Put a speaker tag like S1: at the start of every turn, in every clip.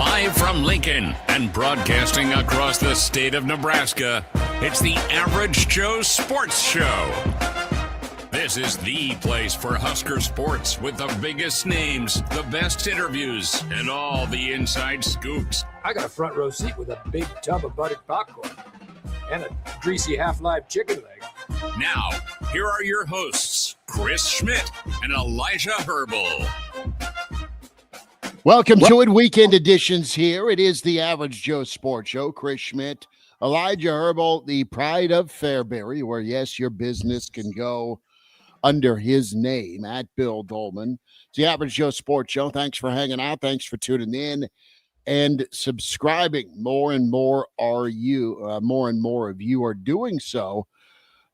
S1: Live from Lincoln and broadcasting across the state of Nebraska, it's the Average Joe Sports Show. This is the place for Husker sports with the biggest names, the best interviews, and all the inside scoops.
S2: I got a front row seat with a big tub of buttered popcorn and a greasy half-live chicken leg.
S1: Now, here are your hosts, Chris Schmidt and Elijah Herbel.
S3: Welcome to it, weekend editions here. It is the Average Joe Sports Show. Chris Schmidt, Elijah Herbel, the pride of Fairbury, where, yes, your business can go under his name at Bill Doleman. It's the Average Joe Sports Show. Thanks for hanging out. Thanks for tuning in and subscribing. More and more of you are doing so.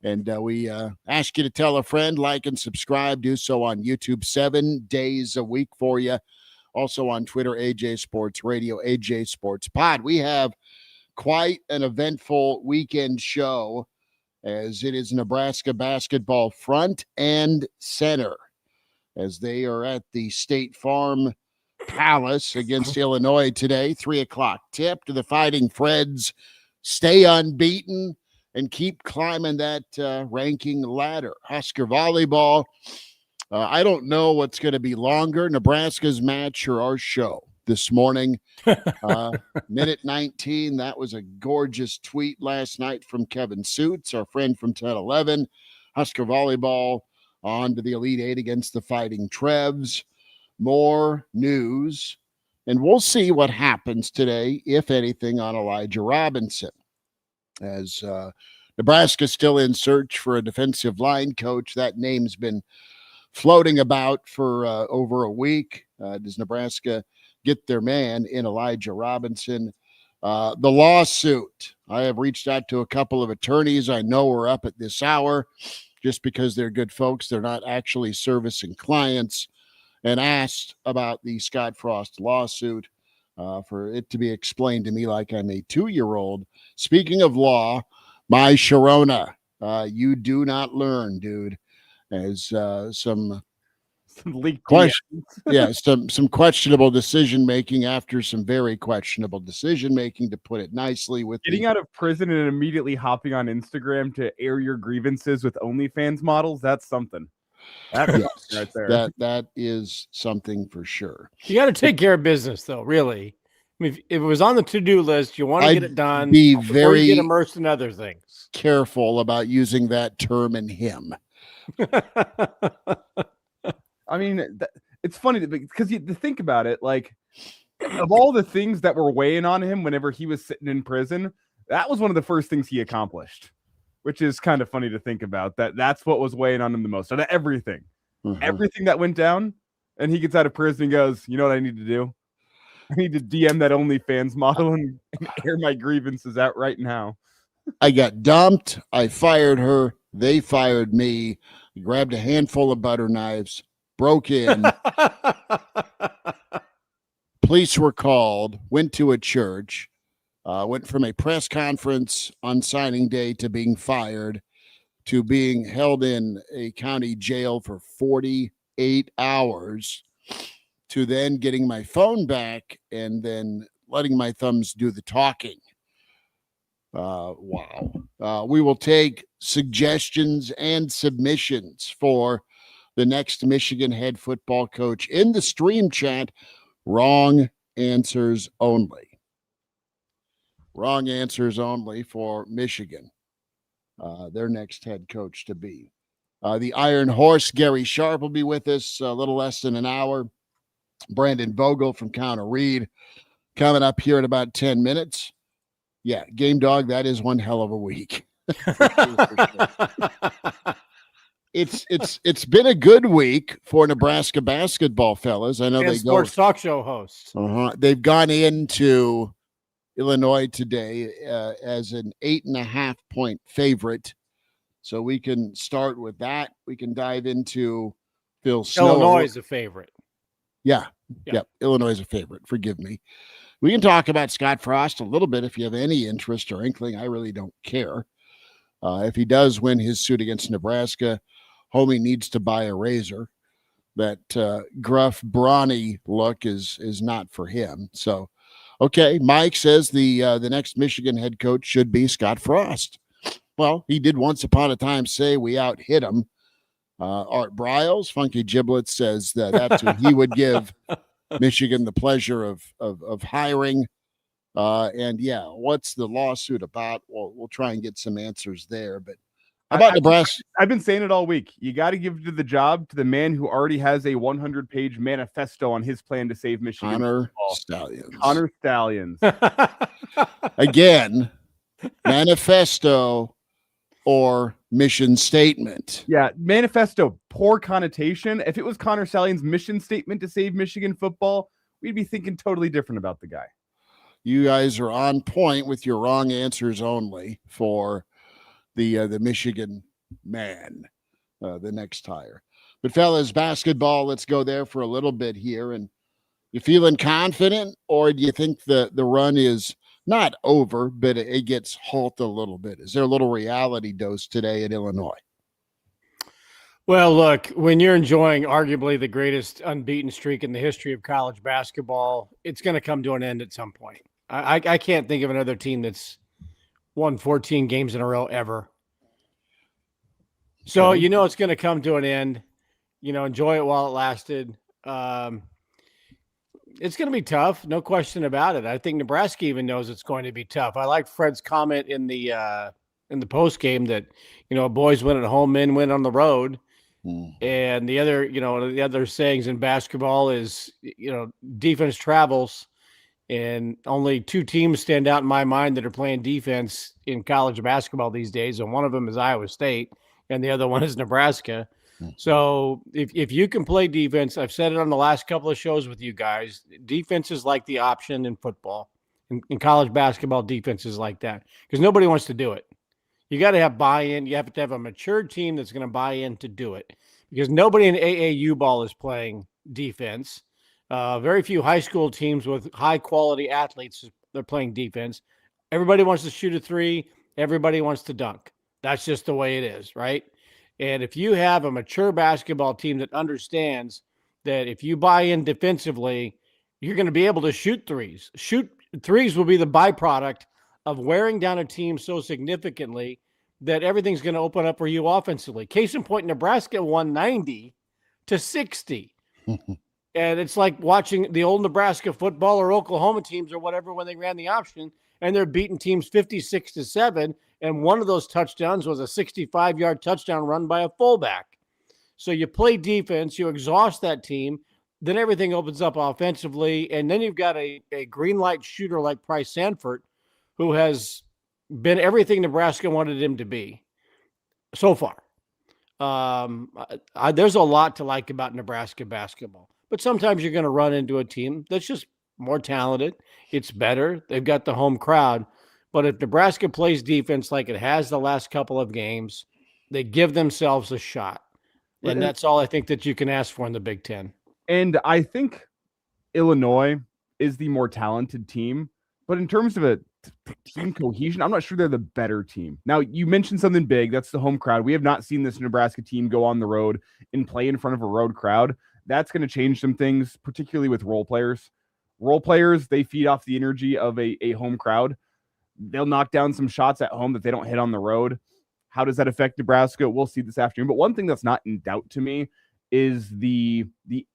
S3: And we ask you to tell a friend, like and subscribe. Do so on YouTube 7 days a week for you. Also on Twitter, AJ Sports Radio, AJ Sports Pod. We have quite an eventful weekend show as it is Nebraska basketball front and center as they are at the State Farm Palace against Illinois today. 3 o'clock tip. To the Fighting Freds stay unbeaten and keep climbing that ranking ladder. Husker volleyball. I don't know what's going to be longer, Nebraska's match or our show this morning. Minute 19, that was a gorgeous tweet last night from Kevin Suits, our friend from 1011. Husker volleyball on to the Elite Eight against the Fighting Trevs. More news, and we'll see what happens today, if anything, on Elijah Robinson. As Nebraska's still in search for a defensive line coach. That name's been floating about for over a week. Does Nebraska get their man in Elijah Robinson? The lawsuit. I have reached out to a couple of attorneys I know are up at this hour just because they're good folks. They're not actually servicing clients, and asked about the Scott Frost lawsuit for it to be explained to me like I'm a 2-year-old. Speaking of law, my Sharona, you do not learn, dude. As some some questionable decision making after some very questionable decision making, to put it nicely. With
S4: getting out of prison and immediately hopping on Instagram to air your grievances with OnlyFans models, that's something. That's right there.
S3: That is something for sure.
S5: You got to take care of business, though. Really, I mean, if it was on the to-do list, you want to get it done.
S3: Be
S5: before
S3: very
S5: you get immersed in other things.
S3: Careful about using that term in him.
S4: I mean, it's funny because you think about it, like, of all the things that were weighing on him whenever he was sitting in prison, that was one of the first things he accomplished, which is kind of funny to think about. That's what was weighing on him the most out of everything. Everything that went down, and he gets out of prison and goes, you know what I need to do? I need to DM that OnlyFans model and air my grievances out right now.
S3: I got dumped. I fired her. They fired me. Grabbed a handful of butter knives, broke in. Police were called, went to a church, went from a press conference on signing day to being fired to being held in a county jail for 48 hours to then getting my phone back and then letting my thumbs do the talking. Wow. We will take suggestions and submissions for the next Michigan head football coach in the stream chat. Wrong answers only. Wrong answers only for Michigan. Their next head coach to be. The Iron Horse, Gary Sharp, will be with us a little less than an hour. Brandon Vogel from Counter Reed coming up here in about 10 minutes. Yeah, Game Dog, that is one hell of a week. It's been a good week for Nebraska basketball, fellas. I know
S5: and
S3: they
S5: sports talk show hosts.
S3: They've gone into Illinois today as an 8.5-point favorite. So we can start with that. We can dive into Phil Snow.
S5: Illinois is a favorite.
S3: Yeah. Illinois is a favorite. Forgive me. We can talk about Scott Frost a little bit if you have any interest or inkling. I really don't care. If he does win his suit against Nebraska, homie needs to buy a razor. That gruff, brawny look is not for him. So Okay, Mike says the next Michigan head coach should be Scott Frost. Well, he did once upon a time say we out-hit him. Art Briles, Funky Giblets, says that's who he would give Michigan the pleasure of hiring. And yeah, what's the lawsuit about? Well, we'll try and get some answers there. But how about Nebraska?
S4: I've been saying it all week. You got to give the job to the man who already has a 100-page manifesto on his plan to save Michigan. Connor Stallions.
S3: Again, manifesto or mission statement.
S4: Yeah, manifesto, poor connotation. If it was Connor Stallions' mission statement to save Michigan football, we'd be thinking totally different about the guy.
S3: You guys are on point with your wrong answers only for the Michigan man, the next hire. But fellas, basketball, let's go there for a little bit here. And you feeling confident, or do you think the run is not over, but it gets halted a little bit? Is there a little reality dose today at Illinois?
S5: Well, look, when you're enjoying arguably the greatest unbeaten streak in the history of college basketball, it's going to come to an end at some point. I can't think of another team that's won 14 games in a row ever. So, it's going to come to an end. Enjoy it while it lasted. It's going to be tough, no question about it. I think Nebraska even knows it's going to be tough. I like Fred's comment in the post game that, boys win at home, men win on the road. And the other sayings in basketball is, defense travels, and only two teams stand out in my mind that are playing defense in college basketball these days. And one of them is Iowa State and the other one is Nebraska. So if you can play defense, I've said it on the last couple of shows with you guys, defense is like the option in football. In college basketball, defense is like that because nobody wants to do it. You got to have buy-in. You have to have a mature team that's going to buy in to do it because nobody in AAU ball is playing defense. Very few high school teams with high-quality athletes, they're playing defense. Everybody wants to shoot a three. Everybody wants to dunk. That's just the way it is, right? And if you have a mature basketball team that understands that if you buy in defensively, you're going to be able to shoot threes. Shoot threes will be the byproduct of wearing down a team so significantly that everything's going to open up for you offensively. Case in point, Nebraska won 90-60. And it's like watching the old Nebraska football or Oklahoma teams or whatever when they ran the option, and they're beating teams 56-7. And one of those touchdowns was a 65-yard touchdown run by a fullback. So you play defense, you exhaust that team, then everything opens up offensively, and then you've got a green light shooter like Price Sanford, who has been everything Nebraska wanted him to be so far. There's a lot to like about Nebraska basketball. But sometimes you're going to run into a team that's just more talented. It's better. They've got the home crowd. But if Nebraska plays defense like it has the last couple of games, they give themselves a shot. And that's all I think that you can ask for in the Big Ten.
S4: And I think Illinois is the more talented team. But in terms of a team cohesion, I'm not sure they're the better team. Now, you mentioned something big. That's the home crowd. We have not seen this Nebraska team go on the road and play in front of a road crowd. That's going to change some things, particularly with role players. Role players, they feed off the energy of a home crowd. They'll knock down some shots at home that they don't hit on the road. How does that affect Nebraska? We'll see this afternoon. But one thing that's not in doubt to me is the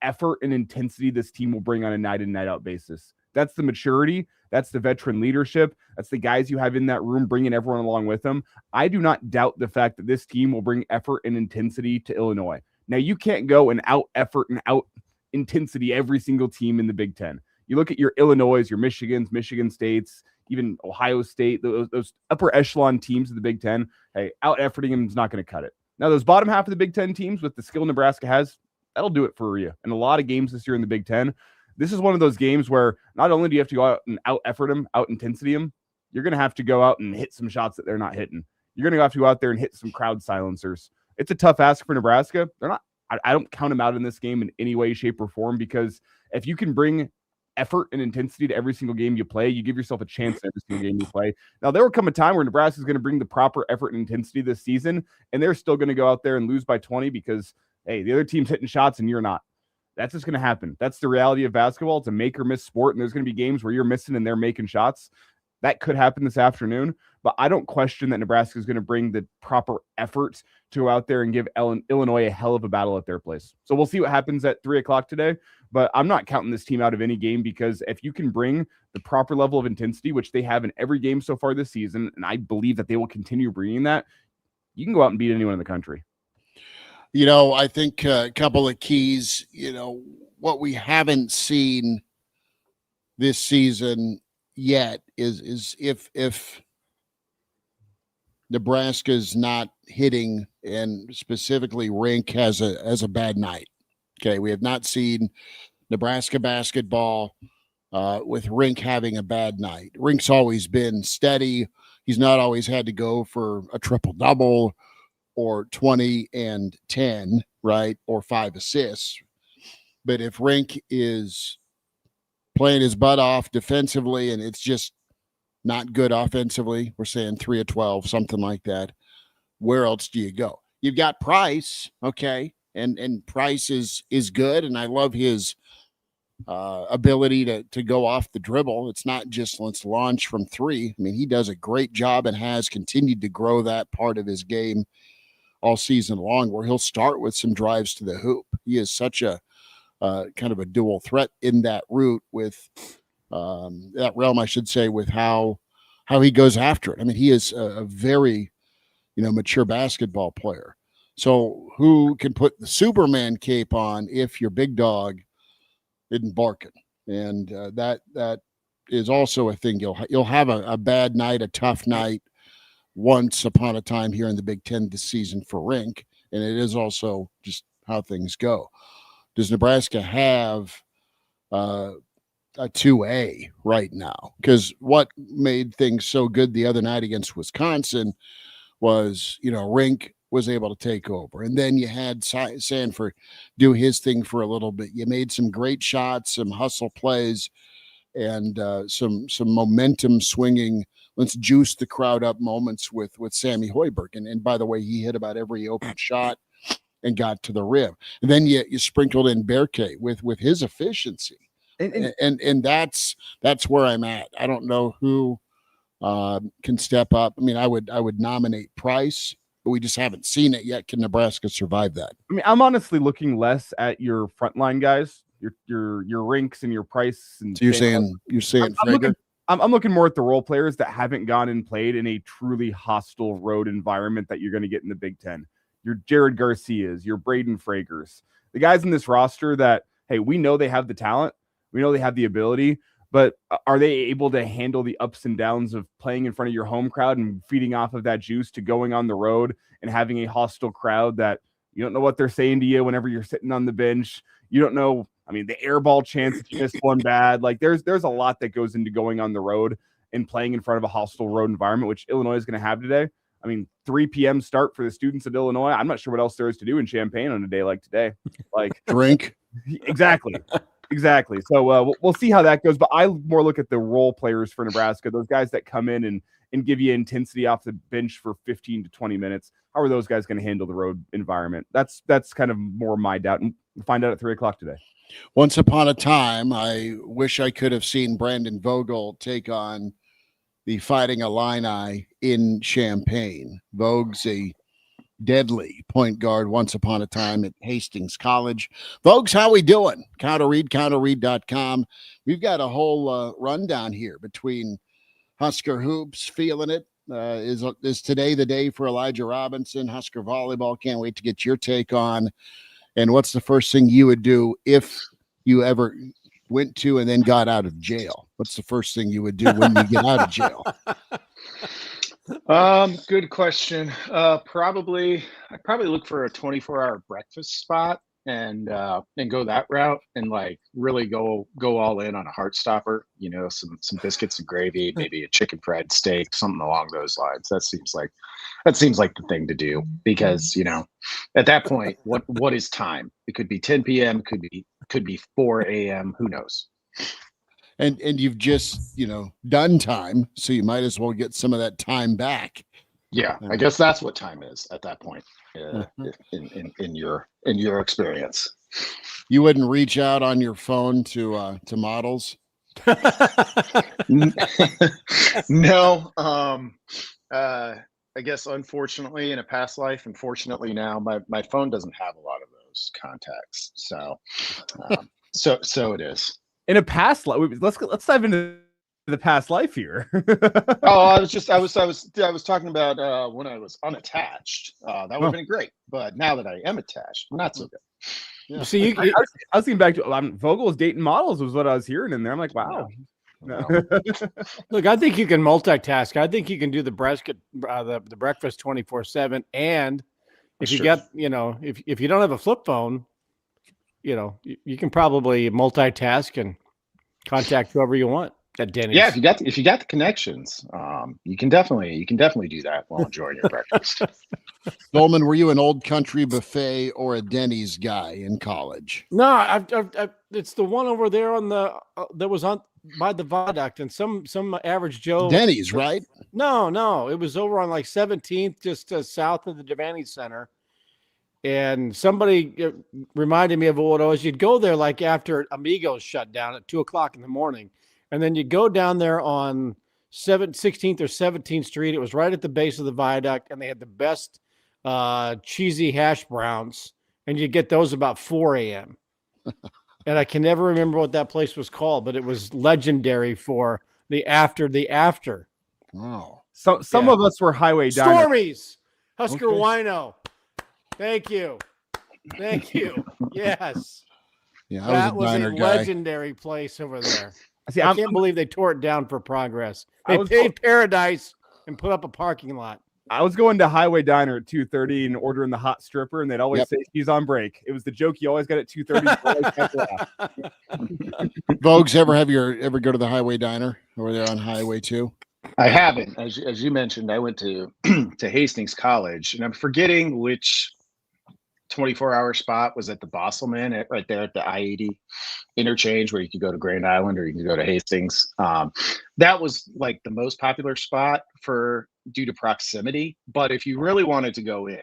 S4: effort and intensity this team will bring on a night in, night out basis. That's the maturity. That's the veteran leadership. That's the guys you have in that room bringing everyone along with them. I do not doubt the fact that this team will bring effort and intensity to Illinois. Now, you can't go and out effort and out intensity every single team in the Big Ten. You look at your Illinois, your Michigans, Michigan States, even Ohio State, those upper echelon teams of the Big Ten, hey, out efforting them is not going to cut it. Now, those bottom half of the Big Ten teams with the skill Nebraska has, that'll do it for you. And a lot of games this year in the Big Ten, this is one of those games where not only do you have to go out and out effort them, out intensity them, you're going to have to go out and hit some shots that they're not hitting. You're going to have to go out there and hit some crowd silencers. It's a tough ask for Nebraska. I don't count them out in this game in any way, shape, or form, because if you can bring effort and intensity to every single game you play, you give yourself a chance in every single game you play. Now, there will come a time where Nebraska is going to bring the proper effort and intensity this season, and they're still going to go out there and lose by 20 because, hey, the other team's hitting shots and you're not. That's just going to happen. That's the reality of basketball. It's a make or miss sport, and there's going to be games where you're missing and they're making shots. That could happen this afternoon, but I don't question that Nebraska is going to bring the proper effort to go out there and give Illinois a hell of a battle at their place. So we'll see what happens at 3:00 today, but I'm not counting this team out of any game, because if you can bring the proper level of intensity, which they have in every game so far this season, and I believe that they will continue bringing that, you can go out and beat anyone in the country.
S3: I think a couple of keys, what we haven't seen this season yet is if Nebraska's not hitting, and specifically Rink has a bad night. Okay, we have not seen Nebraska basketball with Rink having a bad night. Rink's always been steady. He's not always had to go for a triple-double or 20 and 10, right, or 5 assists. But if Rink is playing his butt off defensively and it's just not good offensively, we're saying 3 of 12, something like that, where else do you go? You've got Price, okay, and Price is good, and I love his ability to go off the dribble. It's not just let's launch from 3. I mean, he does a great job and has continued to grow that part of his game all season long, where he'll start with some drives to the hoop. He is such a kind of a dual threat in that route with that realm, I should say, with how he goes after it. I mean, he is a very, mature basketball player. So who can put the Superman cape on if your big dog isn't barking? And that is also a thing. You'll have a bad night, a tough night once upon a time here in the Big Ten this season for Rink, and it is also just how things go. Does Nebraska have a 2A right now? Because what made things so good the other night against Wisconsin was, Rink was able to take over. And then you had Sanford do his thing for a little bit. You made some great shots, some hustle plays, and some momentum swinging, let's juice the crowd up moments with Sammy Hoiberg. And by the way, he hit about every open shot and got to the rim. And then you sprinkled in Berke with his efficiency. And that's where I'm at. I don't know who can step up. I mean, I would nominate Price, but we just haven't seen it yet. Can Nebraska survive that?
S4: I mean, I'm honestly looking less at your frontline guys, your Rinks and your Price. And
S3: so you're saying Frager?
S4: I'm looking more at the role players that haven't gone and played in a truly hostile road environment that you're going to get in the Big Ten. Your Jared Garcias, your Braden Fragers, the guys in this roster that, hey, we know they have the talent, we know they have the ability, but are they able to handle the ups and downs of playing in front of your home crowd and feeding off of that juice to going on the road and having a hostile crowd that you don't know what they're saying to you whenever you're sitting on the bench? You don't know. I mean, the air ball chance if you miss one bad, like there's a lot that goes into going on the road and playing in front of a hostile road environment, which Illinois is going to have today. I mean, 3 p.m. start for the students at Illinois. I'm not sure what else there is to do in Champaign on a day like today. Like
S3: drink.
S4: Exactly. So we'll see how that goes. But I more look at the role players for Nebraska, those guys that come in and give you intensity off the bench for 15 to 20 minutes. How are those guys going to handle the road environment? That's kind of more my doubt. And we'll find out at 3:00 today.
S3: Once upon a time, I wish I could have seen Brandon Vogel take on the Fighting Illini in Champaign. Vogue's a deadly point guard once upon a time at Hastings College. Vogues, how we doing? counterread.com. We've got a whole rundown here between Husker Hoops, feeling it. Is today the day for Elijah Robinson? Husker Volleyball, can't wait to get your take on. And what's the first thing you would do if you ever went to and then got out of jail? What's the first thing you would do when you get out of jail?
S6: Good question. I'd probably look for a 24-hour breakfast spot and go that route and like really go all in on a heart stopper, some biscuits and gravy, maybe a chicken fried steak, something along those lines. That seems like the thing to do, because at that point, what is time? It could be 10 p.m., could be 4 a.m., who knows?
S3: And you've just done time, so you might as well get some of that time back.
S6: Yeah, I guess that's what time is at that point in your experience.
S3: You wouldn't reach out on your phone to models?
S6: No. I guess unfortunately in a past life, unfortunately now, my phone doesn't have a lot of those contacts. So it is.
S4: In a past life, let's dive into the past life here.
S6: Oh, I was talking about when I was unattached. That would have been great. But now that I am attached, not so good.
S3: Yeah.
S5: So you,
S4: I was thinking back to Vogel was dating models was what I was hearing in there. I'm like, wow.
S6: No.
S5: look, I think you can multitask. I think you can do the breakfast 24/7, and if you got, if you don't have a flip phone, you can probably multitask and contact whoever you want at Denny's.
S6: Yeah, if you got the connections, you can definitely do that while enjoying your breakfast.
S3: Doleman, were you an Old Country buffet or a Denny's guy in college?
S5: No, it's the one over there on the that was on by the viaduct, and some average Joe.
S3: Denny's, right?
S5: No, it was over on like 17th, just south of the Devaney Center. And somebody reminded me of what it was. You'd go there like after Amigos shut down at 2:00 in the morning, and then you go down there on 16th or 17th Street. It was right at the base of the viaduct, and they had the best cheesy hash browns, and you get those about 4 a.m. And I can never remember what that place was called, but it was legendary for the after.
S3: Wow.
S4: So some of us were highway diners.
S5: Stormies, Husker Wino. Thank you. Yes.
S3: Yeah,
S5: That
S3: I
S5: was
S3: was a
S5: a
S3: diner guy.
S5: legendary place over there.
S4: See,
S5: I can't believe they tore it down for progress. They paid Paradise and put up a parking lot.
S4: I was going to Highway Diner at 2:30 and ordering the hot stripper, and they'd always say she's on break. It was the joke you always got at 2:30.
S3: Vogues, ever go to the Highway Diner over there on Highway 2?
S6: I haven't. As you mentioned, I went to to Hastings College, and I'm forgetting which 24-hour spot was at the Bosselman right there at the I-80 interchange where you could go to Grand Island or you could go to Hastings. That was like the most popular spot due to proximity. But if you really wanted to go in,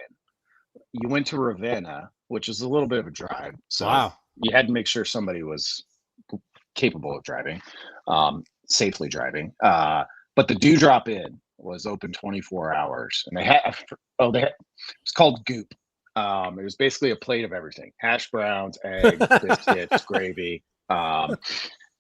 S6: you went to Ravenna, which is a little bit of a drive. So you had to make sure somebody was capable of driving, safely driving. But the Dewdrop Inn was open 24 hours, and it's called Goop. It was basically a plate of everything: hash browns, eggs, biscuits, gravy.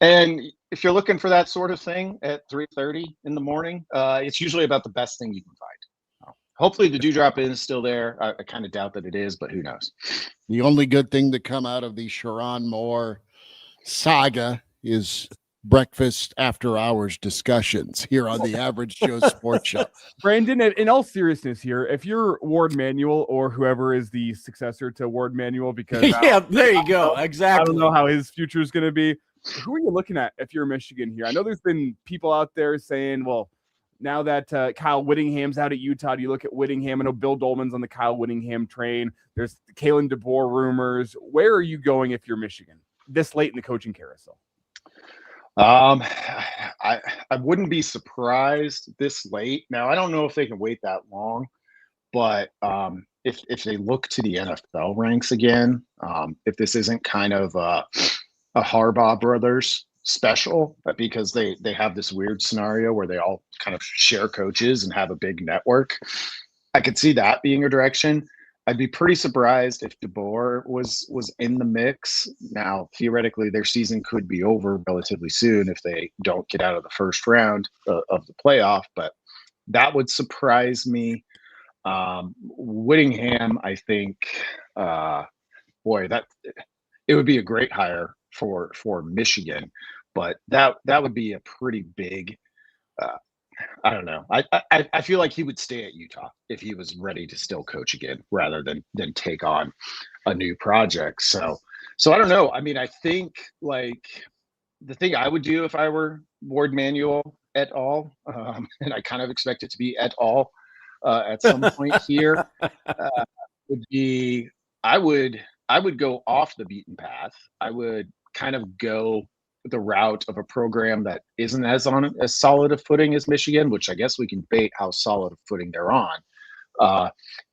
S6: And if you're looking for that sort of thing at 3:30 in the morning, it's usually about the best thing you can find. Hopefully the Dewdrop Inn is still there. I kind of doubt that it is, but who knows?
S3: The only good thing to come out of the Sharon Moore saga is breakfast after hours discussions here on the Average Joe Sports Show.
S4: Brandon, in all seriousness here, if you're Ward Manuel or whoever is the successor to Ward Manuel, because
S5: there you go. Exactly.
S4: I don't know how his future is going to be. Who are you looking at if you're Michigan here? I know there's been people out there saying, well, now that Kyle Whittingham's out at Utah, do you look at Whittingham? I know Bill Doleman's on the Kyle Whittingham train. There's the Kalen DeBoer rumors. Where are you going if you're Michigan this late in the coaching carousel?
S6: I wouldn't be surprised this late. Now, I don't know if they can wait that long, but if they look to the NFL ranks again, if this isn't kind of a Harbaugh brothers special, because they have this weird scenario where they all kind of share coaches and have a big network, I could see that being a direction. I'd be pretty surprised if DeBoer was in the mix. Now, theoretically, their season could be over relatively soon if they don't get out of the first round of the playoff, but that would surprise me. Whittingham, I think, that it would be a great hire for Michigan, but that would be a pretty big. I don't know. I feel like he would stay at Utah if he was ready to still coach again, rather than take on a new project. So I don't know. I mean, I think like the thing I would do if I were Ward Manuel et al., and I kind of expect it to be et al. At some point here, would be I would go off the beaten path. I would kind of go the route of a program that isn't as solid a footing as Michigan, which I guess we can debate how solid a footing they're on.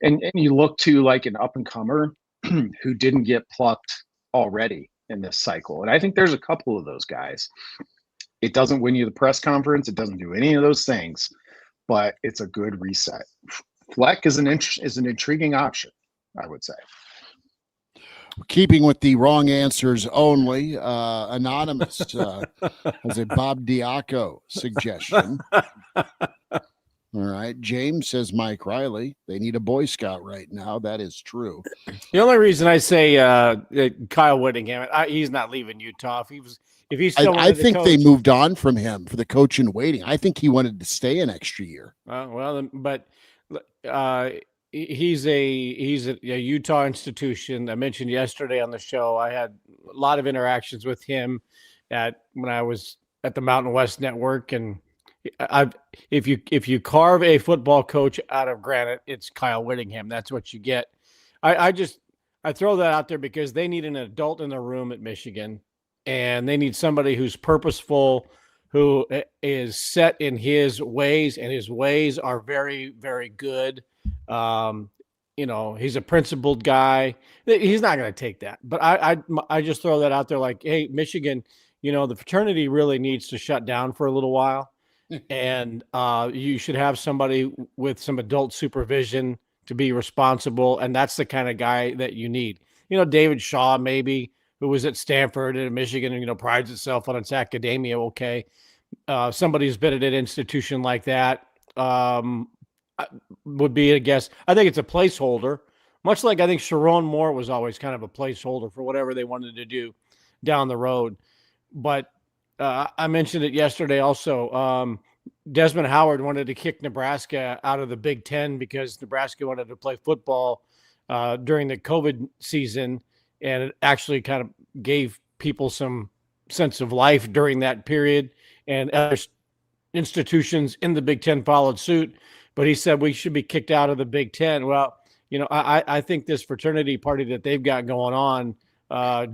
S6: And you look to like an up and comer who didn't get plucked already in this cycle. And I think there's a couple of those guys. It doesn't win you the press conference. It doesn't do any of those things, but it's a good reset. Fleck is an intriguing option, I would say.
S3: Keeping with the wrong answers only, Anonymous has a Bob Diaco suggestion. All right. James says Mike Riley. They need a Boy Scout right now. That is true.
S5: The only reason I say Kyle Whittingham, he's not leaving Utah. If he's still
S3: I think they moved on from him for the coach in waiting. I think he wanted to stay an extra year.
S5: But he's a Utah institution. I mentioned yesterday on the show, I had a lot of interactions with him when I was at the Mountain West Network, and if you carve a football coach out of granite, it's Kyle Whittingham. That's what you get. I throw that out there because they need an adult in the room at Michigan, and they need somebody who's purposeful, who is set in his ways, and his ways are very, very good. He's a principled guy. He's not going to take that, but I just throw that out there like, hey, Michigan, the fraternity really needs to shut down for a little while. And you should have somebody with some adult supervision to be responsible. And that's the kind of guy that you need. David Shaw, maybe, who was at Stanford and Michigan and, prides itself on its academia. Okay. Somebody who's been at an institution like that would be a guess. I think it's a placeholder, much like I think Sharon Moore was always kind of a placeholder for whatever they wanted to do down the road. But I mentioned it yesterday also. Desmond Howard wanted to kick Nebraska out of the Big Ten because Nebraska wanted to play football during the COVID season, and it actually kind of gave people some sense of life during that period. And other institutions in the Big Ten followed suit, but he said we should be kicked out of the Big Ten. Well, I think this fraternity party that they've got going on,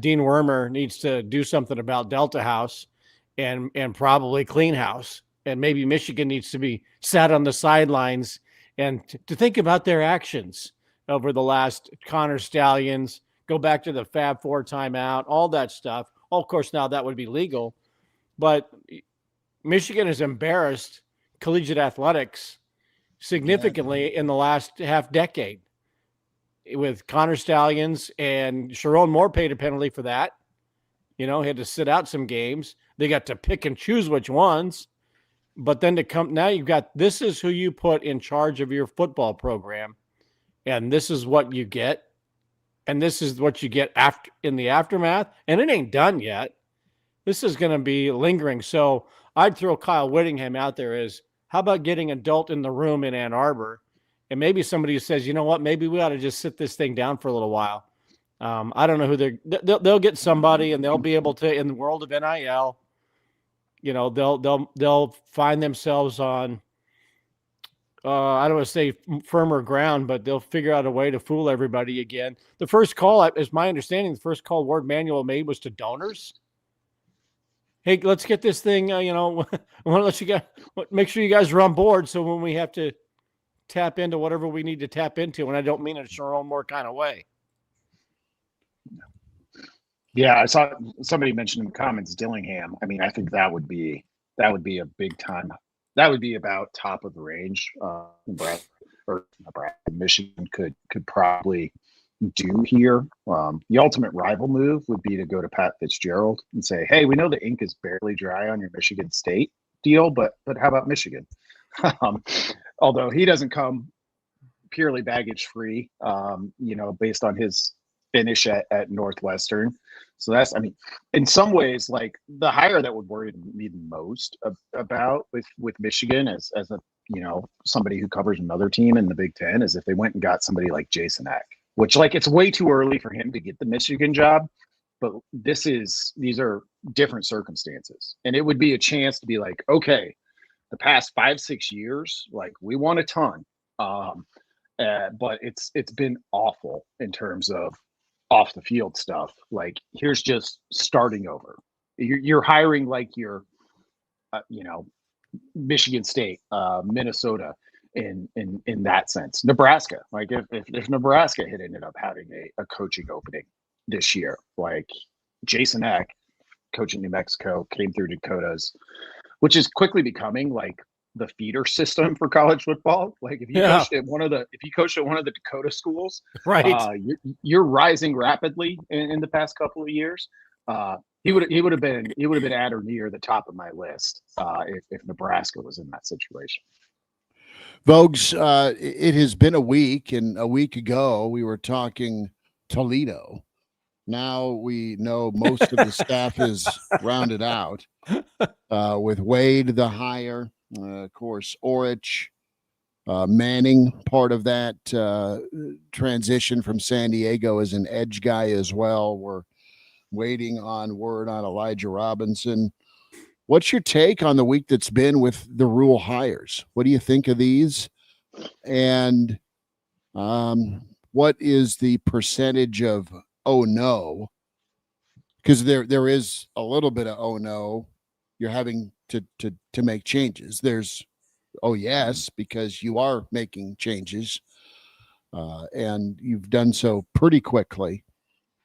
S5: Dean Wormer needs to do something about Delta House and probably clean house. And maybe Michigan needs to be sat on the sidelines and to think about their actions over the last Connor Stallions, go back to the Fab Four timeout, all that stuff. Of course, now that would be legal, but Michigan has embarrassed collegiate athletics significantly in the last half decade with Connor Stallions, and Sharon Moore paid a penalty for that. He had to sit out some games. They got to pick and choose which ones. But then now you've got, this is who you put in charge of your football program, and this is what you get, and this is what you get in the aftermath, and it ain't done yet. This is going to be lingering. So I'd throw Kyle Whittingham out there as, how about getting adult in the room in Ann Arbor, and maybe somebody who says, you know what, maybe we ought to just sit this thing down for a little while. I don't know who they'll get somebody, and they'll be able to, in the world of NIL, they'll find themselves on, I don't want to say firmer ground, but they'll figure out a way to fool everybody again. The first call, as my understanding, the first call Ward Manuel made was to donors. Hey, let's get this thing, I want to let you guys, make sure you guys are on board. So when we have to tap into whatever we need to tap into, and I don't mean it in Sharon Moore kind of way.
S6: Yeah, I saw somebody mention in the comments Dillingham. I mean, I think that would be a big time. That would be about top of the range. Nebraska, Michigan could probably do here. The ultimate rival move would be to go to Pat Fitzgerald and say, "Hey, we know the ink is barely dry on your Michigan State deal, but how about Michigan?" Although he doesn't come purely baggage free, based on his finish at Northwestern. So that's, I mean, in some ways, like the hire that would worry me the most about with Michigan as a, somebody who covers another team in the Big Ten is if they went and got somebody like Jason Eck, which, like, it's way too early for him to get the Michigan job, but these are different circumstances. And it would be a chance to be like, okay, the past 5-6 years, like, we won a ton. But it's been awful in terms of off the field stuff. Like, here's just starting over. You're hiring like you're, Michigan State, Minnesota, in that sense. Nebraska, like if Nebraska had ended up having a coaching opening this year. Like Jason Eck, coach in New Mexico, came through Dakotas, which is quickly becoming like the feeder system for college football. Like if you coached at one of the Dakota schools,
S5: Right.
S6: You're rising rapidly in the past couple of years. He would have been at or near the top of my list if Nebraska was in that situation.
S3: Vogues, it has been a week, and a week ago we were talking Toledo. Now we know most of the staff is rounded out with Wade the hire, of course, Orich, Manning, part of that transition from San Diego as an edge guy as well. We're waiting on word on Elijah Robinson. What's your take on the week that's been with the Rule hires? What do you think of these? And what is the percentage of oh no? Because there is a little bit of oh no. You're having to make changes. There's oh yes, because you are making changes, and you've done so pretty quickly.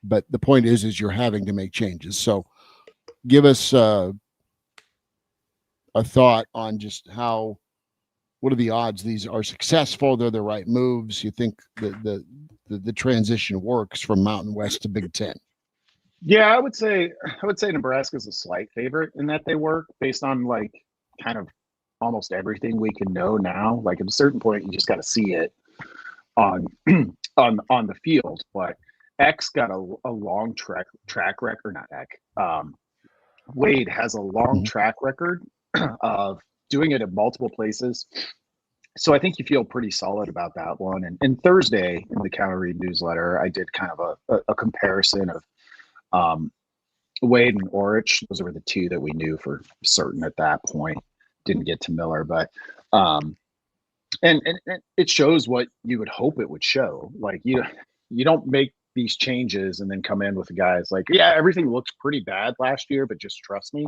S3: But the point is you're having to make changes. So give us a thought on just what are the odds these are successful? They're the right moves. You think the transition works from Mountain West to Big Ten?
S6: Yeah, I would say Nebraska's a slight favorite in that they work based on like kind of almost everything we can know now. Like at a certain point, you just got to see it on the field. But X got a long track record, not X. Wade has a long track record of doing it at multiple places. So I think you feel pretty solid about that one. And Thursday in the Counter Read newsletter, I did kind of a comparison of Wade and Orich. Those were the two that we knew for certain at that point. Didn't get to Miller, but and it shows what you would hope it would show. Like you don't make these changes and then come in with the guys like, yeah, everything looks pretty bad last year, but just trust me.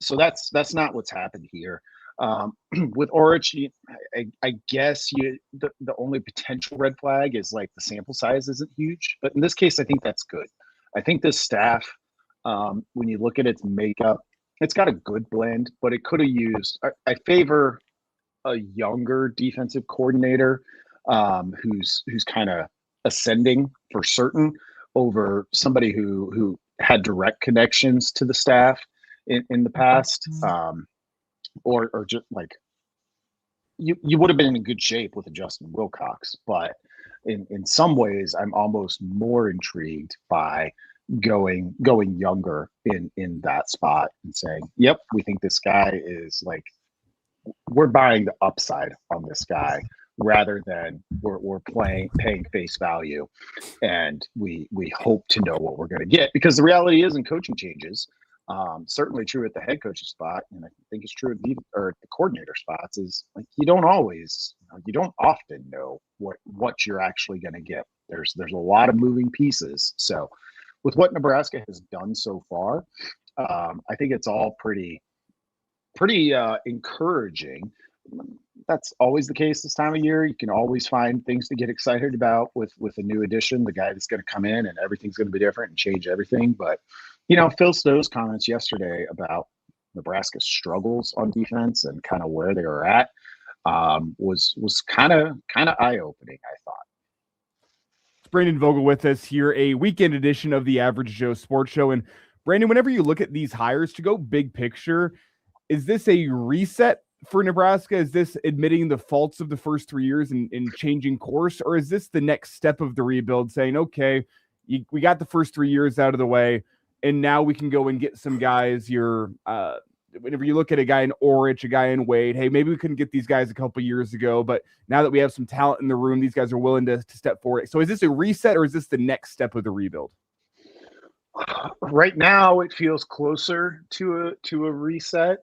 S6: So that's not what's happened here. With Orich, I guess the only potential red flag is like the sample size isn't huge, but in this case, I think that's good. I think this staff, when you look at its makeup, it's got a good blend, but it could have used. I favor a younger defensive coordinator who's kind of ascending for certain over somebody who had direct connections to the staff in the past, or just like you would have been in good shape with a Justin Wilcox, but in some ways, I'm almost more intrigued by going younger in that spot and saying, yep, we think this guy is like, we're buying the upside on this guy rather than we're paying face value, and we hope to know what we're going to get, because the reality is in coaching changes, certainly true at the head coach's spot, and I think it's true at the coordinator spots, is like you don't often know what you're actually going to get. There's a lot of moving pieces. So with what Nebraska has done so far, I think it's all pretty encouraging. That's always the case this time of year. You can always find things to get excited about with a new addition, the guy that's going to come in and everything's going to be different and change everything. But Phil Stowe's comments yesterday about Nebraska's struggles on defense and kind of where they were at was kind of eye-opening, I thought.
S4: It's Brandon Vogel with us here, a weekend edition of the Average Joe Sports Show. And Brandon, whenever you look at these hires, to go big picture, is this a reset for Nebraska? Is this admitting the faults of the first 3 years and changing course? Or is this the next step of the rebuild, saying, okay, we got the first 3 years out of the way, and now we can go and get some guys. Whenever you look at a guy in Orich, a guy in Wade, hey, maybe we couldn't get these guys a couple years ago, but now that we have some talent in the room, these guys are willing to step forward. So is this a reset, or is this the next step of the rebuild?
S6: Right now, it feels closer to a reset.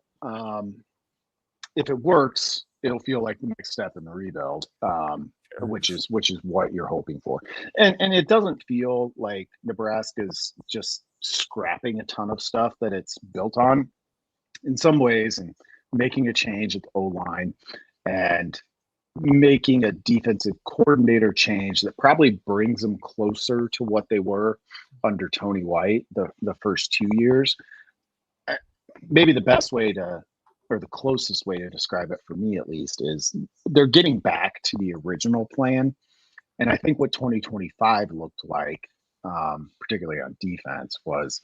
S6: If it works, it'll feel like the next step in the rebuild, which is what you're hoping for. And it doesn't feel like Nebraska's just scrapping a ton of stuff that it's built on in some ways and making a change at the O-line and making a defensive coordinator change that probably brings them closer to what they were under Tony White the first 2 years. Maybe the best way to, or the closest way to describe it for me at least, is they're getting back to the original plan. And I think what 2025 looked like, particularly on defense, was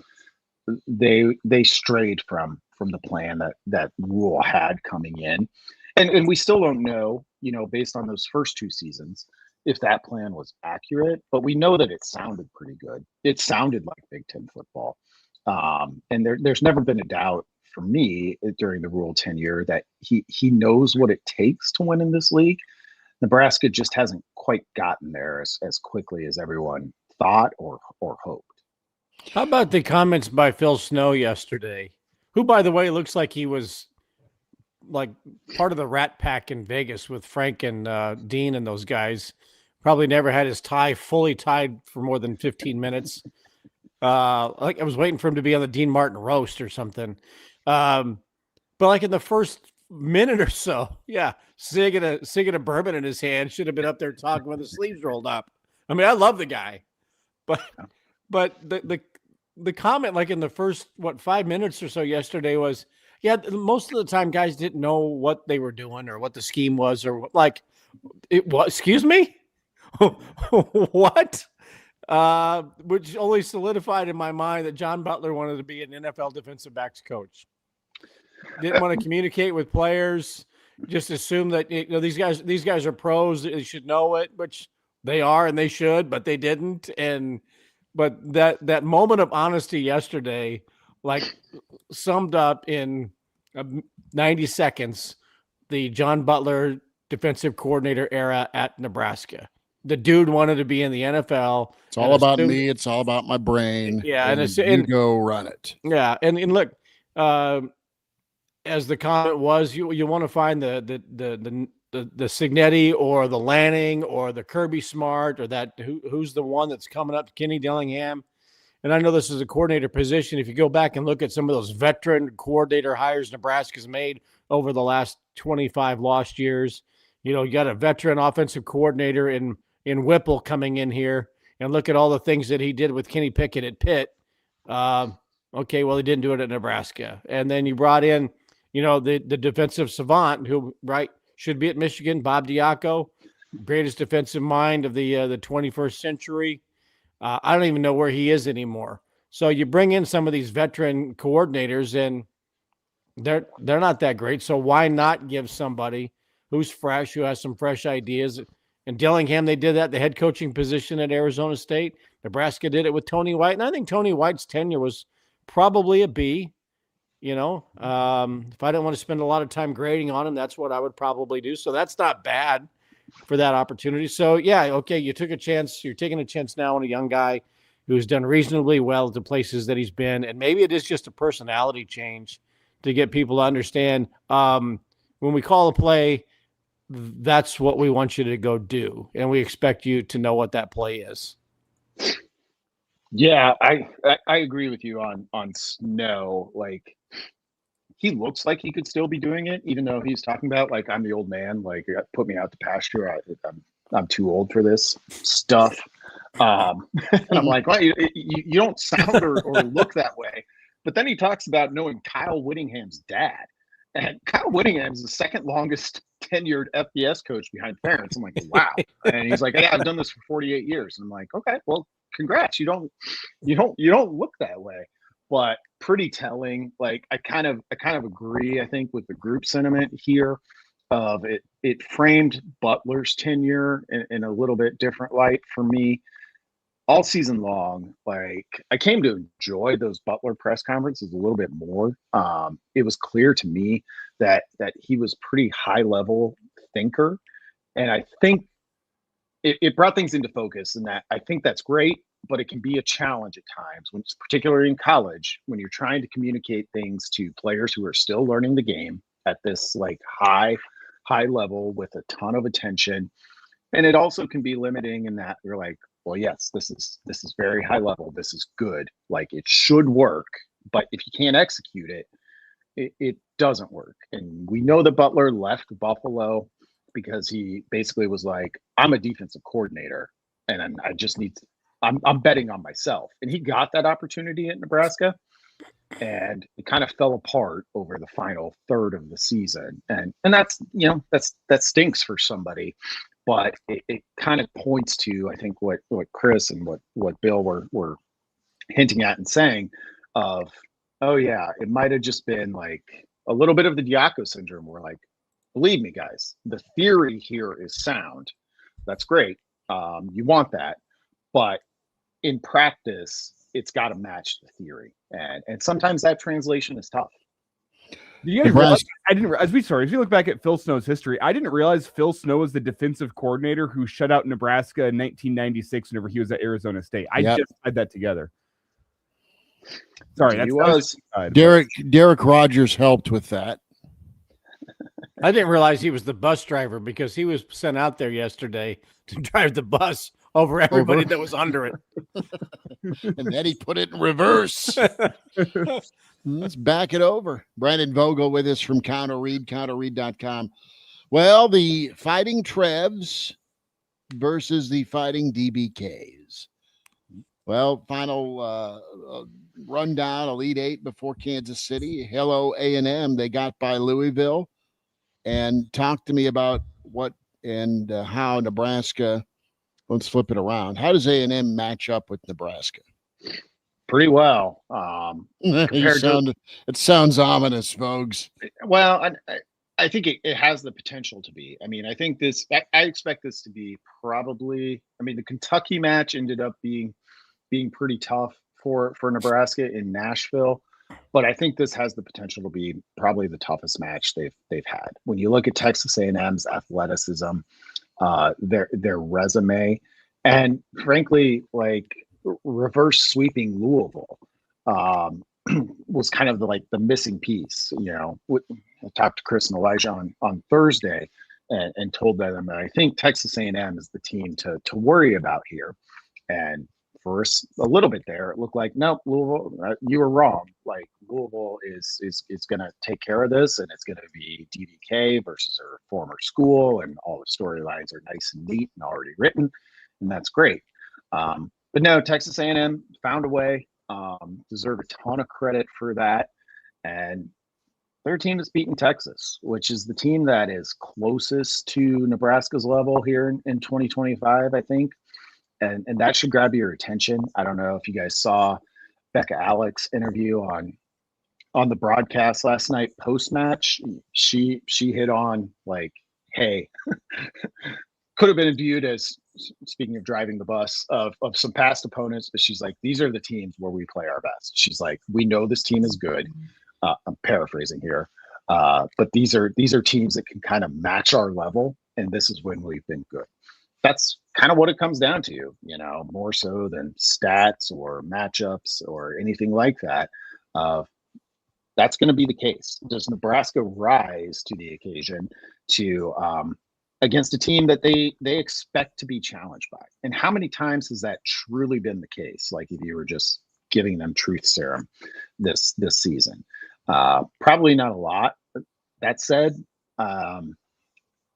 S6: they strayed from the plan that Rule had coming in. And we still don't know, based on those first 2 seasons, if that plan was accurate, but we know that it sounded pretty good. It sounded like Big Ten football. And there's never been a doubt for me during the Rule tenure that he knows what it takes to win in this league. Nebraska just hasn't quite gotten there as quickly as everyone thought or hoped.
S5: How about the comments by Phil Snow yesterday, who, by the way, looks like he was like part of the Rat Pack in Vegas with Frank and Dean and those guys. Probably never had his tie fully tied for more than 15 minutes. Like I was waiting for him to be on the Dean Martin roast or something. But like in the first minute or so, yeah, sigging a bourbon in his hand, should have been up there talking with his sleeves rolled up. I mean, I love the guy, but the comment like in the first 5 minutes or so yesterday was, yeah, most of the time guys didn't know what they were doing or what the scheme was or like it was. Excuse me, what? Which only solidified in my mind that John Butler wanted to be an NFL defensive backs coach. Didn't want to communicate with players. Just assume that these guys are pros. They should know it, which they are and they should, but they didn't. But that moment of honesty yesterday, like summed up in 90 seconds, the John Butler defensive coordinator era at Nebraska. The dude wanted to be in the NFL.
S3: It's all about me. It's all about my brain.
S5: Yeah, and
S3: you go run it.
S5: Yeah, and look, as the comment was, you want to find the Signetti or the Lanning or the Kirby Smart or that who's the one that's coming up, Kenny Dillingham. And I know this is a coordinator position. If you go back and look at some of those veteran coordinator hires Nebraska's made over the last 25 lost years, you got a veteran offensive coordinator in Whipple coming in here, and look at all the things that he did with Kenny Pickett at Pitt. Okay, well, he didn't do it at Nebraska. And then you brought in, the defensive savant who, should be at Michigan, Bob Diaco, greatest defensive mind of the 21st century. I don't even know where he is anymore. So you bring in some of these veteran coordinators, and they're not that great. So why not give somebody who's fresh, who has some fresh ideas? And Dillingham, they did that, the head coaching position at Arizona State. Nebraska did it with Tony White. And I think Tony White's tenure was probably a B. If I didn't want to spend a lot of time grading on him, that's what I would probably do. So that's not bad for that opportunity. So, yeah, okay, you took a chance. You're taking a chance now on a young guy who's done reasonably well at the places that he's been. And maybe it is just a personality change to get people to understand when we call a play, that's what we want you to go do. And we expect you to know what that play is.
S6: Yeah, I agree with you on Snow. Like, he looks like he could still be doing it, even though he's talking about, like, I'm the old man, like, put me out to pasture. I'm too old for this stuff. And I'm like, well, you don't sound or look that way. But then he talks about knowing Kyle Whittingham's dad. And Kyle Whittingham is the second longest tenured FBS coach behind Ferentz. I'm like, wow. And he's like, yeah, I've done this for 48 years. And I'm like, okay, well, congrats. You don't look that way. But pretty telling. Like, I kind of agree, I think, with the group sentiment here of it. It framed Butler's tenure in a little bit different light for me. All season long, like, I came to enjoy those Butler press conferences a little bit more. It was clear to me that he was pretty high level thinker, and I think it brought things into focus. And that I think that's great, but it can be a challenge at times, when, particularly in college, when you're trying to communicate things to players who are still learning the game at this like high level with a ton of attention. And it also can be limiting in that you're like, well, yes, this is very high level. This is good. Like, it should work, but if you can't execute it, it doesn't work. And we know that Butler left Buffalo because he basically was like, I'm a defensive coordinator and I just need to, I'm betting on myself. And he got that opportunity at Nebraska, and it kind of fell apart over the final third of the season. And that's, that stinks for somebody, but it kind of points to, I think, what Chris and what Bill were hinting at and saying of, oh yeah, it might have just been like a little bit of the Diaco syndrome. We're like, believe me, guys, the theory here is sound. That's great. You want that, but in practice, it's got to match the theory, and sometimes that translation is tough.
S4: You guys realize, as you look back at Phil Snow's history, I didn't realize Phil Snow was the defensive coordinator who shut out Nebraska in 1996 whenever he was at Arizona State. I just had that together. Sorry,
S3: Derek Rogers helped with that.
S5: I didn't realize he was the bus driver because he was sent out there yesterday to drive the bus over everybody that was under it.
S3: And then he put it in reverse. Let's back it over. Brandon Vogel with us from Counterread, counterread.com. Well, the Fighting Trevs versus the Fighting DBKs. Well, final rundown, Elite Eight before Kansas City. Hello, A&M. They got by Louisville. And talk to me about what and how Nebraska, let's flip it around. How does A&M match up with Nebraska?
S6: Pretty well.
S3: It sounds ominous, folks.
S6: Well, I think it has the potential to be. I mean, I think I expect this to be probably, the Kentucky match ended up being pretty tough for Nebraska in Nashville. But I think this has the potential to be probably the toughest match they've had. When you look at Texas A&M's athleticism, their resume, and frankly, like reverse sweeping Louisville was kind of the missing piece. I talked to Chris and Elijah on Thursday and told them that I think Texas A&M is the team to worry about here. And for a little bit there, it looked like, no, Louisville, you were wrong. Like Louisville is going to take care of this, and it's going to be DBK versus her former school, and all the storylines are nice and neat and already written, and that's great. But no, Texas A&M found a way, deserve a ton of credit for that, and their team has beaten Texas, which is the team that is closest to Nebraska's level here in 2025, I think. And that should grab your attention. I don't know if you guys saw Becca Alex's interview on the broadcast last night post-match. She hit on like, hey, could have been viewed as, speaking of driving the bus, of some past opponents, but she's like, these are the teams where we play our best. She's like, we know this team is good. I'm paraphrasing here. But these are teams that can kind of match our level, and this is when we've been good. That's kind of what it comes down to, more so than stats or matchups or anything like that. That's going to be the case. Does Nebraska rise to the occasion to against a team that they expect to be challenged by? And how many times has that truly been the case? Like if you were just giving them truth serum this season, probably not a lot. That said,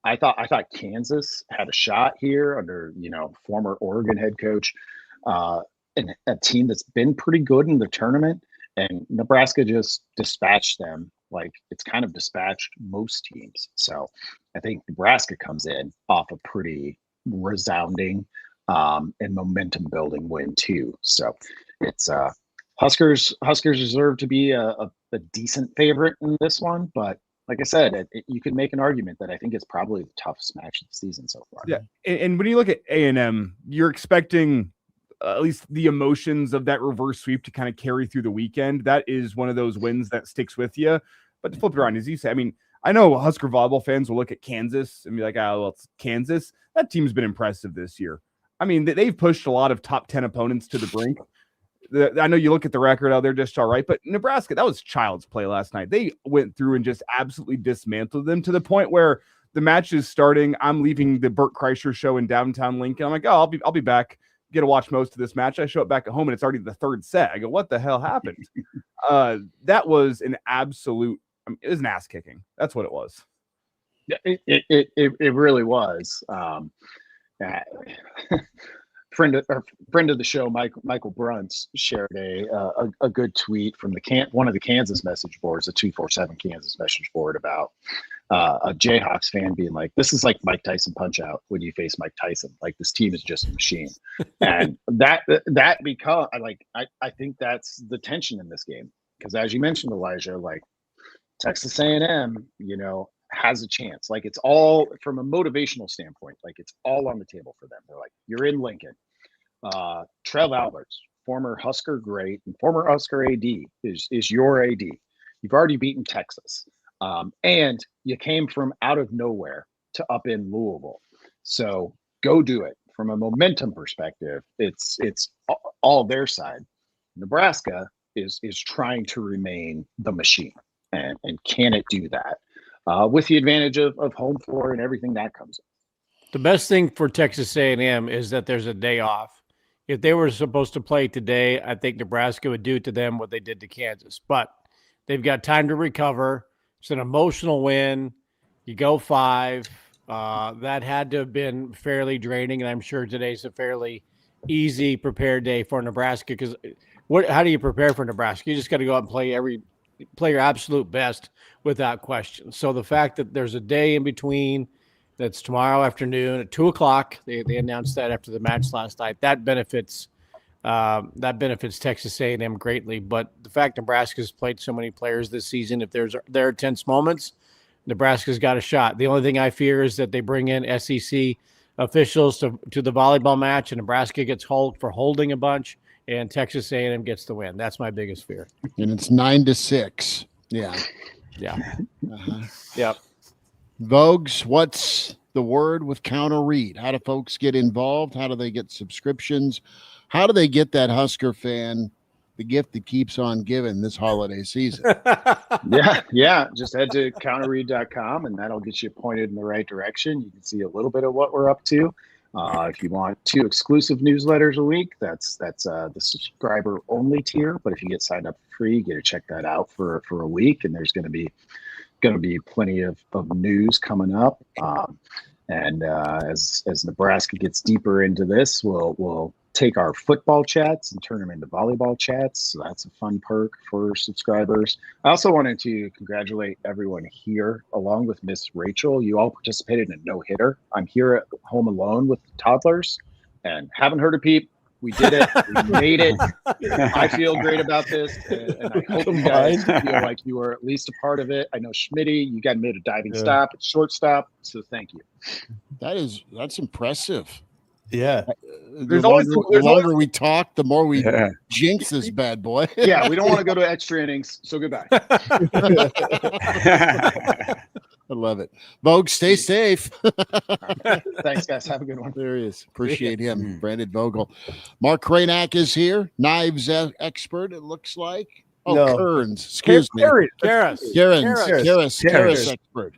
S6: I thought Kansas had a shot here under, former Oregon head coach, and a team that's been pretty good in the tournament, and Nebraska just dispatched them like it's kind of dispatched most teams. So I think Nebraska comes in off a pretty resounding and momentum building win too. So it's Huskers deserve to be a decent favorite in this one, but like I said, you could make an argument that I think it's probably the toughest match of the season so far.
S4: Yeah, and when you look at A&M, you're expecting at least the emotions of that reverse sweep to kind of carry through the weekend. That is one of those wins that sticks with you. But to flip it around, as you say, I know Husker volleyball fans will look at Kansas and be like, oh, well, it's Kansas. That team's been impressive this year. They've pushed a lot of top 10 opponents to the brink. I know you look at the record, they're just all right. But Nebraska, that was child's play last night. They went through and just absolutely dismantled them to the point where the match is starting. I'm leaving the Bert Kreischer show in downtown Lincoln. I'm like, oh, I'll be back, get to watch most of this match. I show up back at home and it's already the third set. I go, what the hell happened? That was an absolute, it was an ass kicking. That's what it was.
S6: It really was. Friend of the show, Michael Brunts, shared a good tweet from one of the Kansas message boards, the 247 Kansas message board, about a Jayhawks fan being like, "This is like Mike Tyson Punch Out when you face Mike Tyson. Like, this team is just a machine," and that because I think that's the tension in this game, because as you mentioned, Elijah, like Texas A&M, has a chance. Like, it's all from a motivational standpoint. Like, it's all on the table for them. They're like, you're in Lincoln. Trev Alberts, former Husker great and former Husker AD, is your AD. You've already beaten Texas, and you came from out of nowhere to up in Louisville. So go do it. From a momentum perspective, it's all their side. Nebraska is trying to remain the machine, and can it do that with the advantage of home floor and everything that comes in?
S5: The best thing for Texas A&M is that there's a day off. If they were supposed to play today, I think Nebraska would do to them what they did to Kansas. But they've got time to recover. It's an emotional win. You go 5. That had to have been fairly draining, and I'm sure today's a fairly easy prepared day for Nebraska. Because how do you prepare for Nebraska? You just got to go out and play your absolute best without question. So the fact that there's a day in between, that's tomorrow afternoon at 2:00. They announced that after the match last night. That benefits Texas A&M greatly. But the fact Nebraska's played so many players this season, if there are tense moments, Nebraska's got a shot. The only thing I fear is that they bring in SEC officials to the volleyball match, and Nebraska gets hauled for holding a bunch, and Texas A&M gets the win. That's my biggest fear.
S3: And it's 9-6. Yeah.
S5: Yep.
S3: Vogues, what's the word with Counter Read? How do folks get involved? How do they get subscriptions? How do they get that Husker fan the gift that keeps on giving this holiday season?
S6: Yeah. Just head to counterread.com, and that'll get you pointed in the right direction. You can see a little bit of what we're up to. If you want 2 exclusive newsletters a week, that's the subscriber only tier. But if you get signed up for free, you get to check that out for a week, and there's going to be plenty of news coming up. And as Nebraska gets deeper into this, we'll take our football chats and turn them into volleyball chats. So that's a fun perk for subscribers. I also wanted to congratulate everyone here, along with Miss Rachel. You all participated in a no-hitter. I'm here at home alone with the toddlers and haven't heard a peep. We did it. We made it. I feel great about this, and I hope you guys feel like you were at least a part of it. I know Schmidt, you guys made a diving stop at shortstop, so thank you.
S3: That's impressive.
S7: Yeah.
S3: The longer we talk, the more we jinx this bad boy.
S6: Yeah, we don't want to go to extra innings, so goodbye.
S3: I love it. Vogue, stay safe.
S6: Thanks, guys. Have a good one.
S3: There he is. Appreciate him. Brandon Vogel. Mark Kraynak is here. Knives expert, it looks like. Oh, no. Kearns. Excuse me.
S5: Karis
S3: expert.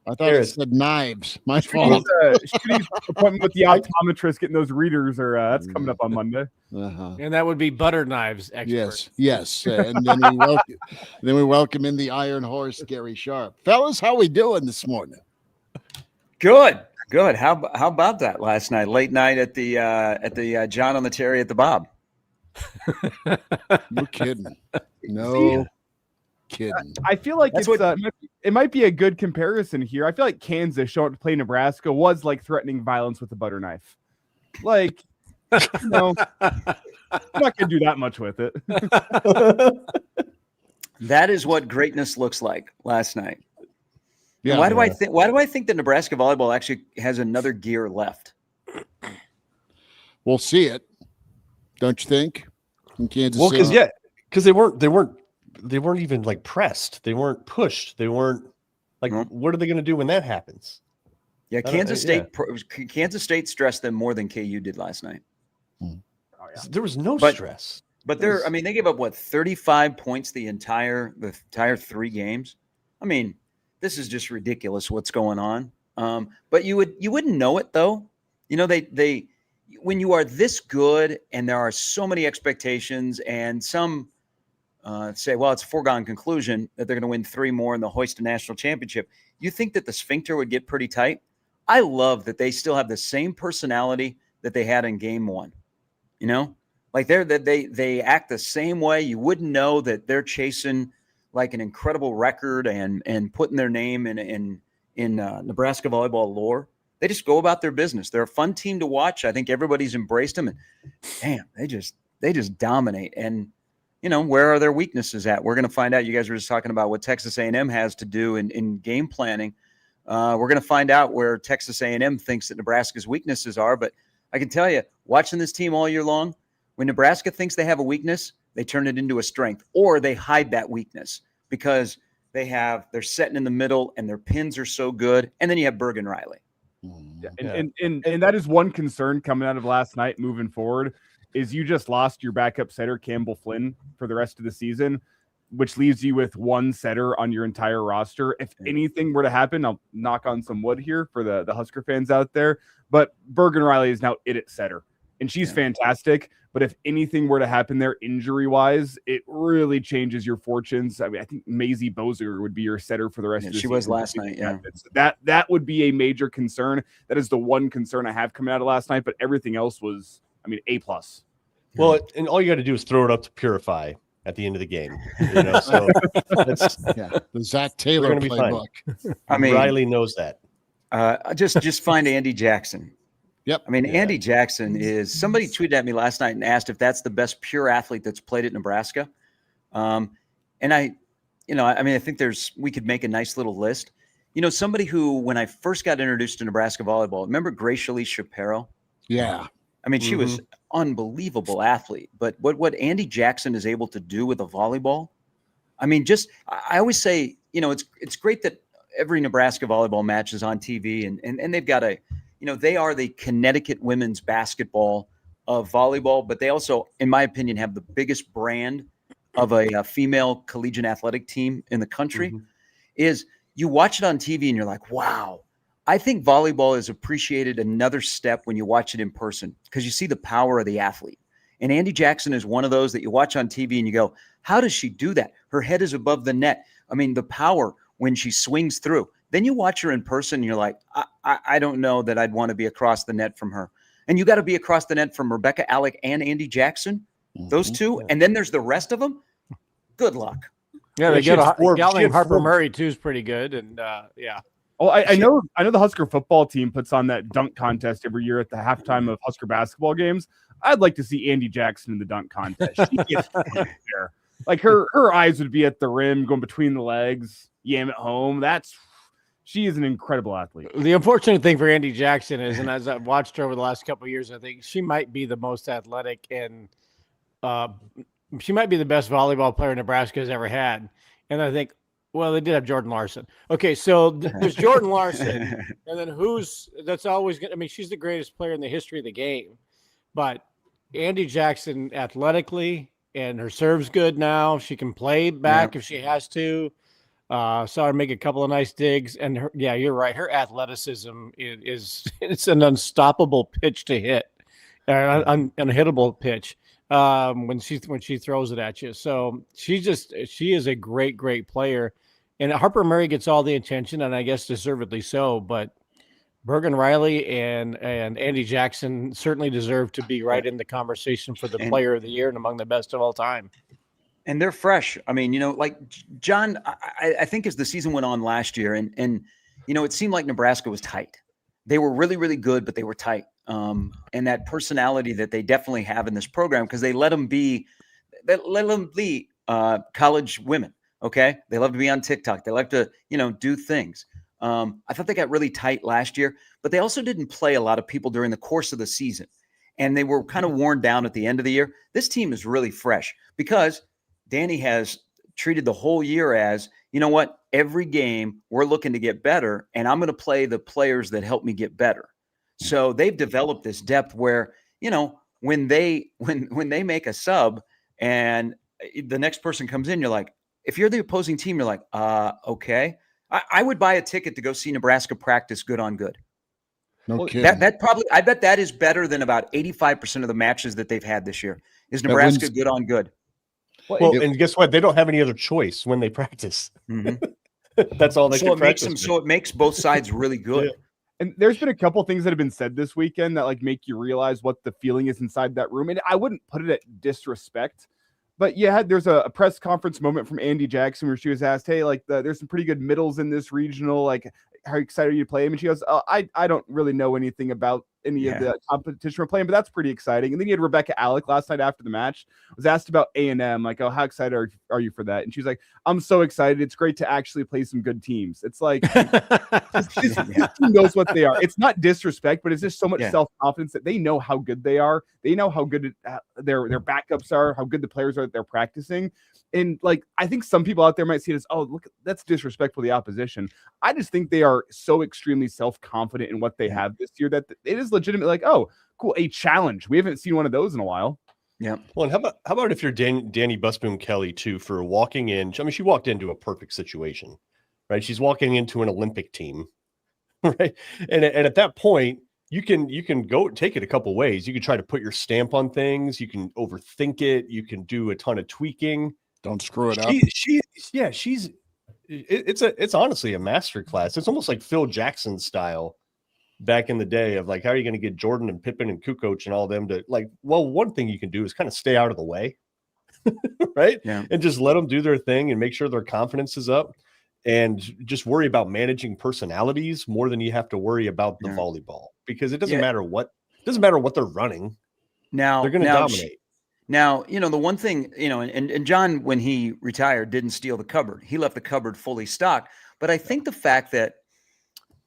S3: I thought it said knives. My fault.
S4: Shitty appointment with the optometrist, getting those readers that's coming up on Monday.
S5: And that would be butter knives expert.
S3: Yes. And then we welcome in the Iron Horse, Gary Sharp. Fellas, how we doing this morning?
S8: Good. How about that last night? Late night at the John on the Terry at the Bob.
S3: No kidding. No kidding.
S4: I feel like it might be a good comparison here. I feel like Kansas showing up to play Nebraska was like threatening violence with a butter knife. Like, I'm not gonna do that much with it.
S8: That is what greatness looks like last night.
S3: Yeah.
S8: Why do I think that Nebraska volleyball actually has another gear left?
S3: We'll see it. Don't you think? In Kansas
S7: Well,
S3: City.
S7: because they weren't even like pressed. They weren't pushed. They weren't like. What are they going to do when that happens?
S8: Yeah, Kansas State stressed them more than KU did last night.
S7: Oh, yeah. There was no stress.
S8: But they gave up 35 points the entire 3 games. I mean, this is just ridiculous what's going on. But you wouldn't know it though. You know, they when you are this good and there are so many expectations and some say, well, it's a foregone conclusion that they're going to win 3 more and they'll hoist a national championship. You think that the sphincter would get pretty tight? I love that they still have the same personality that they had in game 1. You know, like they act the same way. You wouldn't know that they're chasing like an incredible record and putting their name in Nebraska volleyball lore. They just go about their business. They're a fun team to watch. I think everybody's embraced them, and damn, they just dominate. And you know, where are their weaknesses at? We're going to find out. You guys were just talking about what Texas A&M has to do in game planning. We're going to find out where Texas A&M thinks that Nebraska's weaknesses are. But I can tell you, watching this team all year long, when Nebraska thinks they have a weakness, they turn it into a strength, or they hide that weakness because they're setting in the middle and their pins are so good. And then you have Bergen Riley.
S4: Yeah. And that is one concern coming out of last night moving forward is you just lost your backup setter, Campbell Flynn, for the rest of the season, which leaves you with 1 setter on your entire roster. If anything were to happen, I'll knock on some wood here for the Husker fans out there, but Bergen Riley is now it setter, and she's fantastic. But if anything were to happen there injury-wise, it really changes your fortunes. I mean, I think Maisie Bozer would be your setter for the rest of the season.
S8: She was last night, yeah.
S4: That would be a major concern. That is the one concern I have coming out of last night, but everything else was, I mean, A+.
S7: Well, and all you got to do is throw it up to Purify at the end of the game. You know, so that's
S3: the Zach Taylor
S7: gonna be
S3: playbook.
S8: I mean,
S7: Riley knows that.
S8: Just find Andy Jackson.
S3: Yep.
S8: I mean, Andy Jackson is somebody tweeted at me last night and asked if that's the best pure athlete that's played at Nebraska. And I think we could make a nice little list. You know, somebody who, when I first got introduced to Nebraska volleyball, remember Grace Elise Shapiro?
S3: Yeah.
S8: I mean, she was unbelievable athlete, but what Andy Jackson is able to do with a volleyball, I mean, I always say, you know, it's great that every Nebraska volleyball match is on TV and they've got they are the Connecticut women's basketball of volleyball, but they also, in my opinion, have the biggest brand of a female collegiate athletic team in the country. Is you watch it on TV and you're like, wow. I think volleyball is appreciated another step when you watch it in person because you see the power of the athlete. And Andy Jackson is one of those that you watch on TV and you go, how does she do that? Her head is above the net. I mean, the power when she swings through. Then you watch her in person and you're like, I don't know that I'd want to be across the net from her. And you got to be across the net from Rebecca Alec and Andy Jackson, those two. And then there's the rest of them. Good luck.
S5: Yeah, they get a gal named Harper Murray too is pretty good. And yeah.
S4: Oh, I know the Husker football team puts on that dunk contest every year at the halftime of Husker basketball games. I'd like to see Andy Jackson in the dunk contest. She gets there. Like her eyes would be at the rim, going between the legs, yam it home. She is an incredible athlete.
S5: The unfortunate thing for Andy Jackson is, and as I've watched her over the last couple of years, I think she might be the most athletic and she might be the best volleyball player Nebraska has ever had. And I think, well, they did have Jordan Larson. Okay, so there's Jordan Larson, and then that's always good. I mean, she's the greatest player in the history of the game. But Andy Jackson athletically, and her serve's good now. She can play back if she has to. Saw her make a couple of nice digs. And you're right. Her athleticism it's an unstoppable pitch to hit, an unhittable pitch. When she throws it at you. So she is a great player. And Harper Murray gets all the attention, and I guess deservedly so, but Bergen Riley and Andy Jackson certainly deserve to be right in the conversation for the player of the year and among the best of all time.
S8: And they're fresh. I mean, you know, like John, I think as the season went on last year and you know, it seemed like Nebraska was tight. They were really, really good, but they were tight. And that personality that they definitely have in this program, because they let them be college women. Okay. They love to be on TikTok. They like to, you know, do things. I thought they got really tight last year, but they also didn't play a lot of people during the course of the season. And they were kind of worn down at the end of the year. This team is really fresh because Danny has treated the whole year as, you know what, every game we're looking to get better, and I'm going to play the players that help me get better. So they've developed this depth where, you know, when they make a sub and the next person comes in, you're like, if you're the opposing team, you're like, okay. I would buy a ticket to go see Nebraska practice good on good.
S3: No kidding.
S8: That probably, I bet that is better than about 85% of the matches that they've had this year. Is Nebraska good on good?
S7: Well, and guess what? They don't have any other choice when they practice.
S8: Mhm.
S7: That's all they
S8: So
S7: can
S8: it makes
S7: practice
S8: them.
S7: with.
S8: So it makes both sides really good.
S7: Yeah.
S4: And there's been a couple things that have been said this weekend that like make you realize what the feeling is inside that room. And I wouldn't put it at disrespect, but there's a press conference moment from Andy Jackson where she was asked, hey, like there's some pretty good middles in this regional. Like, how excited are you to play him? And she goes, I don't really know anything about any of the competition we're playing, but that's pretty exciting. And then you had Rebecca Alec last night after the match was asked about A&M, like, oh, how excited are you for that? And she's like, I'm so excited. It's great to actually play some good teams. It's like this team knows what they are. It's not disrespect, but it's just so much self-confidence that they know how good they are. They know how good their backups are, how good the players are that they're practicing. And like, I think some people out there might see it as, oh, look, that's disrespectful to the opposition. I just think they are so extremely self-confident in what they have this year that it is legitimate. Like, oh, cool, a challenge. We haven't seen one of those in a while.
S8: Yeah.
S7: Well, and how about if you're Danny Busboom Kelly too, for walking in? I mean, she walked into a perfect situation, right? She's walking into an Olympic team, right? And at that point, you can go take it a couple ways. You can try to put your stamp on things. You can overthink it. You can do a ton of tweaking.
S3: Don't screw it up.
S7: It's honestly a master class. It's almost like Phil Jackson style back in the day of like, how are you going to get Jordan and Pippen and Kukoc and all them to like, well, one thing you can do is kind of stay out of the way, right?
S8: Yeah.
S7: And just let them do their thing and make sure their confidence is up and just worry about managing personalities more than you have to worry about the volleyball, because it doesn't matter what they're running.
S8: Now
S7: they're going to dominate.
S8: Now, the one thing, and John, when he retired, didn't steal the cupboard. He left the cupboard fully stocked. But I think the fact that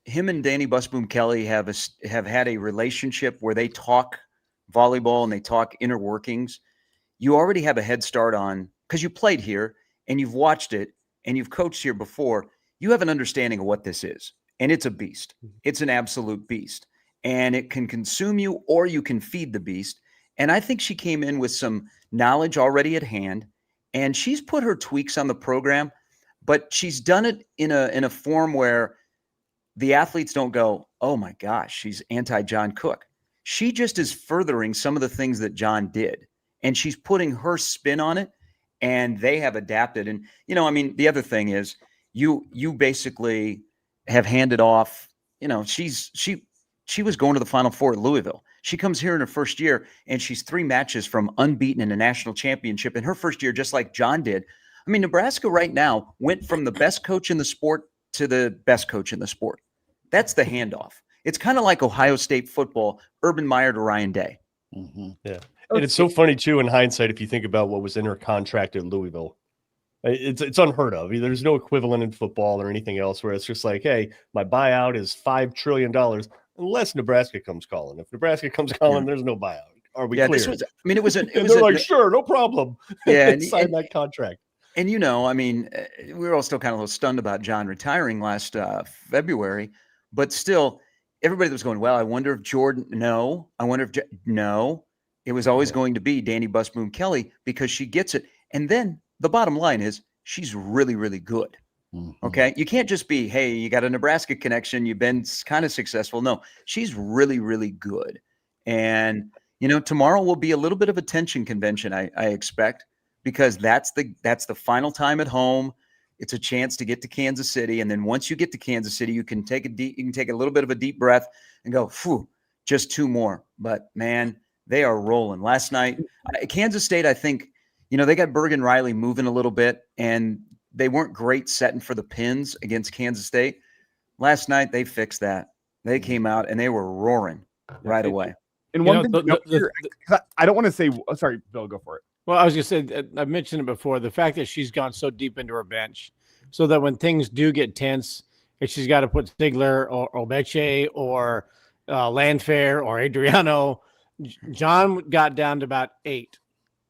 S8: him and Danny Busboom Kelly have had a relationship where they talk volleyball and they talk inner workings, you already have a head start on, because you played here and you've watched it and you've coached here before. You have an understanding of what this is. And it's a beast. It's an absolute beast. And it can consume you or you can feed the beast. And I think she came in with some knowledge already at hand, and she's put her tweaks on the program, but she's done it in a form where the athletes don't go, oh my gosh, she's anti-John Cook. She just is furthering some of the things that John did, and she's putting her spin on it, and they have adapted. And, the other thing is you basically have handed off, she was going to the Final Four at Louisville. She comes here in her first year, and she's 3 matches from unbeaten in a national championship in her first year, just like John did. I mean, Nebraska right now went from the best coach in the sport to the best coach in the sport. That's the handoff. It's kind of like Ohio State football, Urban Meyer to Ryan Day.
S7: Mm-hmm. Yeah. And it's so funny, too, in hindsight, if you think about what was in her contract at Louisville. It's unheard of. There's no equivalent in football or anything else where it's just like, hey, my buyout is $5 trillion. Unless Nebraska comes calling. If Nebraska comes calling, there's no buyout. Are we clear?
S8: It was
S7: they're like, sure, no problem.
S8: Yeah,
S7: sign that contract.
S8: And we were all still kind of a little stunned about John retiring last February, but still, everybody was going, well, I wonder if Jordan. No, I wonder if no. It was always going to be Danny Busboom Kelly because she gets it. And then the bottom line is she's really, really good. Mm-hmm. Okay. You can't just be, hey, you got a Nebraska connection. You've been kind of successful. No, she's really, really good. And, tomorrow will be a little bit of a tension convention, I expect, because that's the final time at home. It's a chance to get to Kansas City. And then once you get to Kansas City, you can take a little bit of a deep breath and go, phew, just 2 more. But man, they are rolling. Last night, Kansas State, I think, they got Bergen Riley moving a little bit, and they weren't great setting for the pins against Kansas State. Last night, they fixed that. They came out and they were roaring right away.
S4: And one thing, I don't want to say, sorry, Bill, go for it.
S5: Well, I was going to say, I've mentioned it before, the fact that she's gone so deep into her bench so that when things do get tense, if she's got to put Stigler or Obeche or Landfair or Adriano, John got down to about 8.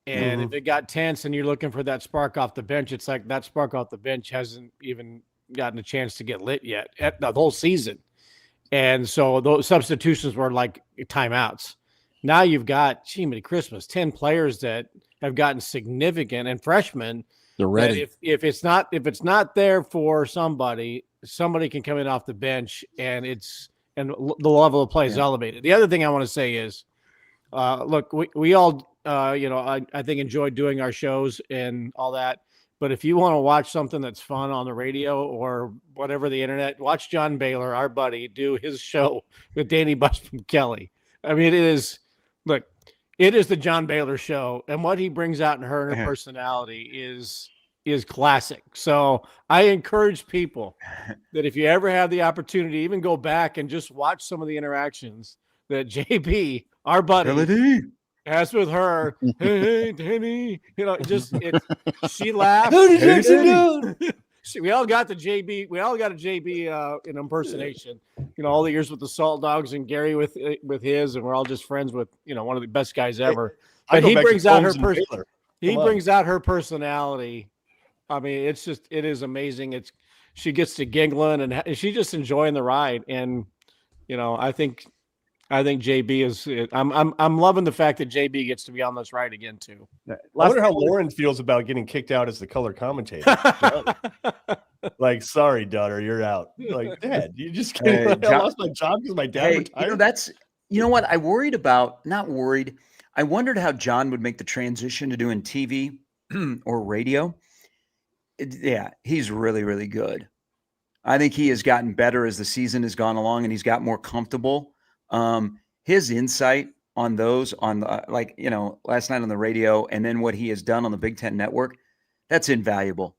S5: And if it got tense and you're looking for that spark off the bench, it's like that spark off the bench hasn't even gotten a chance to get lit yet at the whole season. And so those substitutions were like timeouts. Now you've got, many Christmas, 10 players that have gotten significant, and freshmen.
S3: They're ready.
S5: If it's not there for somebody can come in off the bench and the level of play is elevated. The other thing I want to say is, look, we all I think enjoy doing our shows and all that. But if you want to watch something that's fun on the radio or whatever the internet, watch John Baylor, our buddy, do his show with Danny Busby Kelly. I mean, it is the John Baylor show, and what he brings out in her personality is classic. So I encourage people that if you ever have the opportunity, even go back and just watch some of the interactions that JB, our buddy, has with her. Hey, Danny, she laughs. We all got the JB. We all got a JB in impersonation. All the years with the Salt Dogs and Gary with his, and we're all just friends with one of the best guys ever. But he brings out her personality. I mean, it is amazing. She gets to giggling and she's just enjoying the ride. And I think JB is. I'm loving the fact that JB gets to be on this ride again too.
S7: I wonder how Lauren feels about getting kicked out as the color commentator. Like, sorry, daughter, you're out. Like, Dad, you just I lost my job because my dad retired.
S8: What I not worried. I wondered how John would make the transition to doing TV or radio. Yeah, he's really, really good. I think he has gotten better as the season has gone along, and he's got more comfortable. His insight on those, last night on the radio, and then what he has done on the Big Ten Network, that's invaluable.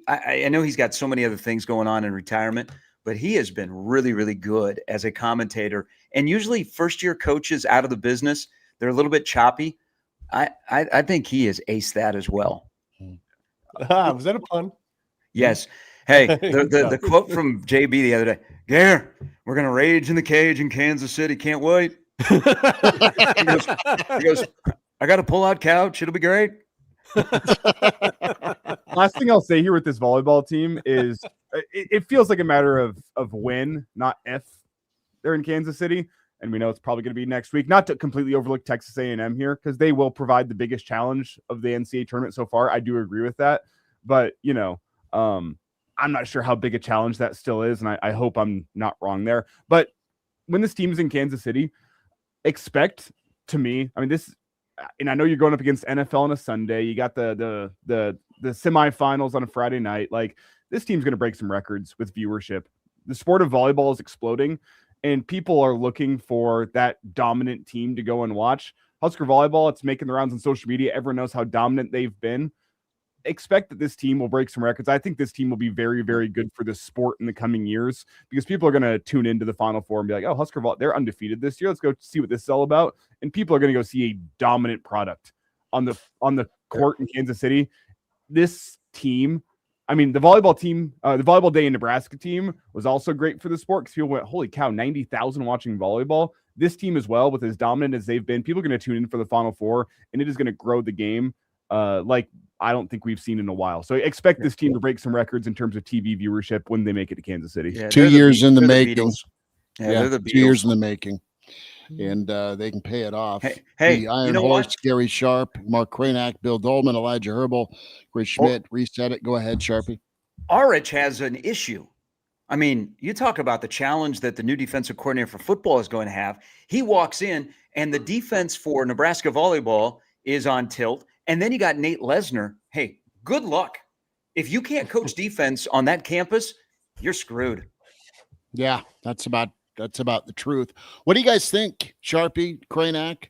S8: I know he's got so many other things going on in retirement, but he has been really, really good as a commentator. And usually first-year coaches out of the business, they're a little bit choppy. I think he has aced that as well.
S7: Was that a pun?
S8: Yes. Hey, the quote from JB the other day, Gare, we're going to rage in the cage in Kansas City. Can't wait. He goes, I got a pull-out couch. It'll be great.
S4: Last thing I'll say here with this volleyball team is it feels like a matter of when, not if, they're in Kansas City. And we know it's probably going to be next week. Not to completely overlook Texas A&M here, because they will provide the biggest challenge of the NCAA tournament so far. I do agree with that. But, I'm not sure how big a challenge that still is, and I hope I'm not wrong there. But when this team is in Kansas City, expect, to me, I mean, this, and I know you're going up against NFL on a Sunday. You got the semifinals on a Friday night. Like, this team's going to break some records with viewership. The sport of volleyball is exploding, and people are looking for that dominant team to go and watch. Husker volleyball, it's making the rounds on social media. Everyone knows how dominant they've been. Expect that this team will break some records. I think this team will be very, very good for the sport in the coming years, because people are going to tune into the Final Four and be like, oh, Husker Vol, they're undefeated this year. Let's go see what this is all about. And people are going to go see a dominant product on the court in Kansas City. This team, I mean, the volleyball team, the volleyball day in Nebraska team was also great for the sport, because people went, holy cow, 90,000 watching volleyball. This team as well, with as dominant as they've been, people are going to tune in for the Final Four, and it is going to grow the game like I don't think we've seen in a while. So expect this team to break some records in terms of TV viewership when they make it to Kansas City.
S3: Yeah, 2 years in the making.
S8: Yeah,
S3: 2 years in the making. And they can pay it off.
S8: Hey,
S3: the Iron Horse, Gary Sharp, Mark Kraynak, Bill Doleman, Elijah Herbel, Chris Schmidt, reset it. Go ahead, Sharpie.
S8: Orich has an issue. I mean, you talk about the challenge that the new defensive coordinator for football is going to have. He walks in, and the defense for Nebraska volleyball is on tilt. And then you got Nate Lesnar. Hey, good luck. If you can't coach defense on that campus, you're screwed.
S3: Yeah, that's about the truth. What do you guys think, Sharpie, Kraynak,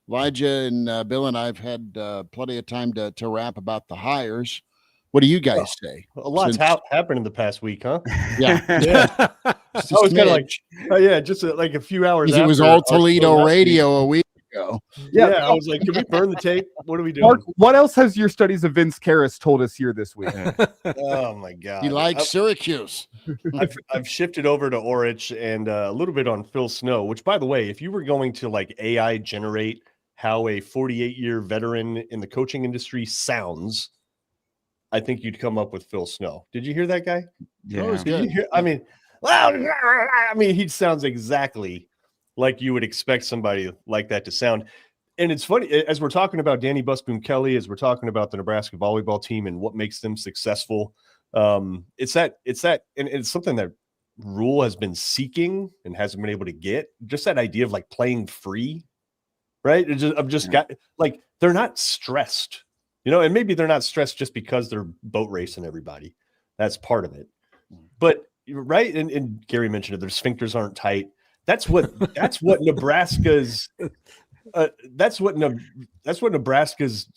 S3: Elijah, and Bill and I've had plenty of time to rap about the hires. What do you guys say?
S7: A lot's happened in the past week, huh?
S3: Yeah.
S7: I was kind of like, just like a few hours.
S3: It was all Toledo radio a week ago.
S7: Yeah, I was like, can we burn the tape? What are we doing?
S4: Mark, what else has your studies of Vince Karras told us here this week?
S7: Oh my God,
S3: he likes Syracuse.
S7: I've shifted over to Orich and a little bit on Phil Snow. Which, by the way, if you were going to like AI generate how a 48-year veteran in the coaching industry sounds, I think you'd come up with Phil Snow. Did you hear that guy?
S8: Yeah.
S7: Did you hear, I mean, he sounds exactly like you would expect somebody like that to sound. And it's funny, as we're talking about Danny Busboom Kelly, as we're talking about the Nebraska volleyball team and what makes them successful, it's that, and it's something that Rule has been seeking and hasn't been able to get. Just that idea of like playing free. right? I've just got like they're not stressed, and maybe they're not stressed just because they're boat racing everybody. That's part of it. But right, and Gary mentioned it. Their sphincters aren't tight. That's what Nebraska's Nebraska's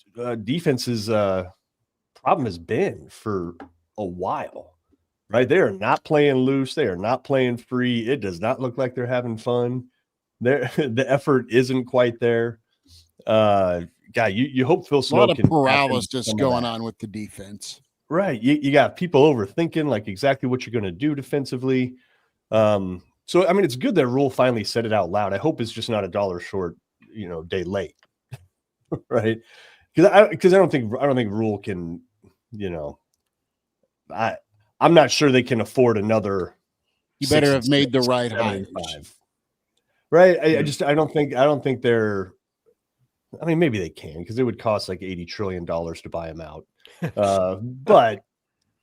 S7: defense's problem has been for a while. Right, they are not playing loose. They are not playing free. It does not look like they're having fun. The effort isn't quite there. You hope Phil Snow
S3: a lot of
S7: can
S3: paralysis going on with the defense.
S7: Right. You got people overthinking like exactly what you're going to do defensively. So, I mean, it's good that Rule finally said it out loud. I hope it's just not $1 short, day late. Right. Because I don't think Rule can, I'm not sure they can afford another.
S3: You better have made the right hires.
S7: Right. I don't think they're, I mean, maybe they can, because it would cost like $80 trillion to buy them out.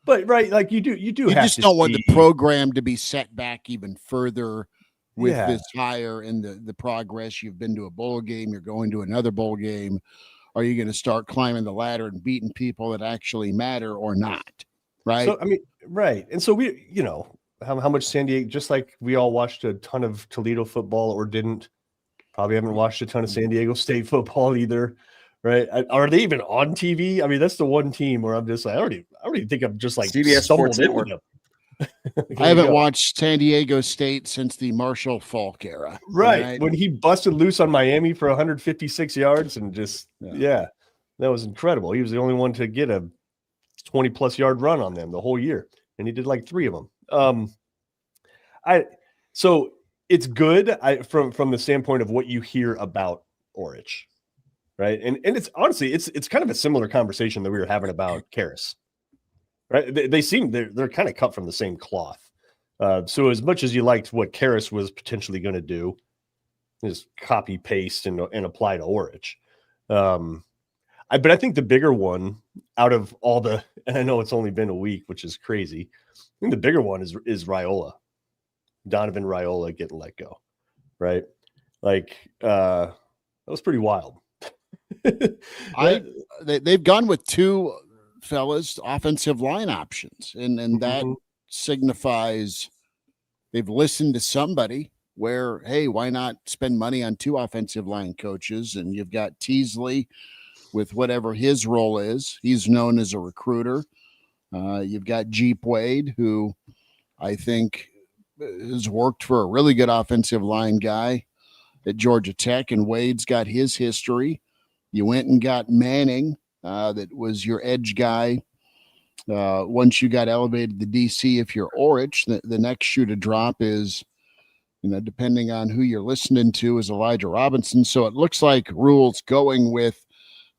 S7: But right, like you have
S3: just
S7: to
S3: don't want the program to be set back even further with this hire and the progress. You've been to a bowl game, you're going to another bowl game. Are you going to start climbing the ladder and beating people that actually matter or not? Right.
S7: So, I mean, right. And so we, how much San Diego, just like we all watched a ton of Toledo football or didn't, probably haven't watched a ton of San Diego State football either. Right. Are they even on TV? I mean, that's the one team where I'm just like, I don't think I'm just like
S8: CBS Sports Network.
S3: I haven't watched San Diego State since the Marshall Falk era.
S7: Right. When he busted loose on Miami for 156 yards and just, that was incredible. He was the only one to get a 20-plus yard run on them the whole year. And he did like 3 of them. So it's good from the standpoint of what you hear about Orich. Right. And it's honestly, it's kind of a similar conversation that we were having about Karras. Right. They seem they're kind of cut from the same cloth. So as much as you liked what Karras was potentially going to do, is copy paste and apply to Orich. But I think the bigger one out of all the, and I know it's only been a week, which is crazy. I think the bigger one is Raiola, Donovan Raiola getting let go. Right. Like that was pretty wild.
S3: They've gone with 2 fellas offensive line options, and that signifies they've listened to somebody where, hey, why not spend money on 2 offensive line coaches? And you've got Teasley with whatever his role is. He's known as a recruiter. You've got Jeep Wade, who I think has worked for a really good offensive line guy at Georgia Tech, and Wade's got his history. You went and got Manning, that was your edge guy. Once you got elevated to DC, if you're Orich, the next shoe to drop is, depending on who you're listening to, is Elijah Robinson. So it looks like Rule's going with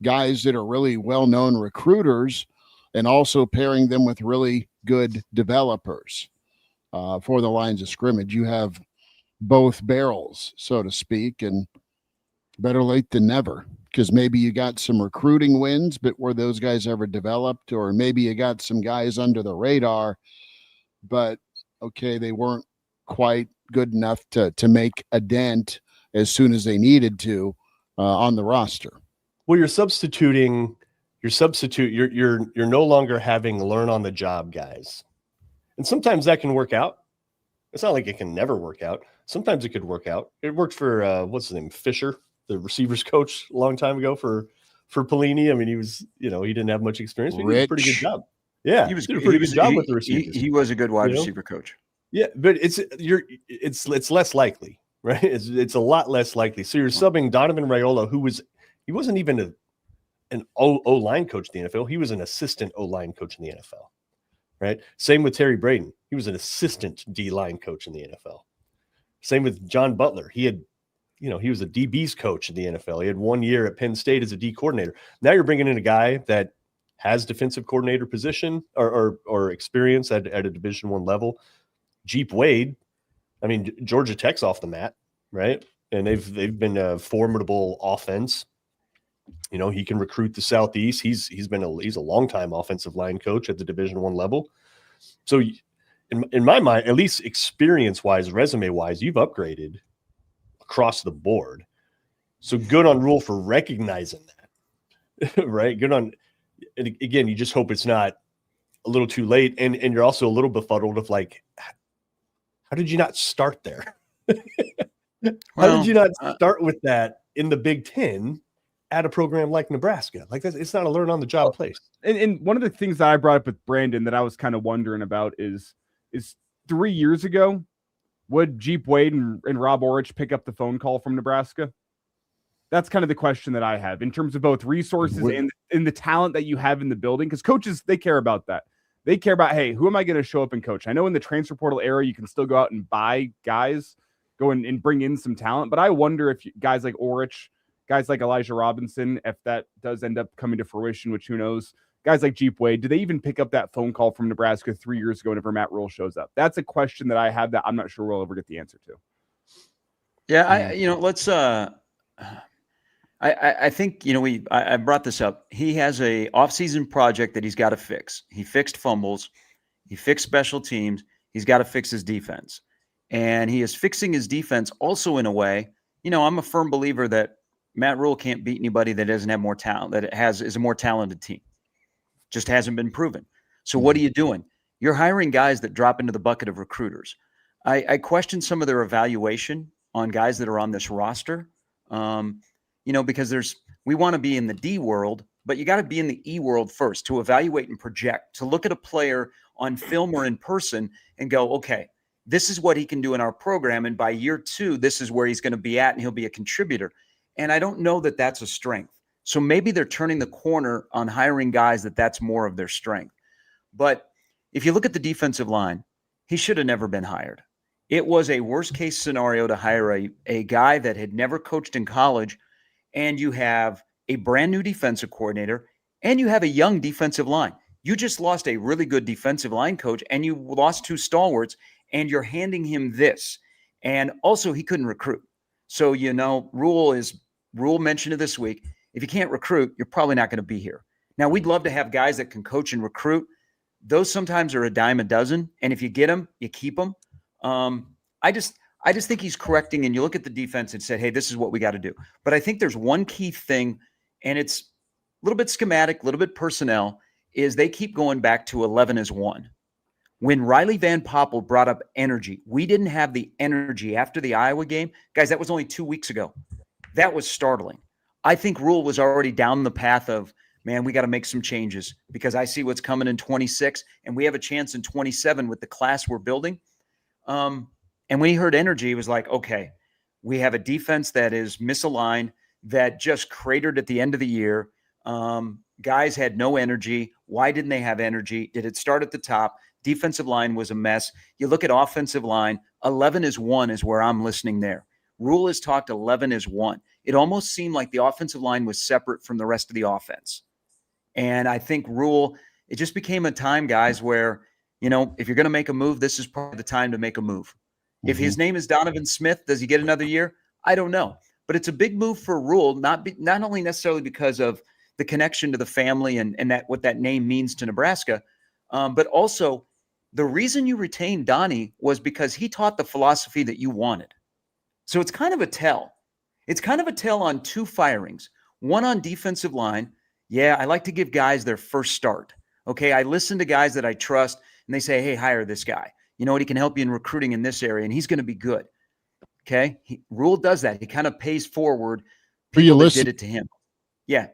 S3: guys that are really well-known recruiters and also pairing them with really good developers for the lines of scrimmage. You have both barrels, so to speak, and better late than never, because maybe you got some recruiting wins, but were those guys ever developed? Or maybe you got some guys under the radar, but okay, they weren't quite good enough to make a dent as soon as they needed to on the roster.
S7: Well, you're no longer having learn on the job guys. And sometimes that can work out. It's not like it can never work out. Sometimes it could work out. It worked for what's his name? Fisher, the receivers coach a long time ago for Pelini. I mean, he was, he didn't have much experience, but he did a pretty good job. Yeah.
S8: He
S7: did a pretty good job with the receivers.
S8: He was a good wide receiver coach.
S7: Yeah, but it's less likely, right? It's a lot less likely. So you're subbing Donovan Raiola, he wasn't even an O-line coach in the NFL. He was an assistant O-line coach in the NFL, right? Same with Terry Braden. He was an assistant D-line coach in the NFL. Same with John Butler. He was a DB's coach in the NFL. He had 1 year at Penn State as a D coordinator. Now you're bringing in a guy that has defensive coordinator position or experience at a Division I level. Jeep Wade, I mean, Georgia Tech's off the mat, right? And they've been a formidable offense. He can recruit the Southeast. He's a longtime offensive line coach at the Division I level. So in my mind, at least experience-wise, resume-wise, you've upgraded across the board. So good on Rule for recognizing that, right? Good on, and again, you just hope it's not a little too late. And you're also a little befuddled of like, how did you not start there? How did you not start with that in the Big Ten at a program like Nebraska? Like that, it's not a learn on the job place.
S4: And one of the things that I brought up with Brandon that I was kind of wondering about is 3 years ago, would Jeep Wade and Rob Orich pick up the phone call from Nebraska? That's kind of the question that I have in terms of both resources and the talent that you have in the building. Because coaches, they care about that. They care about, hey, who am I going to show up and coach? I know in the transfer portal era, you can still go out and buy guys, go and bring in some talent. But I wonder if guys like Orich, guys like Elijah Robinson, if that does end up coming to fruition, which who knows, guys like Jeep Wade, do they even pick up that phone call from Nebraska 3 years ago whenever Matt Rule shows up? That's a question that I have that I'm not sure we'll ever get the answer to.
S8: Yeah, let's I think, I brought this up. He has a offseason project that he's got to fix. He fixed fumbles. He fixed special teams. He's got to fix his defense. And he is fixing his defense also in a way, I'm a firm believer that Matt Rule can't beat anybody that doesn't have more talent, is a more talented team. Just hasn't been proven. So what are you doing? You're hiring guys that drop into the bucket of recruiters. I question some of their evaluation on guys that are on this roster. Because we want to be in the D world, but you got to be in the E world first to evaluate and project, to look at a player on film or in person and go, okay, this is what he can do in our program. And by year 2, this is where he's going to be at and he'll be a contributor. And I don't know that that's a strength. So maybe they're turning the corner on hiring guys that's more of their strength. But if you look at the defensive line, he should have never been hired. It was a worst case scenario to hire a guy that had never coached in college, and you have a brand new defensive coordinator, and you have a young defensive line. You just lost a really good defensive line coach, and you lost 2 stalwarts, and you're handing him this. And also, he couldn't recruit. So, Rule mentioned it this week. If you can't recruit, you're probably not going to be here. Now, we'd love to have guys that can coach and recruit. Those sometimes are a dime a dozen, and if you get them, you keep them. I just think he's correcting, and you look at the defense and said, hey, this is what we got to do. But I think there's one key thing, and it's a little bit schematic, a little bit personnel, is they keep going back to 11 as 1. When Riley Van Poppel brought up energy, we didn't have the energy after the Iowa game. Guys, that was only 2 weeks ago. That was startling. I think Rule was already down the path of, man, we got to make some changes because I see what's coming in 26, and we have a chance in 27 with the class we're building. And when he heard energy, he was like, okay, we have a defense that is misaligned, that just cratered at the end of the year. Guys had no energy. Why didn't they have energy? Did it start at the top? Defensive line was a mess. You look at offensive line, 11 as 1 is where I'm listening there. Rule has talked 11 as 1. It almost seemed like the offensive line was separate from the rest of the offense. And I think Rule, it just became a time, guys, where, if you're going to make a move, this is probably the time to make a move. If his name is Donovan Smith, does he get another year? I don't know. But it's a big move for Rule, not only necessarily because of the connection to the family and that what that name means to Nebraska, but also the reason you retained Donnie was because he taught the philosophy that you wanted. So it's kind of a tell. It's kind of a tell on 2 firings. One on defensive line. Yeah, I like to give guys their first start. Okay, I listen to guys that I trust, and they say, hey, hire this guy. You know what? He can help you in recruiting in this area, and he's going to be good. Okay? Rule does that. He kind of pays forward people that did it to him. Yeah.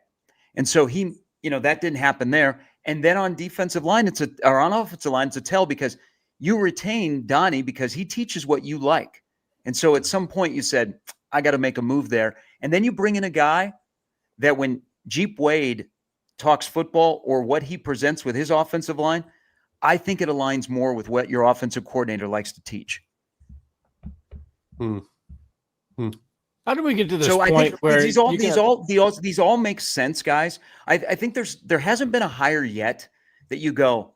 S8: And so that didn't happen there. And then on defensive line, or on offensive line, it's a tell because you retain Donnie because he teaches what you like. And so at some point you said, I got to make a move there. And then you bring in a guy that when Jeep Wade talks football or what he presents with his offensive line, I think it aligns more with what your offensive coordinator likes to teach.
S5: How do we get to this
S8: point
S5: I think
S8: where these all make sense, guys? I think there hasn't been a hire yet that you go,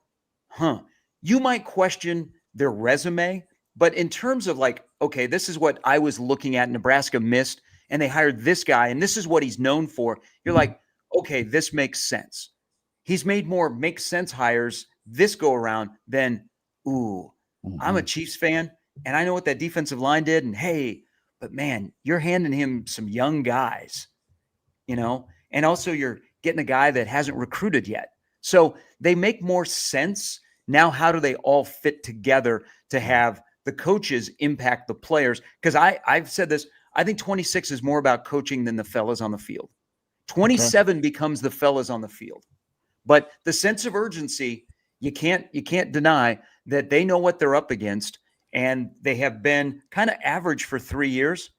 S8: you might question their resume, but in terms of like, okay, this is what I was looking at Nebraska missed, and they hired this guy, and this is what he's known for. You're like, okay, this makes sense. He's made more make sense hires this go around than, I'm a Chiefs fan, and I know what that defensive line did, and hey, But man, you're handing him some young guys, you know, and also you're getting a guy that hasn't recruited yet. So they make more sense. Now, how do they all fit together to have the coaches impact the players? Because I've said this, I think 26 is more about coaching than the fellas on the field. 27 becomes the fellas on the field. But the sense of urgency, you can't deny that they know what they're up against, and they have been kind of average for 3 years.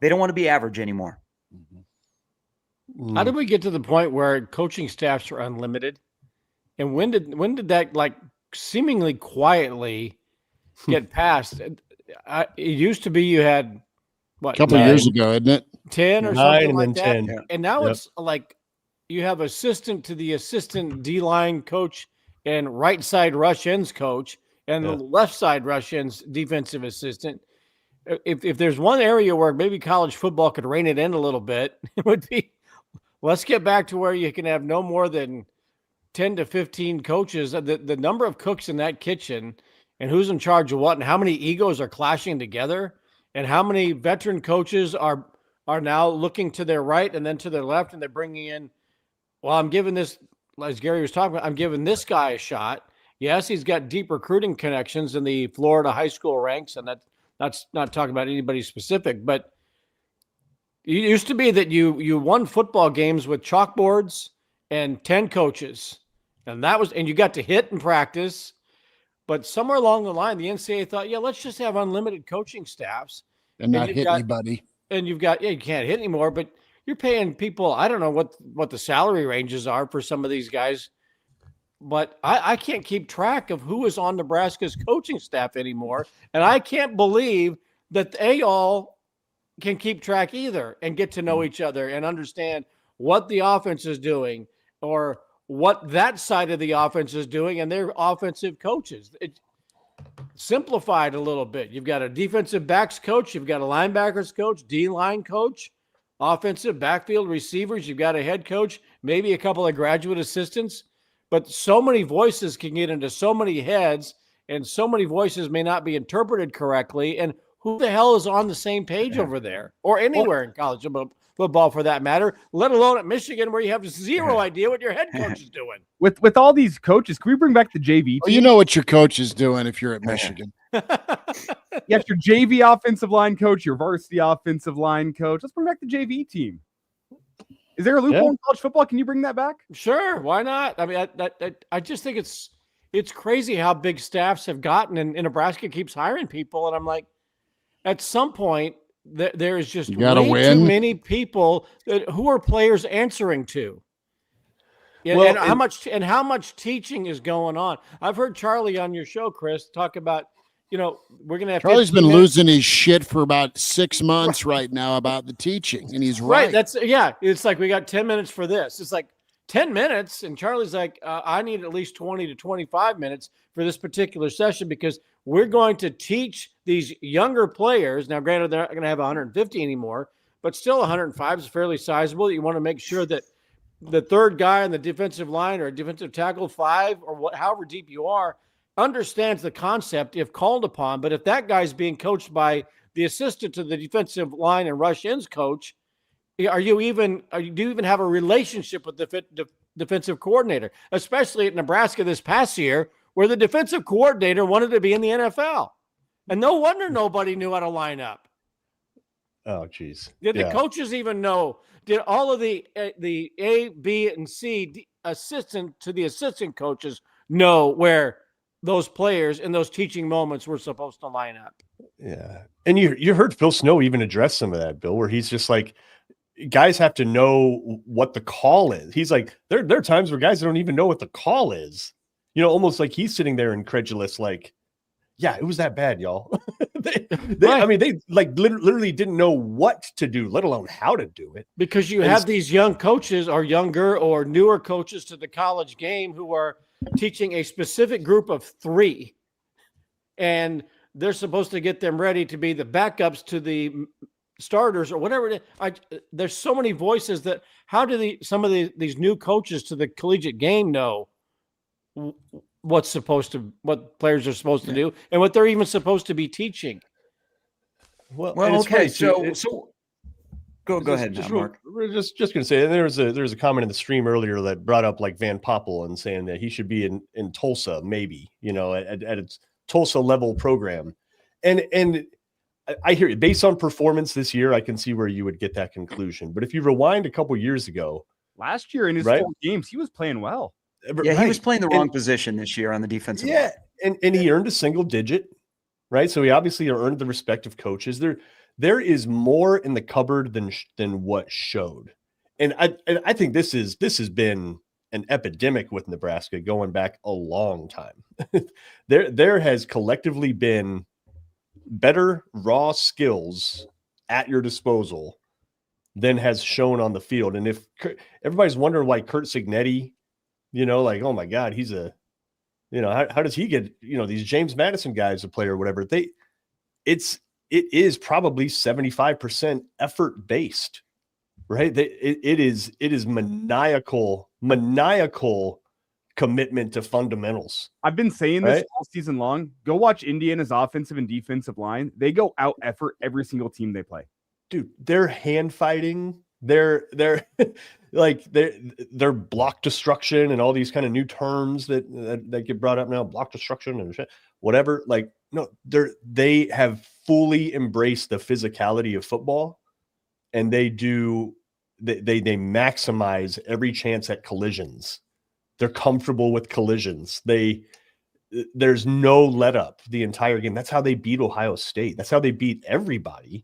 S8: They don't want to be average anymore.
S5: How did we get to the point where coaching staffs are unlimited? And when did that, like, seemingly quietly get passed? It used to be you had what,
S3: A couple of years ago, isn't it?
S5: 10 or
S7: 9
S5: something
S7: and
S5: like
S7: then
S5: that.
S7: 10.
S5: And now
S7: Yep.
S5: it's like you have assistant to the assistant D-line coach and right side rush ends coach and the left side rush ends defensive assistant. If there's one area where maybe college football could rein it in a little bit, it would be, let's get back to where you can have no more than 10 to 15 coaches. The number of cooks in that kitchen and who's in charge of what and how many egos are clashing together and how many veteran coaches are now looking to their right and then to their left, and they're bringing in, well, I'm giving this, as Gary was talking about, I'm giving this guy a shot. Yes, he's got deep recruiting connections in the Florida high school ranks, and that's not talking about anybody specific, but it used to be that you won football games with chalkboards and 10 coaches, and you got to hit and practice. But somewhere along the line, the NCAA thought, yeah, let's just have unlimited coaching staffs
S3: And not hit anybody.
S5: And you can't hit anymore, but you're paying people. I don't know what the salary ranges are for some of these guys, but I can't keep track of who is on Nebraska's coaching staff anymore. And I can't believe that they all can keep track either and get to know each other and understand what the offense is doing or what that side of the offense is doing and their offensive coaches. It's simplified a little bit. You've got a defensive backs coach, you've got a linebackers coach, D-line coach, offensive backfield receivers, you've got a head coach, maybe a couple of graduate assistants, but so many voices can get into so many heads and so many voices may not be interpreted correctly. And who the hell is on the same page over there or anywhere in college football for that matter, let alone at Michigan where you have zero idea what your head coach is doing.
S4: With all these coaches, can we bring back the JV team?
S3: Well, you know what your coach is doing if you're at Michigan.
S4: Yes, your JV offensive line coach, your varsity offensive line coach. Let's bring back the JV team. Is there a loophole in college football? Can you bring that back?
S5: Sure, why not? I mean, I just think it's crazy how big staffs have gotten, and Nebraska keeps hiring people, and I'm like, at some point, there is just way too many people who are players answering to. And how much teaching is going on. I've heard Charlie on your show, Chris, talk about, we're going to have
S3: Charlie's been losing his shit for about 6 months right now about the teaching, and he's right.
S5: It's like we got 10 minutes for this. It's like 10 minutes, and Charlie's like, I need at least 20 to 25 minutes for this particular session because we're going to teach these younger players. Now, granted, they're not going to have 150 anymore, but still 105 is fairly sizable. You want to make sure that the third guy on the defensive line or defensive tackle 5 or however deep you are understands the concept if called upon. But if that guy's being coached by the assistant to the defensive line and rush ends coach, do you even have a relationship with the defensive coordinator, especially at Nebraska this past year, where the defensive coordinator wanted to be in the NFL. And no wonder nobody knew how to line up.
S7: Oh, geez.
S5: Did the coaches even know? Did all of the A, B, and C assistant to the assistant coaches know where those players in those teaching moments were supposed to line up?
S7: Yeah. And you heard Phil Snow even address some of that, Bill, where he's just like, guys have to know what the call is. He's like, there are times where guys don't even know what the call is. Almost like he's sitting there incredulous, like, yeah, it was that bad, y'all. they like literally didn't know what to do, let alone how to do it.
S5: Because you have these young coaches or younger or newer coaches to the college game who are teaching a specific group of 3, and they're supposed to get them ready to be the backups to the starters or whatever it is. There's so many voices that how do some of these new coaches to the collegiate game know what players are supposed to do and what they're even supposed to be teaching?
S7: Well, and
S8: Well,
S7: it's funny,
S8: okay.
S7: too,
S8: So go ahead, Mark.
S7: We're just going to say there's a comment in the stream earlier that brought up like Van Poppel and saying that he should be in Tulsa, maybe, at its Tulsa level program. And I hear it based on performance this year. I can see where you would get that conclusion. But if you rewind a couple years ago,
S4: last year in his
S7: right?
S4: 4 games, he was playing well.
S8: Yeah,
S7: right.
S8: he was playing the wrong position this year on the defensive line.
S7: And he earned a single digit, right? So he obviously earned the respect of coaches. There is more in the cupboard than what showed. And I think this has been an epidemic with Nebraska going back a long time. There has collectively been better raw skills at your disposal than has shown on the field. And if everybody's wondering why Curt Cignetti, like, oh my God, he's how does he get, these James Madison guys to play or whatever? It is probably 75% effort based, right? It is maniacal commitment to fundamentals.
S4: I've been saying this all season long. Go watch Indiana's offensive and defensive line. They go out effort every single team they play.
S7: Dude, they're hand fighting. They're like they're block destruction and all these kind of new terms that get brought up now, block destruction and shit, whatever. Like, no, they have fully embraced the physicality of football, and they maximize every chance at collisions. They're comfortable with collisions. There's no let up the entire game. That's how they beat Ohio State. That's how they beat everybody.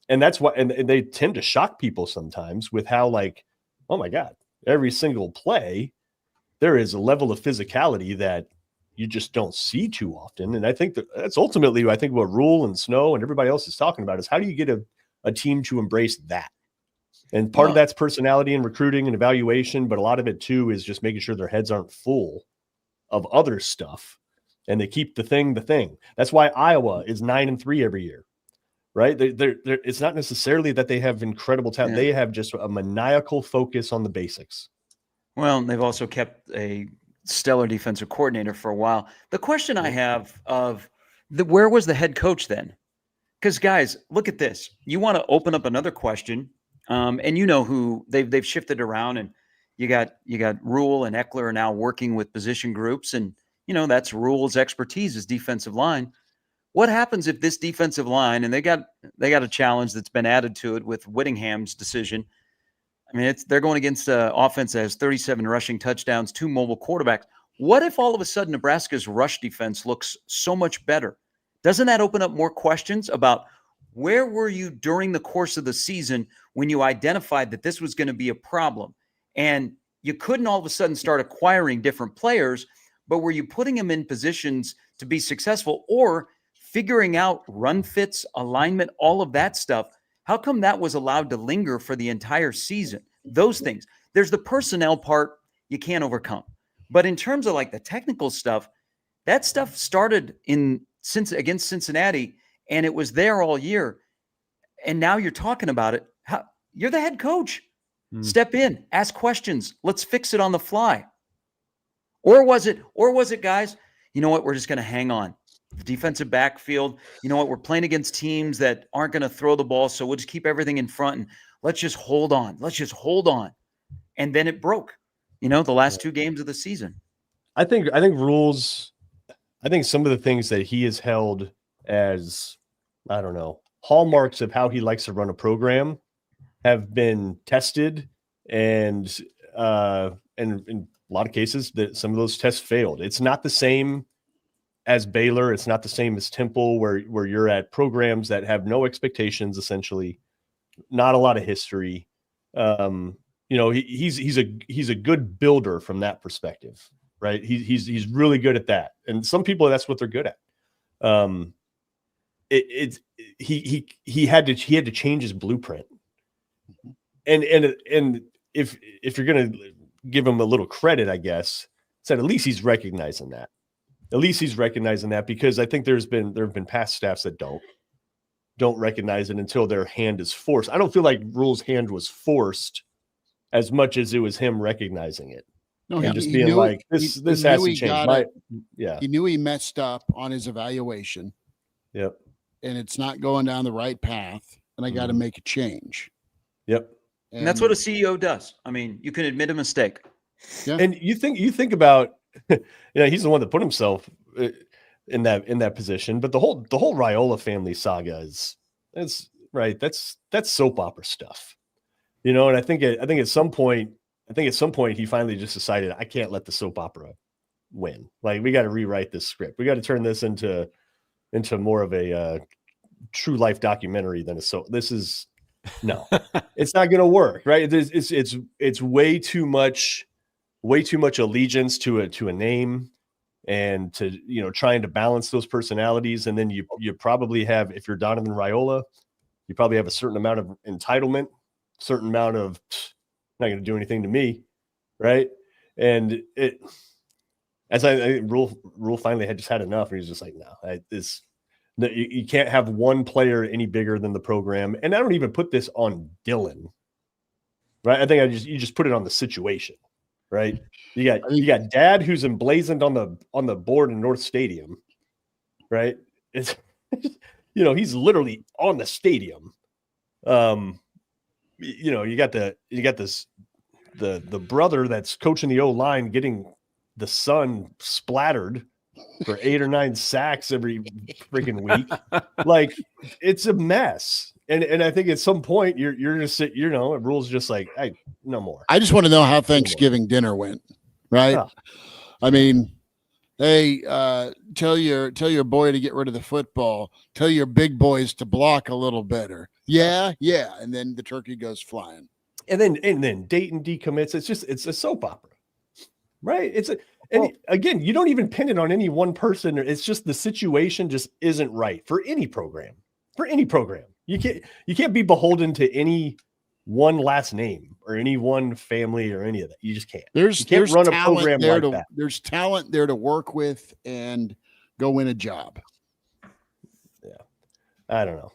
S7: And that's why, and they tend to shock people sometimes with how, like, oh my God, every single play, there is a level of physicality that you just don't see too often. And I think that's ultimately, I think, what Rule and Snow and everybody else is talking about is how do you get a team to embrace that? And part of that's personality and recruiting and evaluation, but a lot of it too is just making sure their heads aren't full of other stuff and they keep the thing. That's why Iowa is 9-3 every year, right? It's not necessarily that they have incredible talent. Yeah. They have just a maniacal focus on the basics.
S8: Well, they've also kept a stellar defensive coordinator for a while. The question I have where was the head coach then? Because guys, look at this. You want to open up another question. And who they've shifted around, and you got Rule and Eckler are now working with position groups, and that's Rule's expertise is defensive line. What happens if this defensive line, and they got a challenge that's been added to it with Whittingham's decision? I mean, they're going against an offense that has 37 rushing touchdowns, 2 mobile quarterbacks. What if all of a sudden Nebraska's rush defense looks so much better? Doesn't that open up more questions about where were you during the course of the season when you identified that this was going to be a problem? And you couldn't all of a sudden start acquiring different players, but were you putting them in positions to be successful or figuring out run fits, alignment, all of that stuff? How come that was allowed to linger for the entire season? Those things. There's the personnel part you can't overcome. But in terms of like the technical stuff, that stuff started against Cincinnati, and it was there all year. And now you're talking about it. You're the head coach. Step in, ask questions. Let's fix it on the fly. Or was it, guys, you know what? We're just going to hang on. The defensive backfield, you know what? We're playing against teams that aren't going to throw the ball, so we'll just keep everything in front and let's just hold on. And then it broke, the last 2 games of the season.
S7: I think Rules, I think some of the things that he has held as, I don't know, hallmarks of how he likes to run a program have been tested, and in a lot of cases that some of those tests failed. It's not the same as Baylor. It's not the same as Temple, where you're at programs that have no expectations, essentially, not a lot of history. He's a good builder from that perspective, right? He's really good at that, and some people, that's what they're good at. He had to change his blueprint, and if you're gonna give him a little credit, I guess, said at least he's recognizing that. At least he's recognizing that, because I think there have been past staffs that don't recognize it until their hand is forced. I don't feel like Rule's hand was forced as much as it was him recognizing it.
S3: No,
S7: and just being like, this has to change.
S3: He knew he messed up on his evaluation.
S7: Yep.
S3: and it's not going down the right path, and I got to make a change.
S7: Yep.
S8: And that's what a CEO does. I mean, you can admit a mistake.
S3: Yeah.
S7: And you think about, he's the one that put himself in that position. But the whole Raiola family saga that's soap opera stuff, And I think at some point he finally just decided, I can't let the soap opera win. Like, we got to rewrite this script. We got to turn this into more of a true life documentary than this is. No, it's not going to work, right? It's way too much allegiance to a name, and to trying to balance those personalities. And then you probably have, if you're Donovan Raiola, you probably have a certain amount of entitlement, certain amount of not going to do anything to me, right? And Rule finally had just had enough, and he's just like, no, you can't have one player any bigger than the program. And I don't even put this on Dylan, right? I think you just put it on the situation, right? You got Dad, who's emblazoned on the board in North Stadium, right? It's he's literally on the stadium. You got the brother that's coaching the O-line getting the son splattered for 8 or 9 sacks every freaking week. Like, it's a mess. And I think at some point you're just Rule's just like, hey, no more.
S3: I just want to know how Thanksgiving dinner went, right?
S7: Oh.
S3: I mean, hey, tell your boy to get rid of the football. Tell your big boys to block a little better. Yeah. And then the turkey goes flying.
S7: And then Dayton decommits. It's a soap opera, right? Again, you don't even pin it on any one person. It's just the situation just isn't right for any program. You can't be beholden to any one last name or any one family or any of that. You just can't.
S3: There's
S7: run a program like that.
S3: There's talent there to work with and go win a job.
S7: Yeah. I don't know.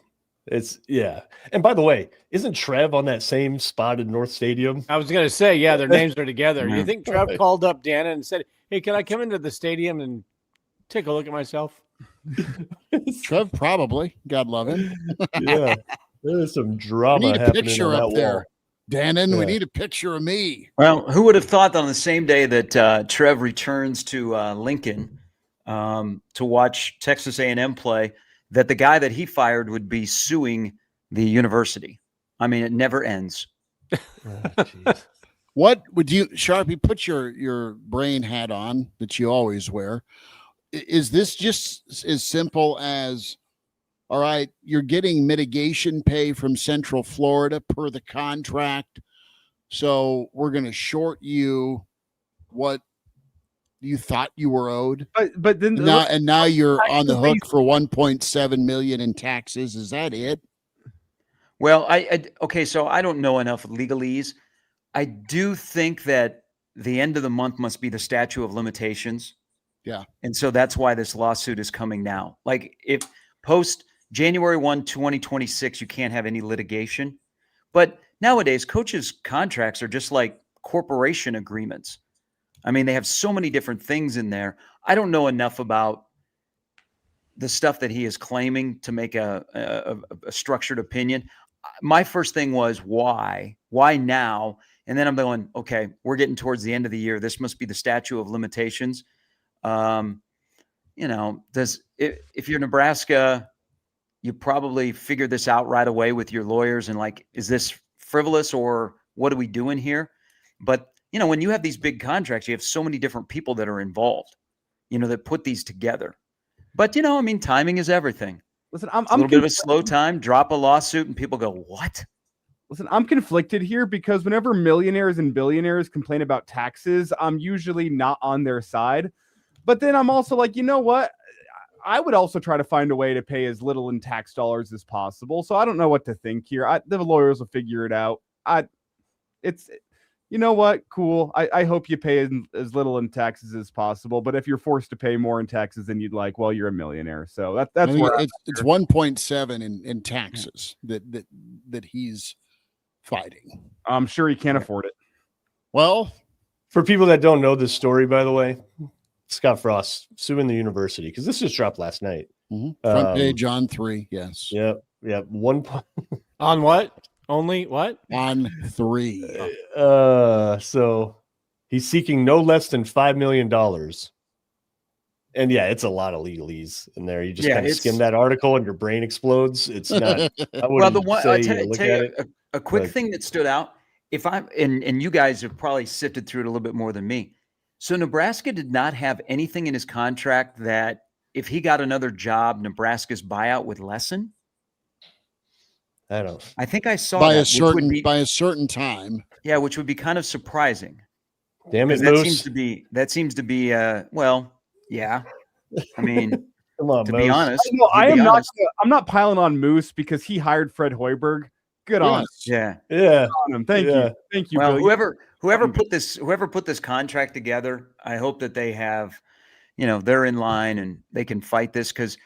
S7: And by the way, isn't Trev on that same spot in North Stadium?
S5: I was going to say, yeah, their names are together. You think Trev
S7: Right.
S5: called up Dana and said, hey, can I come into the stadium and take a look at myself?
S3: Trev probably. God love him.
S7: Yeah. There's some drama
S3: We need a
S7: happening
S3: picture
S7: on
S3: up
S7: that
S3: there.
S7: wall.
S3: Dannon, we
S7: Yeah.
S3: need a picture of me.
S8: Well, who would have thought that on the same day that Trev returns to Lincoln to watch Texas A&M play, that the guy that he fired would be suing the university? I mean, it never ends.
S7: Oh,
S3: What would you, Sharpie, put your brain hat on that you always wear? Is this just as simple as, all right, you're getting mitigation pay from Central Florida per the contract, so we're going to short you what you thought you were owed,
S4: But then
S3: now you're on the
S4: the way
S3: hook for 1.7 million in taxes? Is that it?
S8: Well, okay, so I don't know enough legalese. I do think that the end of the month must be the statute of limitations.
S3: Yeah.
S8: And so that's why this lawsuit is coming now. Like, if post January 1, 2026, you can't have any litigation. But nowadays, coaches' contracts are just like corporation agreements. I mean, they have so many different things in there. I don't know enough about the stuff that he is claiming to make a structured opinion. My first thing was, why now? And then I'm going, okay, we're getting towards the end of the year. This must be the statute of limitations. If you're Nebraska, you probably figure this out right away with your lawyers and like, is this frivolous or what are we doing here? But, when you have these big contracts, you have so many different people that are involved, that put these together. But, timing is everything.
S4: Listen,
S8: It's a little bit of a slow time, drop a lawsuit and people go, what?
S4: Listen, I'm conflicted here because whenever millionaires and billionaires complain about taxes, I'm usually not on their side. But then I'm also like, you know what? I would also try to find a way to pay as little in tax dollars as possible. So I don't know what to think here. The lawyers will figure it out. You know what? Cool. I hope you pay as little in taxes as possible. But if you're forced to pay more in taxes than you'd like, well, you're a millionaire. So that's where
S3: it's 1.7 in taxes that he's fighting.
S4: I'm sure he can't afford it.
S3: Well,
S7: for people that don't know this story, by the way, Scott Frost suing the university because this just dropped last night.
S3: Front page on 3. Yes.
S7: Yep. One point
S5: On what? Only what?
S3: On 3.
S7: So he's seeking no less than $5 million. And yeah, it's a lot of legalese in there. You just kind of skim that article and your brain explodes. It's not.
S8: Well, the one I'll tell
S7: look
S8: you
S7: at it.
S8: a quick thing that stood out. If I'm and you guys have probably sifted through it a little bit more than me. So Nebraska did not have anything in his contract that if he got another job, Nebraska's buyout would lessen. I think I saw
S3: by
S8: that,
S3: by a certain time.
S8: Yeah, which would be kind of surprising.
S7: Damn it,
S8: that seems to be well, yeah. I mean,
S7: come on,
S8: to be honest,
S4: I'm not piling on Moose because he hired Fred Hoiberg. Good on us.
S8: Yeah.
S4: On him. Thank you.
S8: Well,
S4: Billy.
S8: whoever put this contract together, I hope that they have, they're in line and they can fight this, because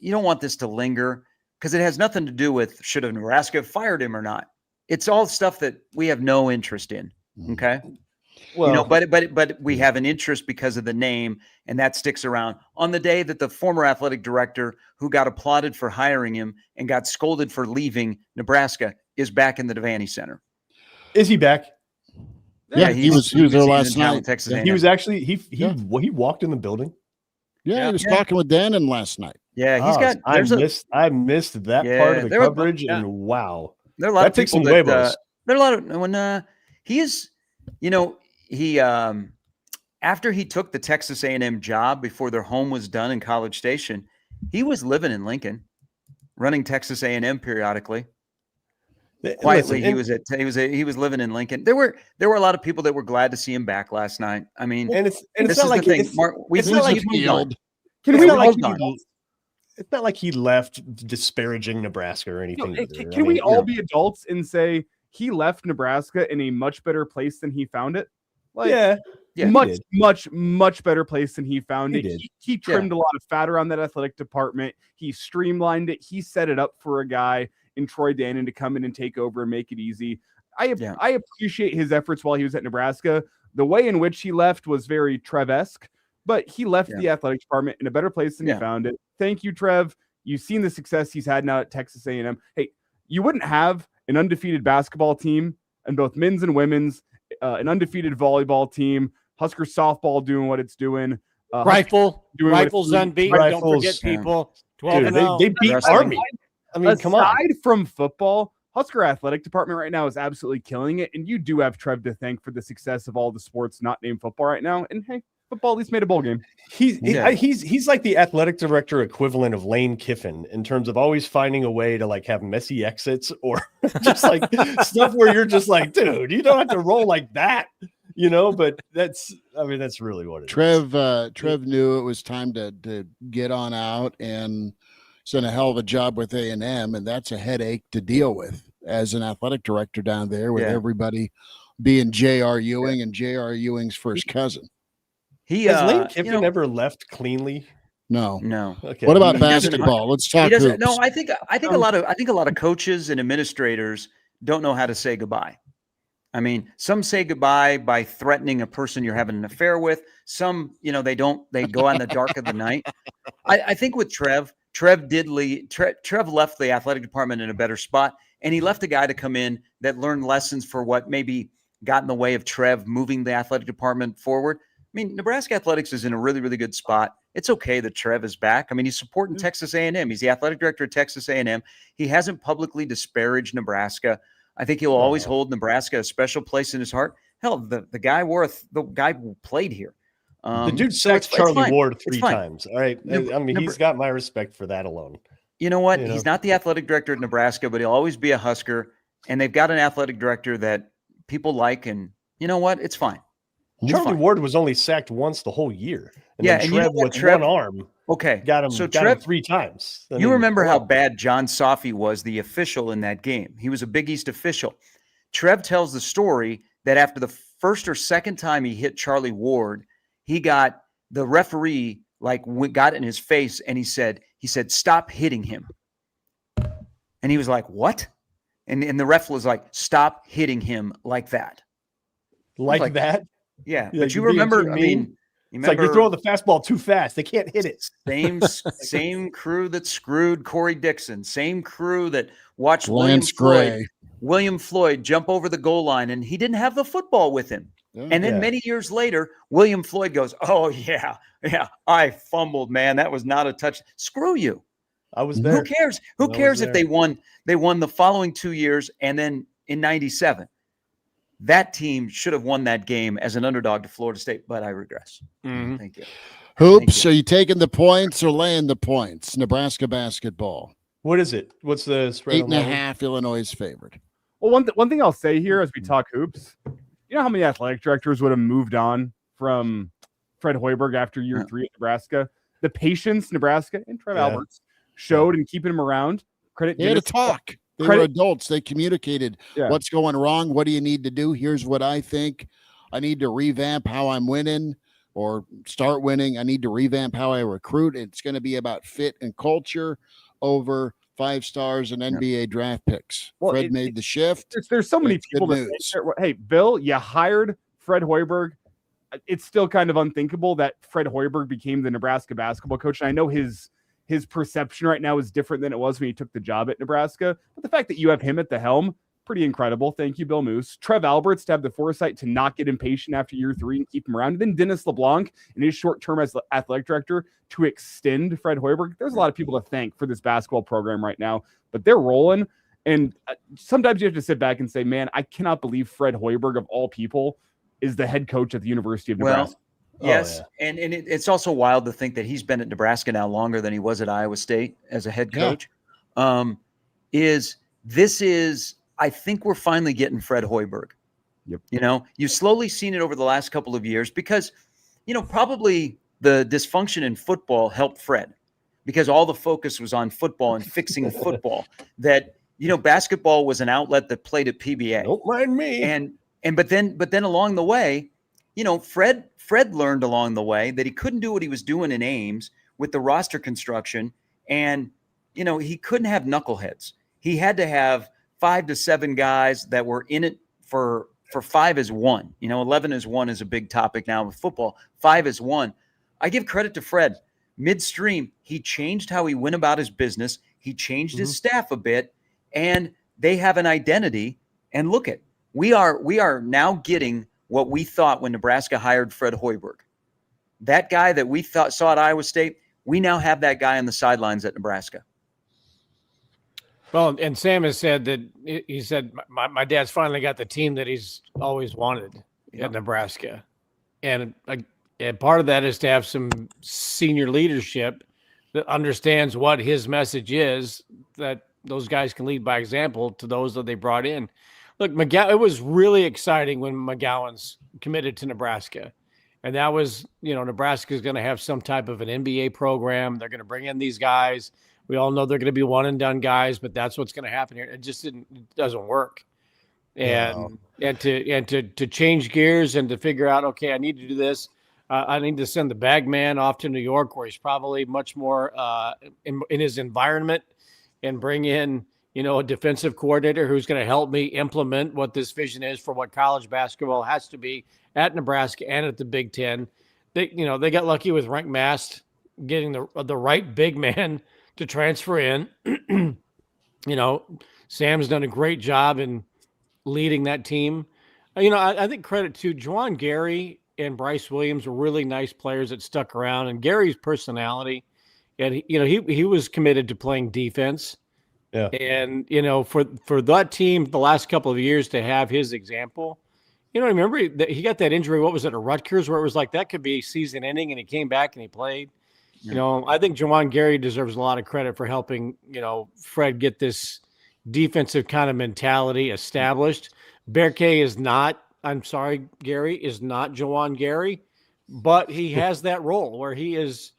S8: you don't want this to linger, because it has nothing to do with should have Nebraska fired him or not. It's all stuff that we have no interest in. Okay. Well, but we have an interest because of the name, and that sticks around. On the day that the former athletic director who got applauded for hiring him and got scolded for leaving Nebraska is back in the Devaney Center.
S7: Is he back?
S3: Yeah, he was there last night.
S8: Texas
S7: He was actually he walked in the building.
S3: Yeah, he was talking with Dannon last night.
S8: Yeah, he's got.
S7: I missed that part of the coverage, and wow,
S8: there are a lot of people that there are a lot of when he is, he after he took the Texas A&M job before their home was done in College Station, he was living in Lincoln, running Texas A&M periodically. Quietly, he was living in Lincoln. There were a lot of people that were glad to see him back last night. I mean,
S7: it's not like it's not like he left disparaging Nebraska or anything.
S4: Can we all be adults and say he left Nebraska in a much better place than he found it? Much better place than he found it. He trimmed a lot of fat around that athletic department. He streamlined it. He set it up for a guy in Troy Dannon to come in and take over and make it easy. I appreciate his efforts while he was at Nebraska. The way in which he left was very Trev-esque, but he left the athletic department in a better place than he found it. Thank you, Trev. You've seen the success he's had now at Texas A&M. Hey, you wouldn't have an undefeated basketball team and both men's and women's, an undefeated volleyball team, Husker softball doing what it's doing.
S5: Rifles unbeaten. Don't forget people. 12-0.
S7: They beat Army. I mean, come on.
S4: Aside from football, Husker athletic department right now is absolutely killing it, and you do have Trev to thank for the success of all the sports not named football right now. And hey, football at least made a bowl game.
S7: He's like the athletic director equivalent of Lane Kiffin in terms of always finding a way to like have messy exits or just like stuff where you're just like, dude, you don't have to roll like that, But that's really what it is.
S3: Trev knew it was time to get on out, and he's done a hell of a job with A&M, and that's a headache to deal with as an athletic director down there with everybody being J.R. Ewing and J.R. Ewing's first cousin.
S7: Has Lane Kiffin ever left cleanly?
S3: No.
S7: Okay.
S3: What about basketball? Let's talk hoops.
S8: No, I think a lot of coaches and administrators don't know how to say goodbye. I mean, some say goodbye by threatening a person you're having an affair with. Some, they don't. They go out in the dark of the night. I think with Trev left the athletic department in a better spot, and he left a guy to come in that learned lessons for what maybe got in the way of Trev moving the athletic department forward. I mean, Nebraska athletics is in a really, really good spot. It's okay that Trev is back. I mean, he's supporting Texas A&M. He's the athletic director of Texas A&M. He hasn't publicly disparaged Nebraska. I think he'll always hold Nebraska a special place in his heart. Hell, the guy the guy who played here.
S7: The dude sacked Charlie Ward 3 times. All right. I mean, he's got my respect for that alone.
S8: You know what? He's not the athletic director of Nebraska, but he'll always be a Husker. And they've got an athletic director that people like. And you know what? It's fine.
S7: Charlie Ward was only sacked once the whole year. And
S8: then
S7: Trev with one arm got him 3 times.
S8: You remember how bad John Safi was, the official in that game. He was a Big East official. Trev tells the story that after the first or second time he hit Charlie Ward, he got the referee got in his face and he said, stop hitting him. And he was like, what? And the ref was like, stop hitting him like that.
S7: Like that?
S8: Yeah, but you remember, I mean,
S7: It's like you're throwing the fastball too fast. They can't hit it.
S8: Same crew that screwed Corey Dixon. Same crew that watched
S3: Lance Gray.
S8: William Floyd jump over the goal line, and he didn't have the football with him. Yeah. And then many years later, William Floyd goes, "Oh yeah, I fumbled, man. That was not a touch. Screw you.
S7: I was there.
S8: Who cares? Who cares if they won? They won the following 2 years, and then in '97, that team should have won that game as an underdog to Florida State. But I regress. Mm-hmm. Thank you.
S3: Hoops, are you taking the points or laying the points? Nebraska basketball.
S7: What is it? What's the spread?
S3: 8.5. Illinois is favored.
S4: Well, one thing I'll say here as we talk hoops, you know how many athletic directors would have moved on from Fred Hoiberg after year 3 at Nebraska? The patience Nebraska and Trev Alberts showed in keeping him around. Credit.
S3: They had to talk. They were adults. They communicated what's going wrong. What do you need to do? Here's what I think. I need to revamp how I'm winning or start winning. I need to revamp how I recruit. It's going to be about fit and culture over 5 stars and NBA draft picks. Well, Fred made the shift.
S4: There's so many people that think, hey, Bill, you hired Fred Hoiberg. It's still kind of unthinkable that Fred Hoiberg became the Nebraska basketball coach. And I know his perception right now is different than it was when he took the job at Nebraska. But the fact that you have him at the helm, pretty incredible. Thank you, Bill Moose. Trev Alberts to have the foresight to not get impatient after year 3 and keep him around. And then Dennis LeBlanc in his short term as athletic director to extend Fred Hoiberg. There's a lot of people to thank for this basketball program right now, but they're rolling. And sometimes you have to sit back and say, man, I cannot believe Fred Hoiberg of all people is the head coach at the University of Nebraska.
S8: Yes, and it's also wild to think that he's been at Nebraska now longer than he was at Iowa State as a head coach. I think we're finally getting Fred Hoiberg.
S4: Yep.
S8: You know, you've slowly seen it over the last couple of years because, you know, probably the dysfunction in football helped Fred because all the focus was on football and fixing football. That, you know, basketball was an outlet that played at PBA.
S7: Don't mind me.
S8: But then along the way, you know, Fred learned along the way that he couldn't do what he was doing in Ames with the roster construction. And, you know, he couldn't have knuckleheads. He had to have 5 to 7 guys that were in it for 5 as 1. You know, 11 as 1 is a big topic now with football. 5 as 1. I give credit to Fred. Midstream, he changed how he went about his business. He changed his staff a bit, and they have an identity. And look at, we are now getting what we thought when Nebraska hired Fred Hoiberg. That guy that we thought saw at Iowa State, we now have that guy on the sidelines at Nebraska.
S5: Well, and Sam has said that he said, my dad's finally got the team that he's always wanted at Nebraska. And part of that is to have some senior leadership that understands what his message is, that those guys can lead by example to those that they brought in. Look, it was really exciting when McGowan's committed to Nebraska. And that was, you know, Nebraska's going to have some type of an NBA program. They're going to bring in these guys. We all know they're going to be one and done guys, but that's what's going to happen here. It doesn't work. And to change gears and to figure out, okay, I need to do this. I need to send the bag man off to New York, where he's probably much more in his environment, and bring in, you know, a defensive coordinator who's going to help me implement what this vision is for what college basketball has to be at Nebraska and at the Big Ten. They got lucky with Rank Mast getting the right big man to transfer in. You know, Sam's done a great job in leading that team. You know, I think credit to Juwan Gary and Bryce Williams were really nice players that stuck around, and Gary's personality, and he was committed to playing defense.
S7: Yeah.
S5: And, you know, for that team the last couple of years to have his example, you know, remember that he got that injury, what was it, at Rutgers, where it was like that could be season ending, and he came back and he played. You know, I think Juwan Gary deserves a lot of credit for helping, you know, Fred get this defensive kind of mentality established. Berkay is not, I'm sorry, Gary, is not Juwan Gary, but he has that role where he's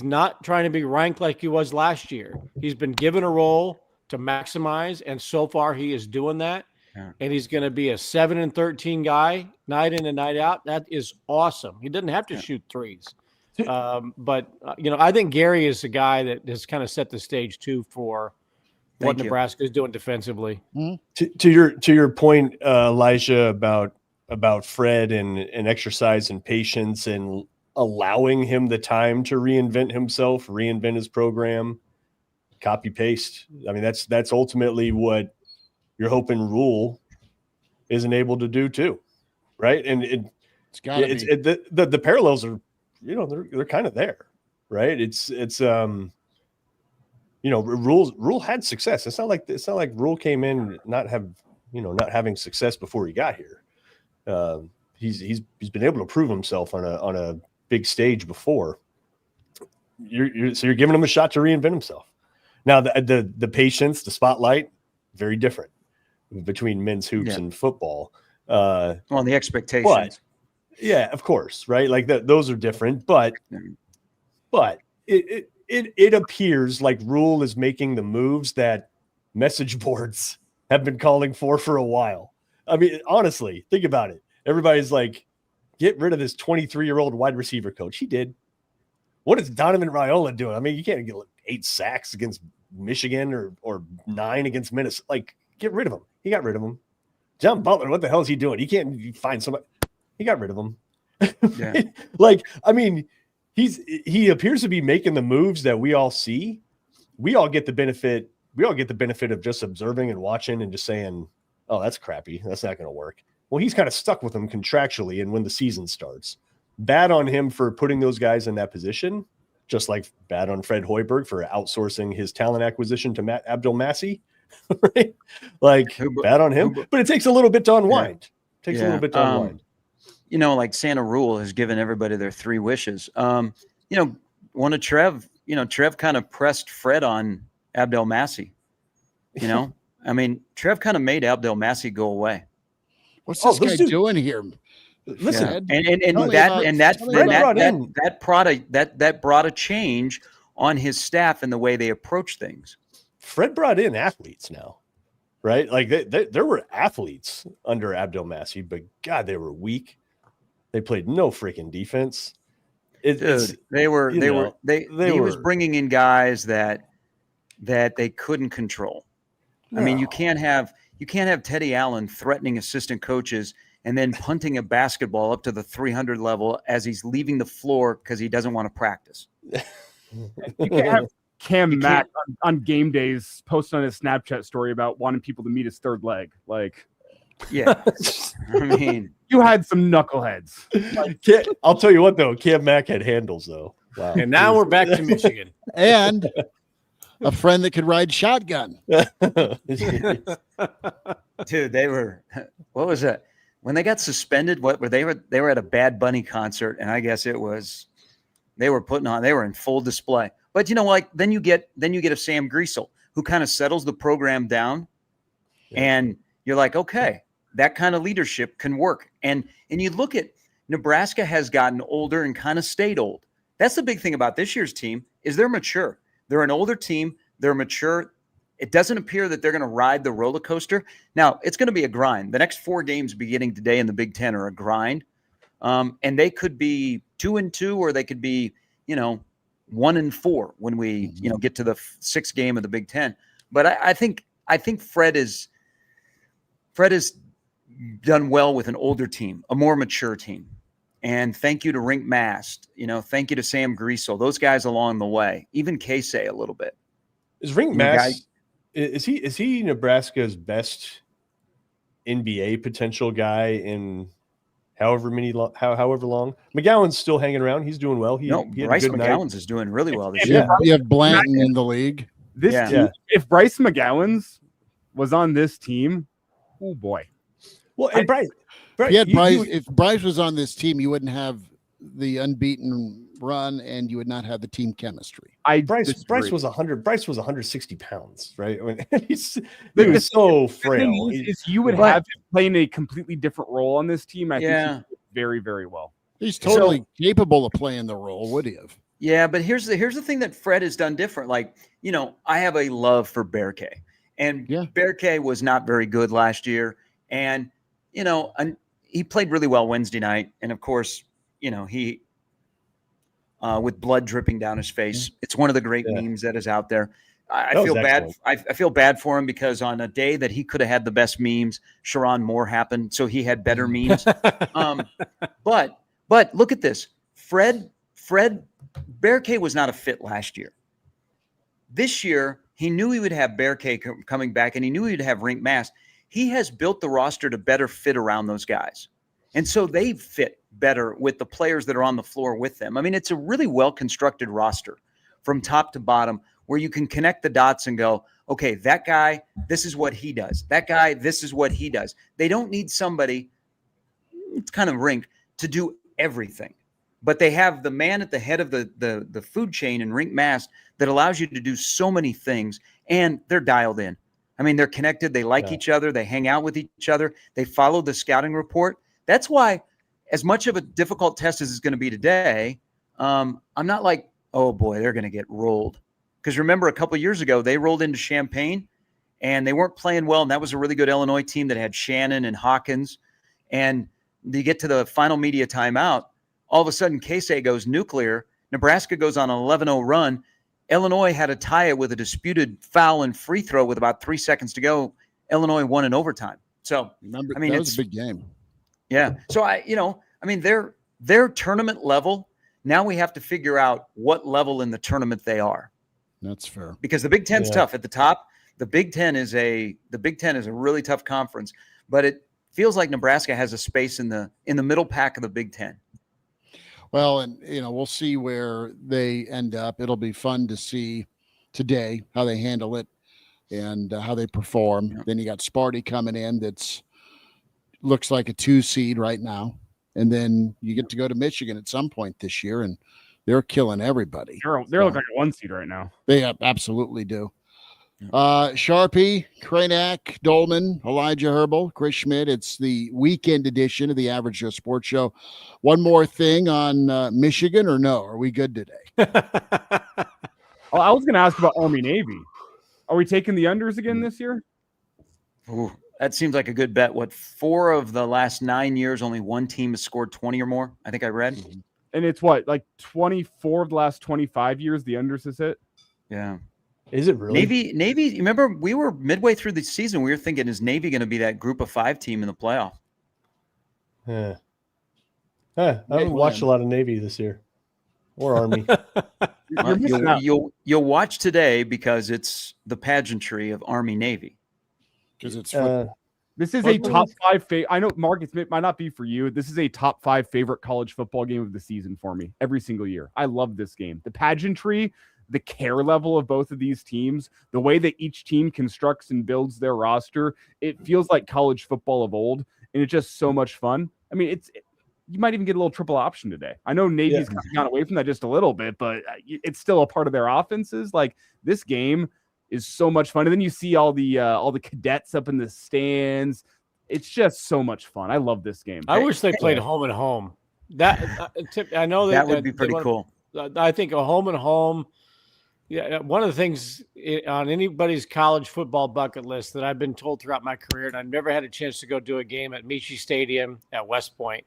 S5: not trying to be ranked like he was last year. He's been given a role to maximize, and so far he is doing that. Yeah. And he's going to be a 7-13 guy, night in and night out. That is awesome. He doesn't have to shoot threes. But you know, I think Gary is a guy that has kind of set the stage too for what Nebraska is doing defensively.
S7: To your point, Elijah, about about Fred and exercise and patience and allowing him the time to reinvent himself, reinvent his program, copy paste. I mean, that's ultimately what you're hoping Rule isn't able to do too, right? And
S3: It's got to be.
S7: the parallels are, they're kind of there, right? It's Rule had success. It's not like Rule came in not having success before he got here. He's been able to prove himself on a big stage before. So you're giving him a shot to reinvent himself. Now the patience, the spotlight, very different between men's hoops and football.
S8: The expectations.
S7: But, yeah, of course, right? Like those are different, but it appears like Rule is making the moves that message boards have been calling for a while. I mean, honestly, think about it. Everybody's like, get rid of this 23-year-old wide receiver coach. He did. What is Donovan Raiola doing? I mean, you can't get 8 sacks against Michigan or 9 against Minnesota. Like, get rid of him. He got rid of him. John Butler, what the hell is he doing? He can't find somebody. He got rid of him.
S8: Yeah.
S7: Like, I mean, he appears to be making the moves that we all see. We all get the benefit of just observing and watching and just saying, oh, that's crappy. That's not going to work. Well, he's kind of stuck with them contractually. And when the season starts, bad on him for putting those guys in that position, just like bad on Fred Hoiberg for outsourcing his talent acquisition to Matt Abdel-Massey. Right? Like, bad on him, but it takes a little bit to unwind. Takes a little bit to unwind.
S8: Like Santa Rule has given everybody their 3 wishes. One of Trev, Trev kind of pressed Fred on Abdel-Massey. I mean, Trev kind of made Abdel-Massey go away.
S3: What's this guy doing here?
S7: Listen,
S8: that brought a change on his staff and the way they approach things.
S7: Fred brought in athletes now, right? Like there were athletes under Abdel-Massey, but God, they were weak. They played no freaking defense.
S8: He was bringing in guys that they couldn't control. No. I mean, you can't have Teddy Allen threatening assistant coaches and then punting a basketball up to the 300 level as he's leaving the floor because he doesn't want to practice.
S4: You can't have Cam Mack on game days posting on his Snapchat story about wanting people to meet his third leg. Like,
S8: yeah, I mean,
S4: you had some knuckleheads.
S7: I'll tell you what, though, Cam Mack had handles, though. Wow.
S5: And now we're back to Michigan.
S3: And a friend that could ride shotgun.
S8: Dude, they were, what was that? When they got suspended, they were at a Bad Bunny concert, and I guess they were in full display. But then you get a Sam Griesel who kind of settles the program down, and you're like, okay, that kind of leadership can work. And you look at Nebraska has gotten older and kind of stayed old. That's the big thing about this year's team is they're mature. They're an older team. They're mature. It doesn't appear that they're going to ride the roller coaster. Now, it's going to be a grind. The next 4 games beginning today in the Big Ten are a grind. And they could be 2-2, or they could be, 1-4 when we, get to the 6th game of the Big Ten. But I think Fred has done well with an older team, a more mature team. And thank you to Rink Mast. Thank you to Sam Griesel. Those guys along the way. Even Casey a little bit.
S7: Is Rink Mast? Is he Nebraska's best NBA potential guy in however long? McGowan's still hanging around. He's doing well.
S8: Bryce McGowan's is doing really well this
S3: year.
S8: year.
S3: You have Blanton in the league.
S4: Team, if Bryce McGowan's was on this team, oh boy.
S7: Well, and Bryce,
S3: if Bryce was on this team, you wouldn't have the unbeaten run, and you would not have the team chemistry.
S7: Bryce was 100. Bryce was 160 pounds, right? I mean, he was so frail.
S4: You would have him playing a completely different role on this team. I think he did very, very well.
S3: He's totally capable of playing the role. Would he have?
S8: Yeah, but here's the thing that Fred has done different. Like, I have a love for Bearcay, and Bearcay was not very good last year, and he played really well Wednesday night, and of course, he. With blood dripping down his face. It's one of the great memes that is out there. I
S7: That was
S8: feel bad.
S7: excellent.
S8: I feel bad for him because on a day that he could have had the best memes, Sharon Moore happened, so he had better memes. But look at this. Fred Bearcay was not a fit last year. This year, he knew he would have Bearcay coming back, and he knew he would have Rink Mass. He has built the roster to better fit around those guys. And so they fit better with the players that are on the floor with them. I mean, it's a really well-constructed roster from top to bottom where you can connect the dots and go, okay, that guy, this is what he does. That guy, this is what he does. They don't need somebody, it's kind of Rink, to do everything. But they have the man at the head of the food chain in Rink Mass that allows you to do so many things, and they're dialed in. I mean, they're connected. They like each other. They hang out with each other. They follow the scouting report. That's why, as much of a difficult test as it's going to be today, I'm not like, oh, boy, they're going to get rolled. Because remember, a couple of years ago, they rolled into Champaign, and they weren't playing well, and that was a really good Illinois team that had Shannon and Hawkins. And you get to the final media timeout, all of a sudden, Casey goes nuclear. Nebraska goes on an 11-0 run. Illinois had to tie it with a disputed foul and free throw with about 3 seconds to go. Illinois won in overtime. So,
S3: Remember,
S8: I mean,
S3: that was a big game.
S8: Yeah. So they're tournament level. Now we have to figure out what level in the tournament they are.
S3: That's fair.
S8: Because the Big Ten's tough at the top. The Big Ten is a really tough conference, but it feels like Nebraska has a space in the middle pack of the Big Ten.
S3: Well, and we'll see where they end up. It'll be fun to see today how they handle it and how they perform. Yeah. Then you got Sparty coming in. Looks like a 2 seed right now, and then you get to go to Michigan at some point this year, and they're killing everybody.
S4: They're looking like a 1 seed right now.
S3: They absolutely do. Sharpie, Kraynak, Doleman, Elijah Herbel, Chris Schmidt. It's the weekend edition of the Average Joe Sports Show. One more thing on Michigan, or no? Are we good today?
S4: Oh, I was going to ask about Army Navy. Are we taking the unders again this year?
S8: Ooh, that seems like a good bet. What, 4 of the last 9 years, only one team has scored 20 or more? I think I read.
S4: And it's what, like 24 of the last 25 years the unders has hit?
S8: Yeah.
S7: Is it really?
S8: Navy, remember, we were midway through the season. We were thinking, is Navy going to be that group of 5 team in the playoff?
S7: Yeah. I haven't watched a lot of Navy this year or Army.
S8: You'll watch today because it's the pageantry of Army Navy.
S3: Because it's
S4: this is a top 5 favorite. I know, Mark, it might not be for you. This is a top 5 favorite college football game of the season for me every single year. I love this game. The pageantry, the care level of both of these teams, the way that each team constructs and builds their roster, it feels like college football of old, and it's just so much fun. I mean, you might even get a little triple option today. I know Navy's kind of gone away from that just a little bit, but it's still a part of their offenses. Like, this game is so much fun. And then you see all the cadets up in the stands. It's just so much fun. I love this game.
S5: I wish they played home and home. I know
S8: that would be pretty cool.
S5: I think a home and home. Yeah, one of the things on anybody's college football bucket list that I've been told throughout my career, and I've never had a chance to go do a game at Michie Stadium at West Point,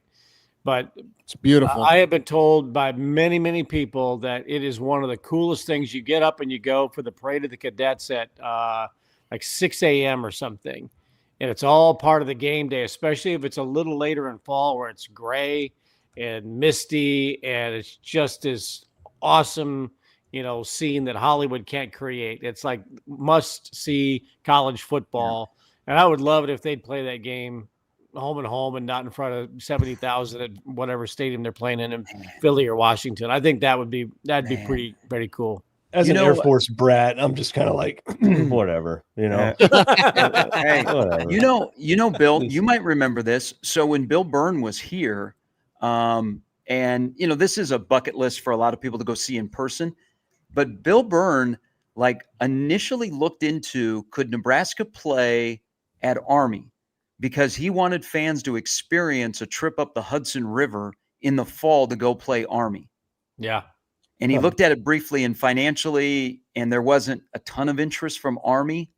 S5: but
S3: it's beautiful.
S5: I have been told by many, many people that it is one of the coolest things. You get up and you go for the parade of the cadets at like 6 a.m. or something, and it's all part of the game day, especially if it's a little later in fall where it's gray and misty, and it's just as awesome, scene that Hollywood can't create. It's like must see college football. Yeah. And I would love it if they'd play that game home and home and not in front of 70,000 at whatever stadium they're playing in Philly or Washington. I think that'd be pretty cool.
S7: As an Air Force brat, I'm just kind of like, whatever, Hey,
S8: whatever. Bill, you might remember this. So when Bill Byrne was here, and this is a bucket list for a lot of people to go see in person. But Bill Byrne, initially looked into, could Nebraska play at Army? Because he wanted fans to experience a trip up the Hudson River in the fall to go play Army.
S5: Yeah.
S8: And he looked at it briefly and financially, and there wasn't a ton of interest from Army.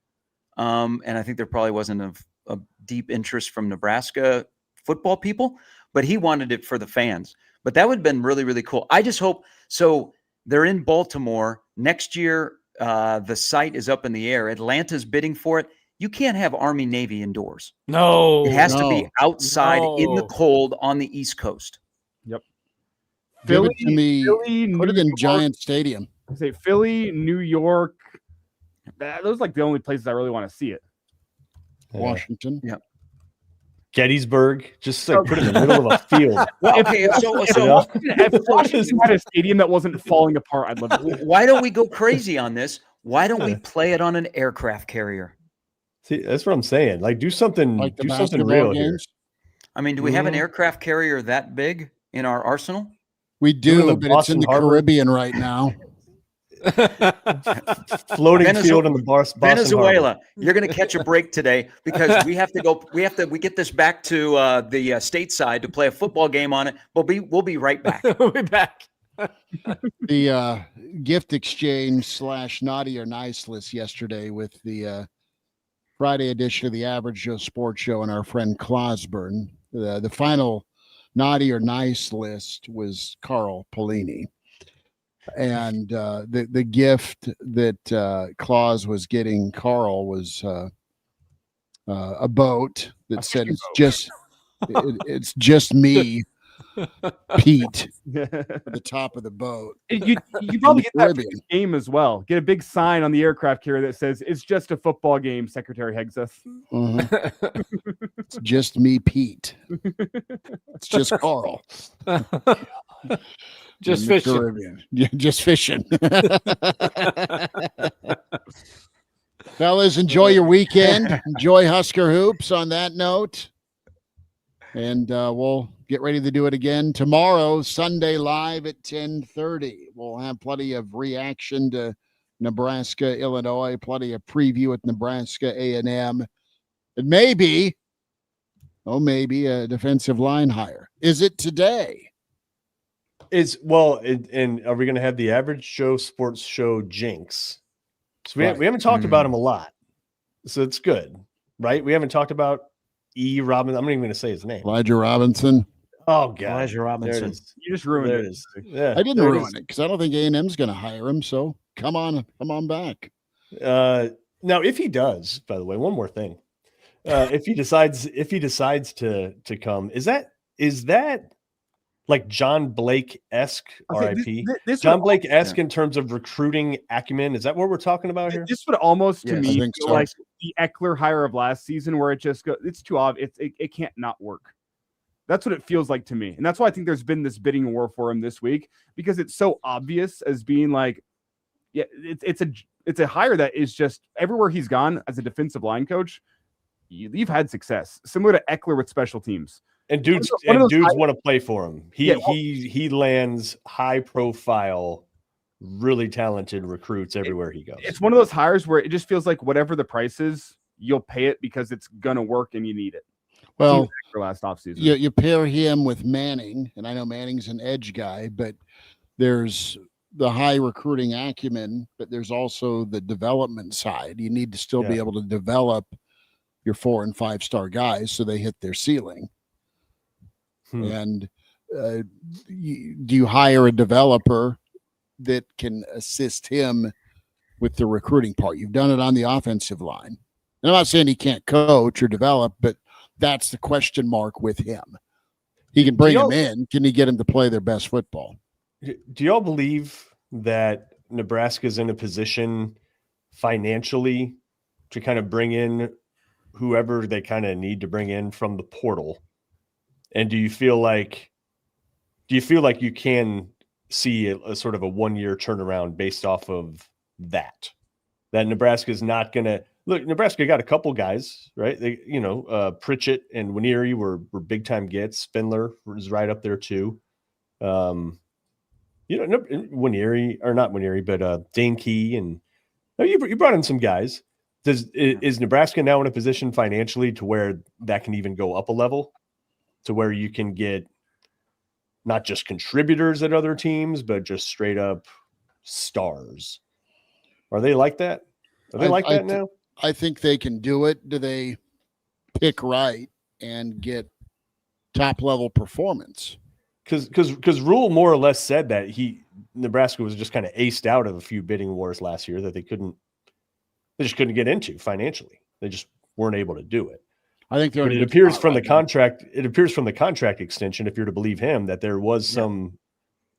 S8: And I think there probably wasn't a deep interest from Nebraska football people, but he wanted it for the fans. But that would have been really, really cool. I just hope so. They're in Baltimore next year. the site is up in the air. Atlanta's bidding for it. You can't have Army Navy indoors.
S5: No,
S8: It has to be outside in the
S5: No.
S8: cold on the East Coast.
S4: Yep.
S3: Give it to me.
S4: Philly,
S3: Put it
S4: New
S3: in
S4: York.
S3: Giant Stadium.
S4: I say Philly, New York. Those are like the only places I really want to see it.
S3: Washington.
S8: Yeah.
S7: Gettysburg, just like put it in the middle of a field.
S8: Well, okay,
S4: If Washington had a stadium that wasn't falling apart, I'd love it.
S8: why don't we go crazy on this? Why don't we play it on an aircraft carrier?
S7: See, that's what I'm saying. Like, do something,
S3: Like the
S7: do something
S3: basketball
S7: real here.
S3: games.
S8: I mean, do we have an aircraft carrier that big in our arsenal?
S3: We
S7: Doing
S3: do,
S7: the
S3: but it's in
S7: Boston
S3: the
S7: Harbor.
S3: Caribbean right now.
S7: Floating field in the Boston
S8: Venezuela,
S7: Harbor.
S8: you're going to catch a break today because we have to go. We get this back to the stateside to play a football game on it. We'll be right back.
S5: We'll be back.
S3: The gift exchange / naughty or nice list yesterday with the Friday edition of the Average Joe Sports Show and our friend Clausburn. The final naughty or nice list was Carl Polini. And the gift that Claus was getting Carl was a boat that said it's just me, Pete, at the top of the boat.
S4: You probably get that for
S3: Caribbean.
S4: the game as well. Get a big sign on the aircraft carrier that says "It's just a football game." Secretary Hegseth.
S3: Mhm. It's just me, Pete. It's just Carl.
S5: Just
S3: In the
S5: fishing.
S3: Caribbean. Yeah, just fishing. Fellas, enjoy your weekend. Enjoy Husker Hoops on that note. And we'll get ready to do it again tomorrow, Sunday live at 10:30. We'll have plenty of reaction to Nebraska, Illinois, plenty of preview at Nebraska A&M. And maybe a defensive line hire. Is it today?
S7: And are we going to have the Average Joe Sports Show jinx? So we haven't talked about him a lot, so it's good, right? We haven't talked about Robinson. I'm not even going to say his name.
S3: Elijah Robinson.
S7: Oh God,
S8: Elijah Robinson.
S7: There it is.
S4: You just ruined
S7: There
S4: it.
S7: it is. Yeah,
S3: I didn't
S7: there it
S3: ruin
S7: is.
S3: it because I don't think A&M's going to hire him. So come on back.
S7: Now, if he does, by the way, one more thing. If he decides to come, is that like John Blake-esque, RIP? John Blake-esque in terms of recruiting acumen. Is that what we're talking about here?
S4: This would almost to
S8: Yes.
S4: me
S3: I think
S4: feel
S3: so.
S4: like the Eckler hire of last season, where it just goes. It's too obvious. It can't not work. That's what it feels like to me, and that's why I think there's been this bidding war for him this week, because it's so obvious as being like, yeah, it's a hire that is just everywhere he's gone as a defensive line coach. You've had success, similar to Eckler with special teams.
S7: And dudes want to play for him. He lands high profile, really talented recruits everywhere he goes.
S4: It's one of those hires where it just feels like whatever the price is, you'll pay it because it's gonna work and you need it.
S3: Well,
S4: For last offseason.
S3: you pair him with Manning, and I know Manning's an edge guy, but there's the high recruiting acumen, but there's also the development side. You need to still be able to develop your 4- and 5-star guys so they hit their ceiling. And do you hire a developer that can assist him with the recruiting part? You've done it on the offensive line. And I'm not saying he can't coach or develop, but that's the question mark with him. He can bring him in. Can he get him to play their best football?
S7: Do y'all believe that Nebraska's in a position financially to kind of bring in whoever they kind of need to bring in from the portal? And do you feel like you can see a sort of a 1-year turnaround based off of that Nebraska's not going to look? Nebraska got a couple guys, right? They, Pritchett and Winieri were big time gets. Spindler was right up there too. Winieri, or not Winieri, but Dane Key, and you brought in some guys. Is Nebraska now in a position financially to where that can even go up a level, to where you can get not just contributors at other teams, but just straight up stars? Are they like that? Are they like that now?
S3: I think they can do it. Do they pick right and get top level performance?
S7: Because Rule more or less said that he Nebraska was just kind of aced out of a few bidding wars last year that they just couldn't get into financially. They just weren't able to do it.
S3: I think
S7: But it appears from the contract. It appears from the contract extension, if you're to believe him, that there was some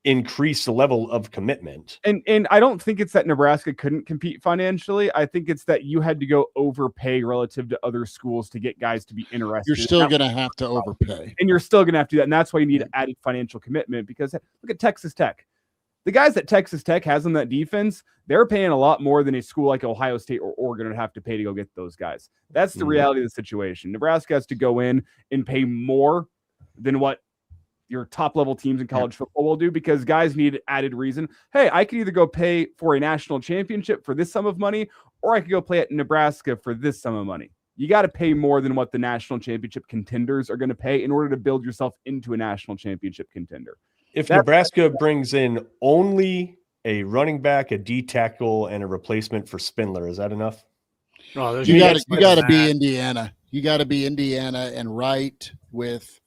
S7: increased level of commitment.
S4: And I don't think it's that Nebraska couldn't compete financially. I think it's that you had to go overpay relative to other schools to get guys to be interested.
S3: You're still going to have to overpay.
S4: And you're still going to have to do that. And that's why you need added financial commitment, because look at Texas Tech. The guys that Texas Tech has on that defense, they're paying a lot more than a school like Ohio State or Oregon would have to pay to go get those guys. That's the reality of the situation. Nebraska has to go in and pay more than what your top level teams in college football will do, because guys need added reason. Hey, I could either go pay for a national championship for this sum of money, or I could go play at Nebraska for this sum of money. You got to pay more than what the national championship contenders are going to pay in order to build yourself into a national championship contender.
S7: If Nebraska brings in only a running back, a D tackle, and a replacement for Spindler, is that enough?
S5: No,
S3: You got to be Indiana. You got to be Indiana and right with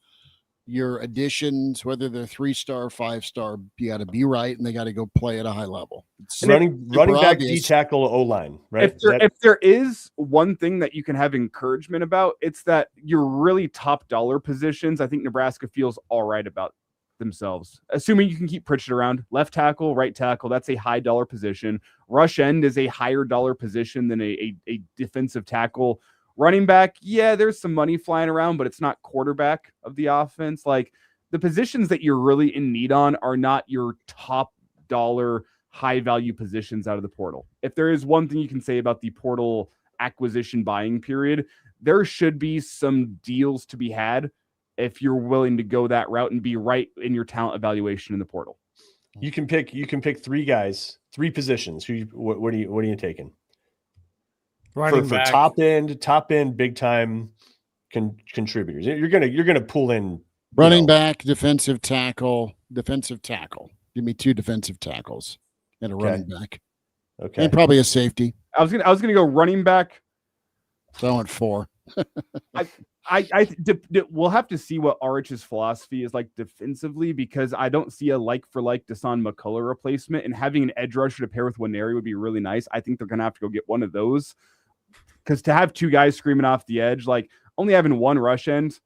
S3: your additions, whether they're 3-star, 5-star. You got to be right, and they got to go play at a high level. It's
S7: Running back,
S3: obvious.
S7: D tackle, O-line, right?
S4: If there is one thing that you can have encouragement about, it's that your really top dollar positions, I think Nebraska feels all right about themselves, assuming you can keep Pritchett around. Left tackle, right tackle, that's a high dollar position. Rush end is a higher dollar position than a defensive tackle. Running back, yeah, there's some money flying around, but it's not quarterback of the offense. Like, the positions that you're really in need on are not your top dollar high value positions out of the portal. If there is one thing you can say about the portal acquisition buying period, there should be some deals to be had if you're willing to go that route and be right in your talent evaluation in the portal.
S7: You can pick 3 guys, 3 positions. What are you taking? For top end, big time contributors. You're gonna pull in
S3: running back, defensive tackle. Give me 2 defensive tackles and a running back.
S7: Okay,
S3: and probably a safety.
S4: I was gonna go running back.
S3: So I went 4.
S4: We'll have to see what Arich's philosophy is like defensively, because I don't see a like for like Dasan McCullough replacement, and having an edge rusher to pair with Waneri would be really nice. I think they're going to have to go get one of those, because to have 2 guys screaming off the edge, like only having 1 rush end,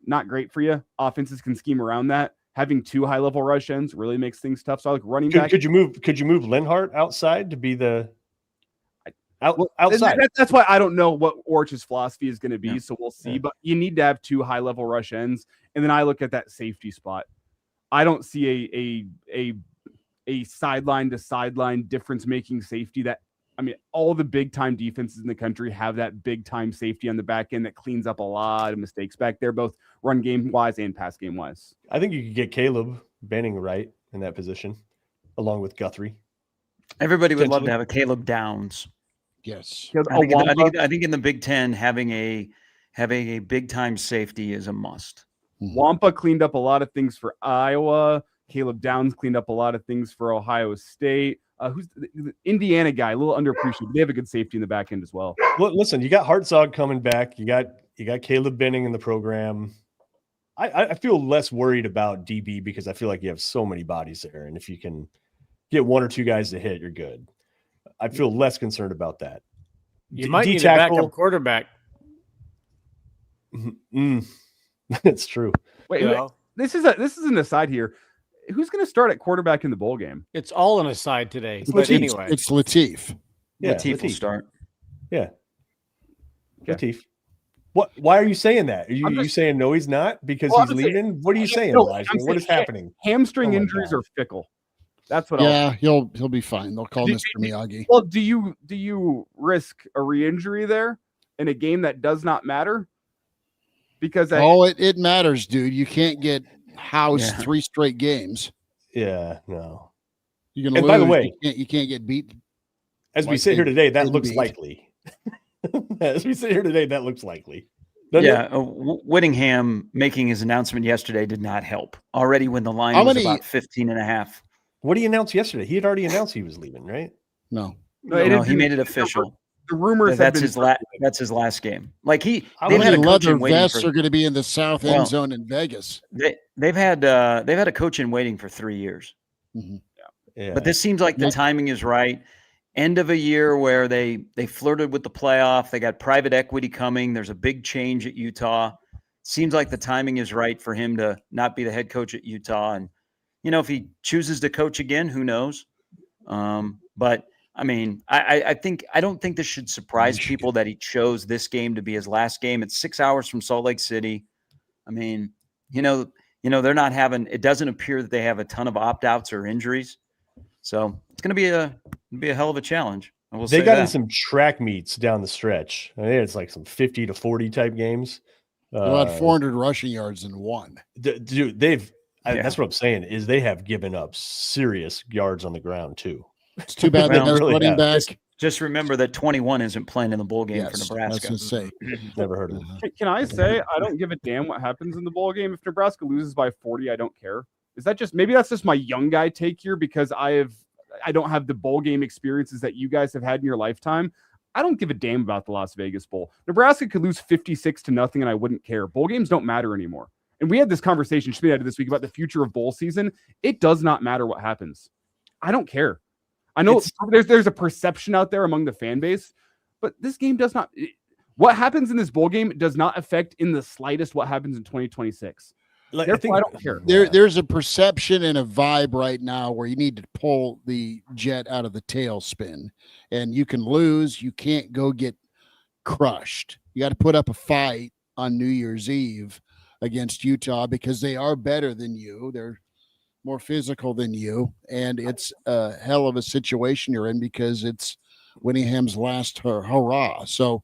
S4: not great for you. Offenses can scheme around that. Having 2 high level rush ends really makes things tough. So I like running back.
S7: Could you move Linhart outside to be the outside?
S4: That's why I don't know what Orch's philosophy is going to be. So we'll see. But you need to have 2 high level rush ends, and then I look at that safety spot. I don't see a sideline to sideline difference making safety. All the big time defenses in the country have that big time safety on the back end that cleans up a lot of mistakes back there, both run game wise and pass game wise.
S7: I think you could get Caleb Banning right in that position, along with Guthrie.
S8: Everybody would love to have a Caleb Downs.
S3: Yes.
S8: I think in the Big Ten, having a big time safety is a must.
S4: Wampa cleaned up a lot of things for Iowa. Caleb Downs cleaned up a lot of things for Ohio State. Who's the Indiana guy? A little underappreciated. They have a good safety in the back end as well.
S7: Well, listen, you got Hartzog coming back. You got Caleb Benning in the program. I feel less worried about DB because I feel like you have so many bodies there, and if you can get 1 or 2 guys to hit, you're good. I feel less concerned about that.
S5: You might need a backup quarterback.
S7: That's true.
S4: Wait, this is an aside here. Who's going to start at quarterback in the bowl game?
S5: It's all an aside today.
S3: But anyway, it's Latif.
S8: Yeah, Latif will start.
S7: Yeah,
S4: Okay.
S7: Latif. What? Why are you saying that? Are you saying no? He's not because he's leaving. What are you saying, Elijah? What is happening?
S4: Hamstring injuries are fickle. That's what.
S3: He'll be fine. They'll call Mr. Miyagi.
S4: Well, do you risk a re-injury there in a game that does not matter? Because
S3: it matters, dude. You can't get housed 3 straight games.
S7: Yeah, no.
S3: You're gonna lose.
S7: By the way,
S3: you can't get beat.
S7: As we sit here today, that looks likely. As we sit here today, that looks likely.
S8: Whittingham making his announcement yesterday did not help. Already when the line was about 15.5.
S7: What did he announce yesterday? He had already announced he was leaving, right?
S3: No,
S8: he made it official.
S4: The rumors
S8: that's his last game. Like
S3: they've had leather vests are going to be in the south end zone in Vegas.
S8: They've had a coach in waiting for 3 years.
S3: Mm-hmm.
S7: Yeah.
S8: But this seems like the timing is right. End of a year where they flirted with the playoff. They got private equity coming. There's a big change at Utah. Seems like the timing is right for him to not be the head coach at Utah. And, if he chooses to coach again, who knows? But I mean, I don't think this should surprise people that he chose this game to be his last game. It's 6 hours from Salt Lake City. I mean, they're not having, it doesn't appear that they have a ton of opt-outs or injuries. So it's going to be a hell of a challenge.
S7: They got in some track meets down the stretch. I think it's like some 50 to 40 type games.
S3: They had 400 rushing yards in one.
S7: Dude, that's what I'm saying is they have given up serious yards on the ground too.
S3: It's too bad that they're running back.
S8: Just remember that 21 isn't playing in the bowl game for Nebraska.
S3: I was gonna say.
S7: Never heard of it.
S4: Can I say I don't give a damn what happens in the bowl game? If Nebraska loses by 40, I don't care. Is that maybe that's just my young guy take here because I don't have the bowl game experiences that you guys have had in your lifetime. I don't give a damn about the Las Vegas Bowl. Nebraska could lose 56-0 and I wouldn't care. Bowl games don't matter anymore. And we had this conversation Schmidt had this week about the future of bowl season. It does not matter what happens. I don't care. I know there's a perception out there among the fan base, but this game does not. What happens in this bowl game does not affect in the slightest what happens in 2026. Therefore, I don't care.
S3: There's a perception and a vibe right now where you need to pull the jet out of the tailspin, and you can lose. You can't go get crushed. You got to put up a fight on New Year's Eve against Utah because they are better than you. They're more physical than you, and it's a hell of a situation you're in because it's Whittingham's last hurrah. So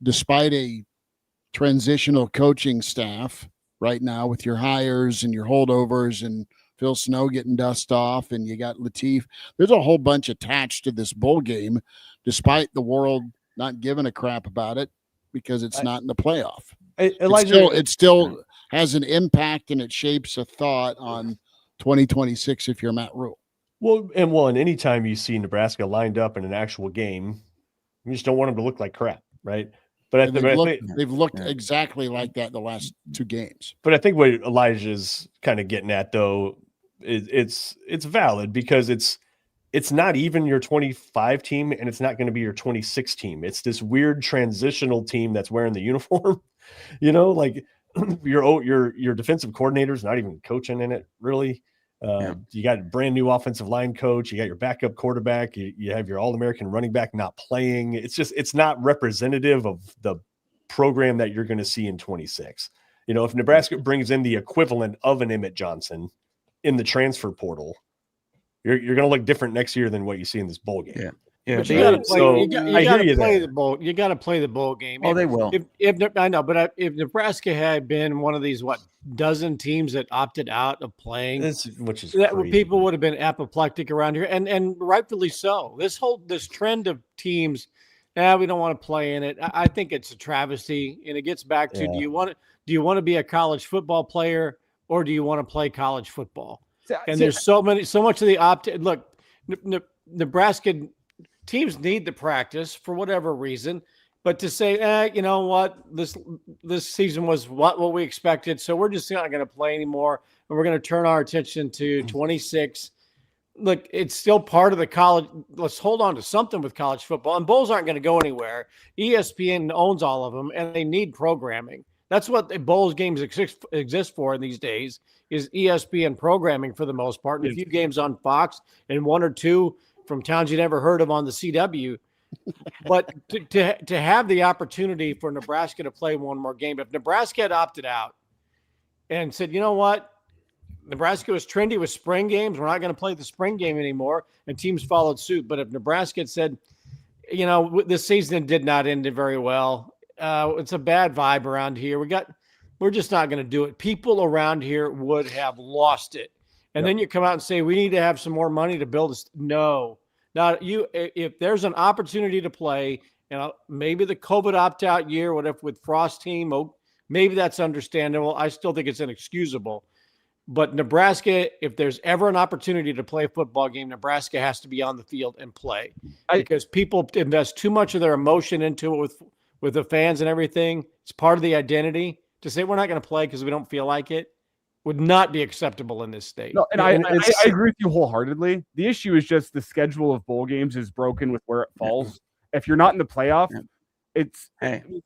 S3: despite a transitional coaching staff right now with your hires and your holdovers and Phil Snow getting dust off and you got Latif, there's a whole bunch attached to this bowl game despite the world not giving a crap about it because it's not in the playoff.
S7: Elijah,
S3: it still has an impact and it shapes a thought on 2026 if you're Matt Rule.
S7: Well, and anytime you see Nebraska lined up in an actual game, you just don't want them to look like crap, right? But
S3: they've looked exactly like that the last two games.
S7: But I think what Elijah's kind of getting at, though, is it's valid because it's not even your 25 team and it's not going to be your 26 team. It's this weird transitional team that's wearing the uniform. Like your defensive coordinator's not even coaching in it, really. You got a brand new offensive line coach. You got your backup quarterback. You have your All-American running back not playing. It's not representative of the program that you're going to see in 26. If Nebraska brings in the equivalent of an Emmett Johnson in the transfer portal, you're going to look different next year than what you see in this bowl game.
S8: Yeah.
S5: You got to play the bowl. You got to play the bowl game.
S8: Oh, they will.
S5: I know, but if Nebraska had been one of these dozen teams that opted out of playing,
S7: which is
S5: crazy. People would have been apoplectic around here, and rightfully so. This trend of teams, we don't want to play in it. I think it's a travesty, and it gets back to do you want to be a college football player or do you want to play college football? And there's so much of the look. Nebraska teams need the practice for whatever reason, but to say, you know what, this season was what we expected, so we're just not going to play anymore, and we're going to turn our attention to 26. Look, it's still part of the college. Let's hold on to something with college football, and bowls aren't going to go anywhere. ESPN owns all of them, and they need programming. That's what the bowls games exist for in these days, is ESPN programming for the most part, and a few games on Fox and one or two from towns you never heard of on the CW. But to have the opportunity for Nebraska to play one more game, if Nebraska had opted out and said, you know what, Nebraska was trendy with spring games, we're not going to play the spring game anymore, and teams followed suit. But if Nebraska had said, this season did not end very well, it's a bad vibe around here, we're just not going to do it, people around here would have lost it. And then you come out and say, we need to have some more money to build this. No, not you. If there's an opportunity to play, maybe the COVID opt-out year, whatever, with Frost team, maybe that's understandable. I still think it's inexcusable. But Nebraska, if there's ever an opportunity to play a football game, Nebraska has to be on the field and play because people invest too much of their emotion into it with the fans and everything. It's part of the identity. To say we're not going to play because we don't feel like it would not be acceptable in this state.
S4: No, and I agree with you wholeheartedly. The issue is just the schedule of bowl games is broken with where it falls. If you're not in the playoff, it's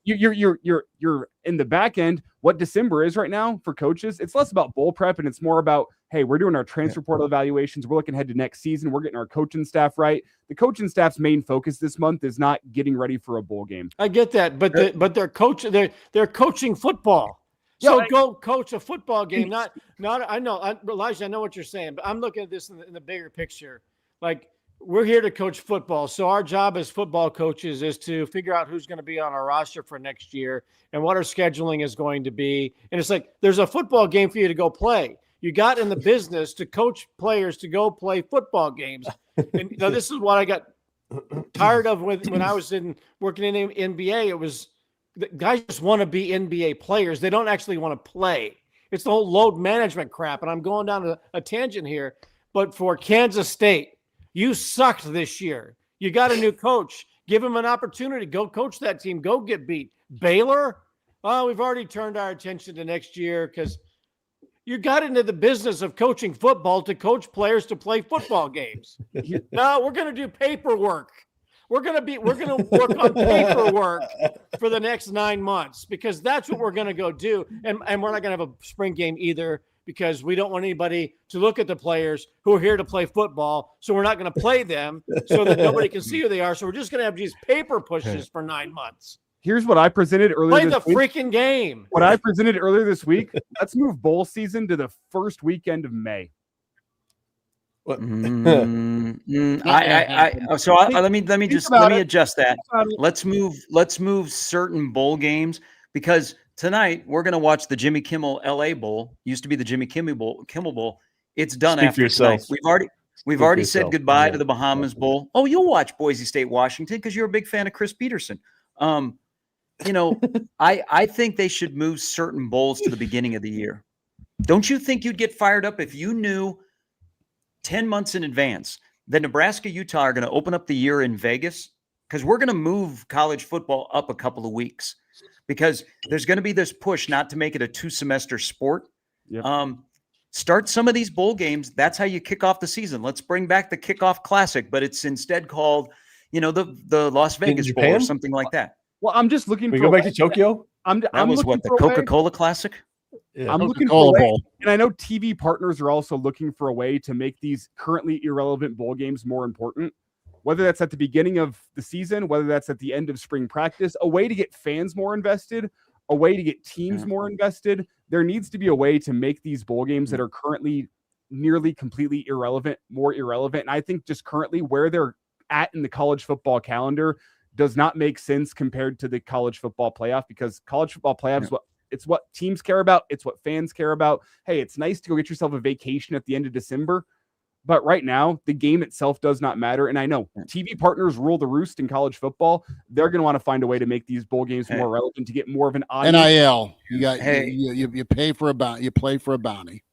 S4: you're in the back end. What December is right now for coaches, it's less about bowl prep and it's more about, hey, we're doing our transfer portal evaluations. We're looking ahead to next season. We're getting our coaching staff right. The coaching staff's main focus this month is not getting ready for a bowl game.
S5: I get that, but they're coaching football. So go coach a football game. Not. I know, Elijah. I know what you're saying, but I'm looking at this in the bigger picture. Like, we're here to coach football. So our job as football coaches is to figure out who's going to be on our roster for next year and what our scheduling is going to be. And it's like, there's a football game for you to go play. You got in the business to coach players to go play football games. And this is what I got tired of when I was working in the NBA. It was the guys just want to be NBA players. They don't actually want to play. It's the whole load management crap. And I'm going down a tangent here, but for Kansas State, you sucked this year. You got a new coach. Give him an opportunity. Go coach that team. Go get beat. Baylor? Oh, we've already turned our attention to next year because you got into the business of coaching football to coach players to play football games. No, we're going to do paperwork. We're going to work on paperwork for the next 9 months because that's what we're going to go do. And we're not going to have a spring game either, because we don't want anybody to look at the players who are here to play football. So we're not going to play them so that nobody can see who they are. So we're just going to have these paper pushes for 9 months.
S4: Here's what I presented earlier this week.
S5: Play the freaking game.
S4: What I presented earlier this week, let's move bowl season to the first weekend of May.
S8: Let me adjust that. Let's move certain bowl games, because tonight we're going to watch the Jimmy Kimmel LA Bowl. Used to be the Jimmy Kimmel Bowl. It's done after tonight. We've already said goodbye to the Bahamas Bowl. Oh, you'll watch Boise State, Washington, because you're a big fan of Chris Peterson. I think they should move certain bowls to the beginning of the year. Don't you think you'd get fired up if you knew 10 months in advance that Nebraska, Utah are going to open up the year in Vegas? Because we're going to move college football up a couple of weeks, because there's going to be this push not to make it a 2-semester sport. Yep. Start some of these bowl games. That's how you kick off the season. Let's bring back the Kickoff Classic, but it's instead called, the Las Vegas Bowl or something like that.
S4: Well, I'm just looking
S7: for go back to Tokyo.
S8: That was what, the Coca-Cola Classic?
S4: Yeah. I'm looking for a way, and I know TV partners are also looking for a way to make these currently irrelevant bowl games more important. Whether that's at the beginning of the season, whether that's at the end of spring practice, a way to get fans more invested, a way to get teams more invested. There needs to be a way to make these bowl games that are currently nearly completely irrelevant, more irrelevant. And I think just currently where they're at in the college football calendar does not make sense compared to the college football playoff, because college football playoff is what teams care about. It's what fans care about. Hey, it's nice to go get yourself a vacation at the end of December. But right now, the game itself does not matter. And I know TV partners rule the roost in college football. They're going to want to find a way to make these bowl games more relevant, to get more of an audience.
S3: NIL. You pay for you play for a bounty.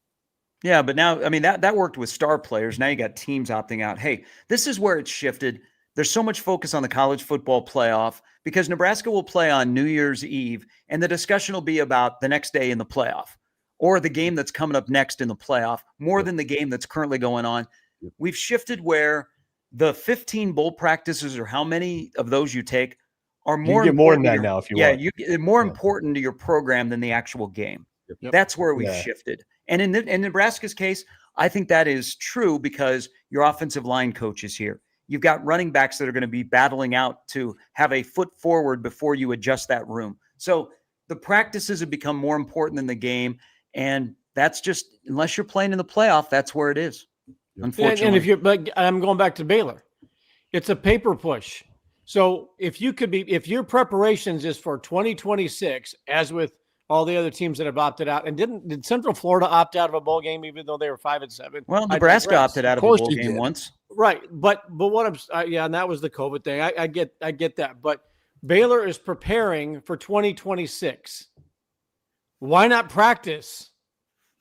S8: Yeah, but now, that worked with star players. Now you got teams opting out. Hey, this is where it's shifted. There's so much focus on the college football playoff because Nebraska will play on New Year's Eve, and the discussion will be about the next day in the playoff, or the game that's coming up next in the playoff, more than the game that's currently going on. We've shifted where the 15 bowl practices, or how many of those you take, are more
S7: important. More than that now if you want.
S8: Yeah, more important to your program than the actual game. Yep. That's where we've shifted. And in Nebraska's case, I think that is true because your offensive line coach is here. You've got running backs that are going to be battling out to have a foot forward before you adjust that room. So the practices have become more important than the game. And that's just, unless you're playing in the playoff, that's where it is. Unfortunately.
S5: And I'm going back to Baylor. It's a paper push. So if your preparations is for 2026, as with all the other teams that have opted out, and did Central Florida opt out of a bowl game even though they were 5-7?
S8: Well, Nebraska opted out of a bowl game once.
S5: Right, but what I'm and that was the COVID thing. I get that, but Baylor is preparing for 2026. Why not practice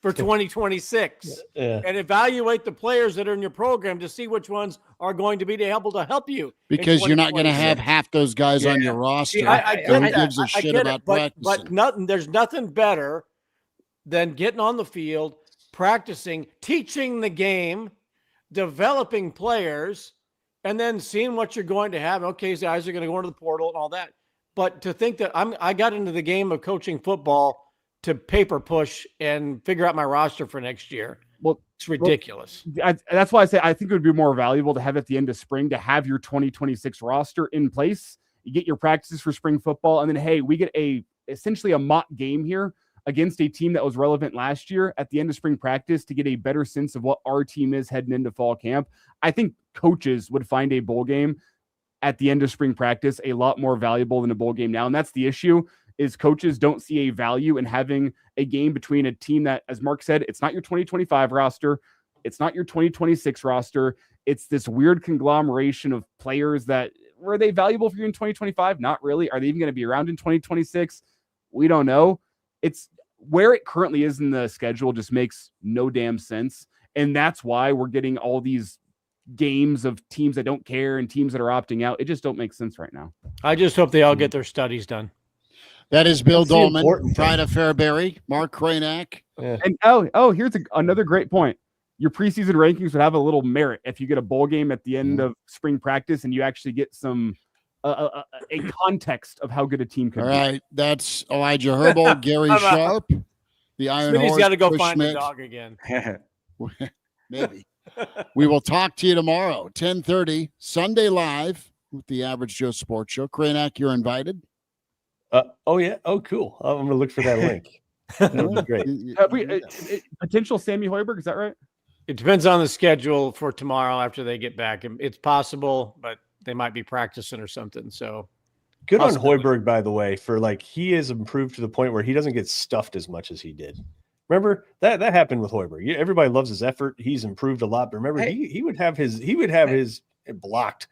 S5: for 2026 and evaluate the players that are in your program to see which ones are going to be able to help you?
S3: Because you're not going to have half those guys on your roster.
S5: I get that. Who gives a shit about practicing? But there's nothing better than getting on the field, practicing, teaching the game, developing players, and then seeing what you're going to have. Okay, these guys are going to go into the portal and all that. But to think that I got into the game of coaching football to paper push and figure out my roster for next year.
S4: Well,
S5: it's ridiculous.
S4: That's why I say I think it would be more valuable to have at the end of spring to have your 2026 roster in place. You get your practices for spring football, and then, hey, we get essentially a mock game here against a team that was relevant last year at the end of spring practice to get a better sense of what our team is heading into fall camp. I think coaches would find a bowl game at the end of spring practice a lot more valuable than a bowl game now. And that's the issue, is coaches don't see a value in having a game between a team that, as Mark said, it's not your 2025 roster. It's not your 2026 roster. It's this weird conglomeration of players that, were they valuable for you in 2025? Not really. Are they even going to be around in 2026? We don't know. It's where it currently is in the schedule just makes no damn sense. And that's why we're getting all these games of teams that don't care and teams that are opting out. It just don't make sense right now.
S5: I just hope they all get their studies done.
S3: That is Bill
S7: That's the
S3: Doleman,
S7: important
S3: Pride of Fairbury, Mark Kraynak.
S7: Yeah.
S4: And here's another great point. Your preseason rankings would have a little merit if you get a bowl game at the end of spring practice and you actually get some a context of how good a team can
S3: All
S4: be.
S3: right, that's Elijah Herbel, Gary Sharp, the Iron
S5: Smitty's
S3: Horse.
S5: got to go
S3: Chris
S5: find the
S3: Schmidt.
S5: dog again.
S3: Maybe. We will talk to you tomorrow, 10:30, Sunday live with the Average Joe Sports Show. Kraynak, you're invited.
S7: Oh yeah. Oh, cool. I'm gonna look for that link. That would be great.
S4: Potential Sammy Hoiberg, is that right?
S5: It depends on the schedule for tomorrow after they get back. It's possible, but they might be practicing or something. So
S7: Good on
S5: possibly.
S7: Hoiberg, by the way, for he has improved to the point where he doesn't get stuffed as much as he did. Remember that happened with Hoiberg. Everybody loves his effort. He's improved a lot, but remember he would have his blocked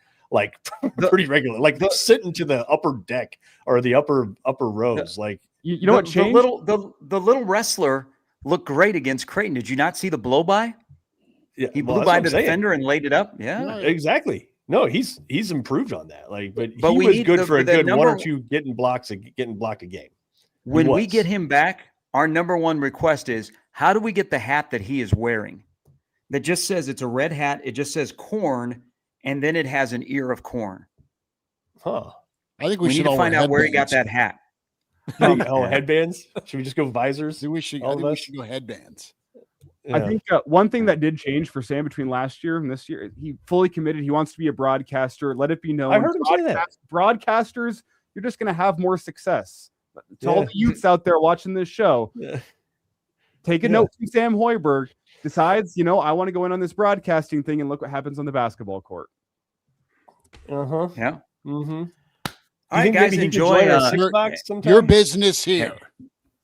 S7: pretty regular, sitting to the upper deck or the upper rows.
S4: You know what changed?
S8: The little wrestler looked great against Creighton. Did you not see the blow by?
S7: Yeah,
S8: He blew by the defender and laid it up. Yeah,
S7: exactly. No, he's improved on that. But he
S8: we
S7: was
S8: need
S7: good for a good one or
S8: number-
S7: two getting blocked a game.
S8: When we get him back, our number one request is, how do we get the hat that he is wearing? That just says, it's a red hat. It just says corn, and then it has an ear of corn.
S7: Huh.
S3: I think
S8: We
S3: should
S8: need to
S3: all
S8: find
S3: wear
S8: out where he got
S3: headbands.
S8: that hat.
S7: Headbands? Should we just go visors?
S3: I think we should go headbands.
S4: I think one thing that did change for Sam between last year and this year, he fully committed. He wants to be a broadcaster. Let it be known.
S7: I heard him say that.
S4: Broadcasters, you're just going to have more success. To all the youths out there watching this show, take a note from Sam Hoiberg. Decides, I want to go in on this broadcasting thing, and look what happens on the basketball court.
S7: Uh-huh.
S8: Yeah.
S7: Mm-hmm.
S8: All right, guys, enjoy
S3: Your business here.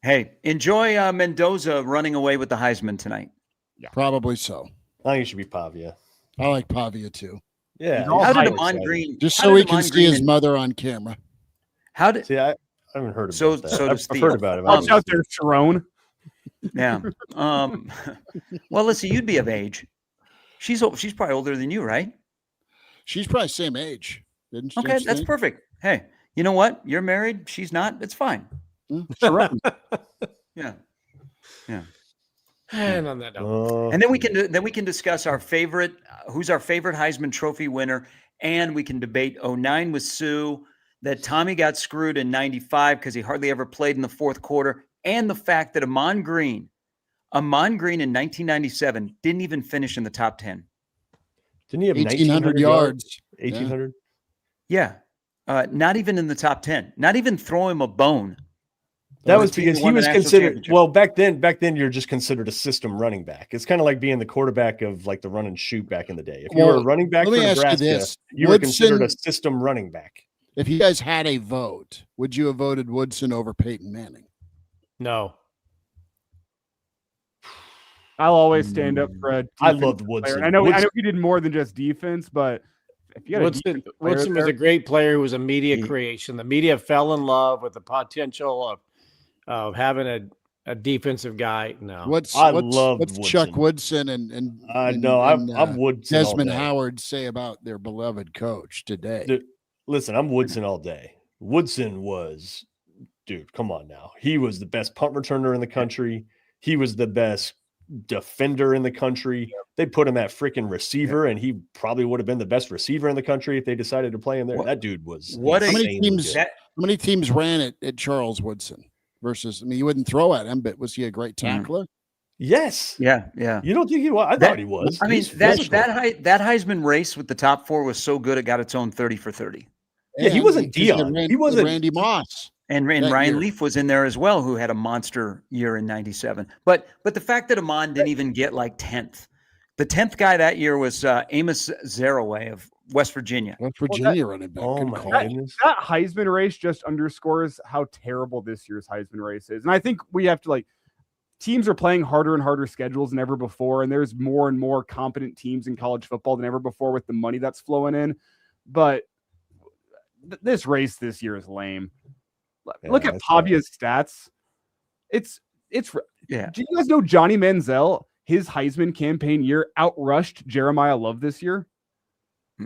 S8: Hey, enjoy Mendoza running away with the Heisman tonight.
S3: Yeah. Probably so.
S7: I think it should be Pavia.
S3: I like Pavia too.
S7: Yeah.
S8: How did Amon Green?
S3: Just so he can see his mother on camera.
S8: How did?
S7: See, I haven't heard
S8: So
S7: about that.
S8: does
S7: I've
S8: Steve.
S7: heard about it.
S4: Watch out there, Sharon.
S8: Yeah. Well, listen, you'd be of age. She's probably older than you, right?
S3: She's probably same age. Didn't
S8: Okay,
S3: you
S8: that's
S3: think?
S8: perfect. Hey, you know what? You're married. She's not. It's fine.
S4: Sharon.
S8: Yeah.
S5: And on that note,
S8: And then we can discuss our favorite, who's our favorite Heisman Trophy winner, and we can debate 09 with Sue, that Tommy got screwed in 95 because he hardly ever played in the fourth quarter, and the fact that Amon Green in 1997 didn't even finish in the top 10.
S7: Didn't he have
S3: 1,800 yards?
S7: 1,800?
S8: Yeah. Not even in the top 10. Not even throw him a bone.
S7: That
S8: The
S7: was
S8: team
S7: because he
S8: won the
S7: was
S8: national
S7: considered,
S8: championship.
S7: well, back then you're just considered a system running back. It's kind of like being the quarterback of the run and shoot back in the day. If you were a running back for
S3: let me ask you
S7: Nebraska,
S3: this.
S7: you were considered a
S3: Woodson-
S7: system running back.
S3: If you guys had a vote, would you have voted Woodson over Peyton Manning?
S5: no.
S4: I'll always stand up for a
S7: I
S4: defensive
S7: loved
S4: player.
S7: Woodson.
S4: I know
S7: Woodson-
S4: he did more than just defense, but if you got
S5: Woodson was a great player who was a media creation. The media fell in love with the potential of having a defensive guy. No.
S3: What's
S7: loved
S3: Chuck Woodson and
S7: I'm Woodson.
S3: Desmond
S7: all day.
S3: Howard say about their beloved coach today?
S7: Dude, listen, I'm Woodson all day. Woodson was, dude, come on now. He was the best punt returner in the country. he was the best defender in the country. They put him at freaking receiver, and he probably would have been the best receiver in the country if they decided to play him there. That dude was
S3: How
S7: insanely
S3: many teams ran it at Charles Woodson versus? I mean, you wouldn't throw at him, but was he a great tackler?
S7: Yes.
S8: Yeah.
S7: You don't think he was? I thought he was.
S8: I mean,
S7: He's
S8: that
S7: physical.
S8: that Heisman race with the top 4 was so good it got its own 30 for 30.
S7: Yeah, he wasn't
S3: because
S7: Dion. He wasn't
S3: Randy Moss.
S8: And
S3: that
S8: Ryan
S3: year.
S8: Leaf was in there as well, who had a monster year in '97. But the fact that Amon didn't even get like 10th, the 10th guy that year was Amos Zaraway of West Virginia.
S3: West Virginia running back.
S7: Oh
S3: Good
S7: my
S3: call.
S7: goodness.
S4: That Heisman race just underscores how terrible this year's Heisman race is. And I think we have to teams are playing harder and harder schedules than ever before. And there's more and more competent teams in college football than ever before with the money that's flowing in. But this race this year is lame. Look at Pavia's stats. It's
S8: Yeah.
S4: Do you guys know Johnny Manziel, his Heisman campaign year, outrushed Jeremiah Love this year?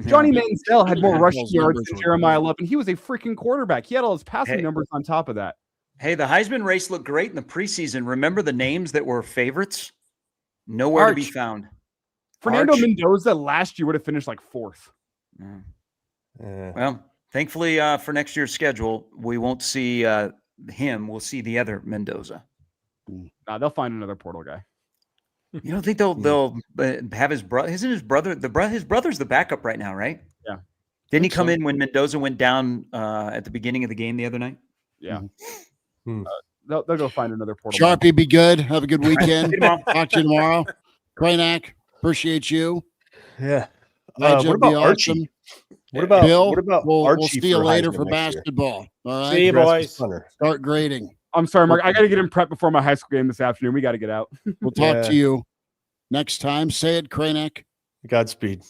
S4: Johnny Manziel had more rushing yards than Jeremiah Love, and he was a freaking quarterback. He had all his passing numbers on top of that.
S8: Hey, the Heisman race looked great in the preseason. Remember the names that were favorites? Nowhere to be found.
S4: Fernando Mendoza last year would have finished like 4th.
S8: Well, thankfully for next year's schedule, we won't see him. We'll see the other Mendoza.
S4: Nah, they'll find another portal guy.
S8: You don't think they'll have his brother? Isn't his brother his brother's the backup right now, right?
S4: Yeah.
S8: Didn't he come in when Mendoza went down at the beginning of the game the other night?
S4: Yeah. They'll go find another portal.
S3: Sharpie, be good. Have a good weekend. Talk to you tomorrow. Kraynak, appreciate you.
S7: Yeah.
S3: Elijah,
S7: What about
S3: be
S7: Archie?
S3: awesome.
S7: What about
S3: Bill?
S7: what about
S3: We'll
S7: Archie
S3: see you later
S7: Heisman
S3: for
S7: next year?
S3: basketball. All right.
S5: See you, boys.
S3: Start grading.
S4: I'm sorry, Mark. I got to get him prepped before my high school game this afternoon. We got to get out.
S3: We'll talk to you next time. Say it, Kraynak.
S7: Godspeed.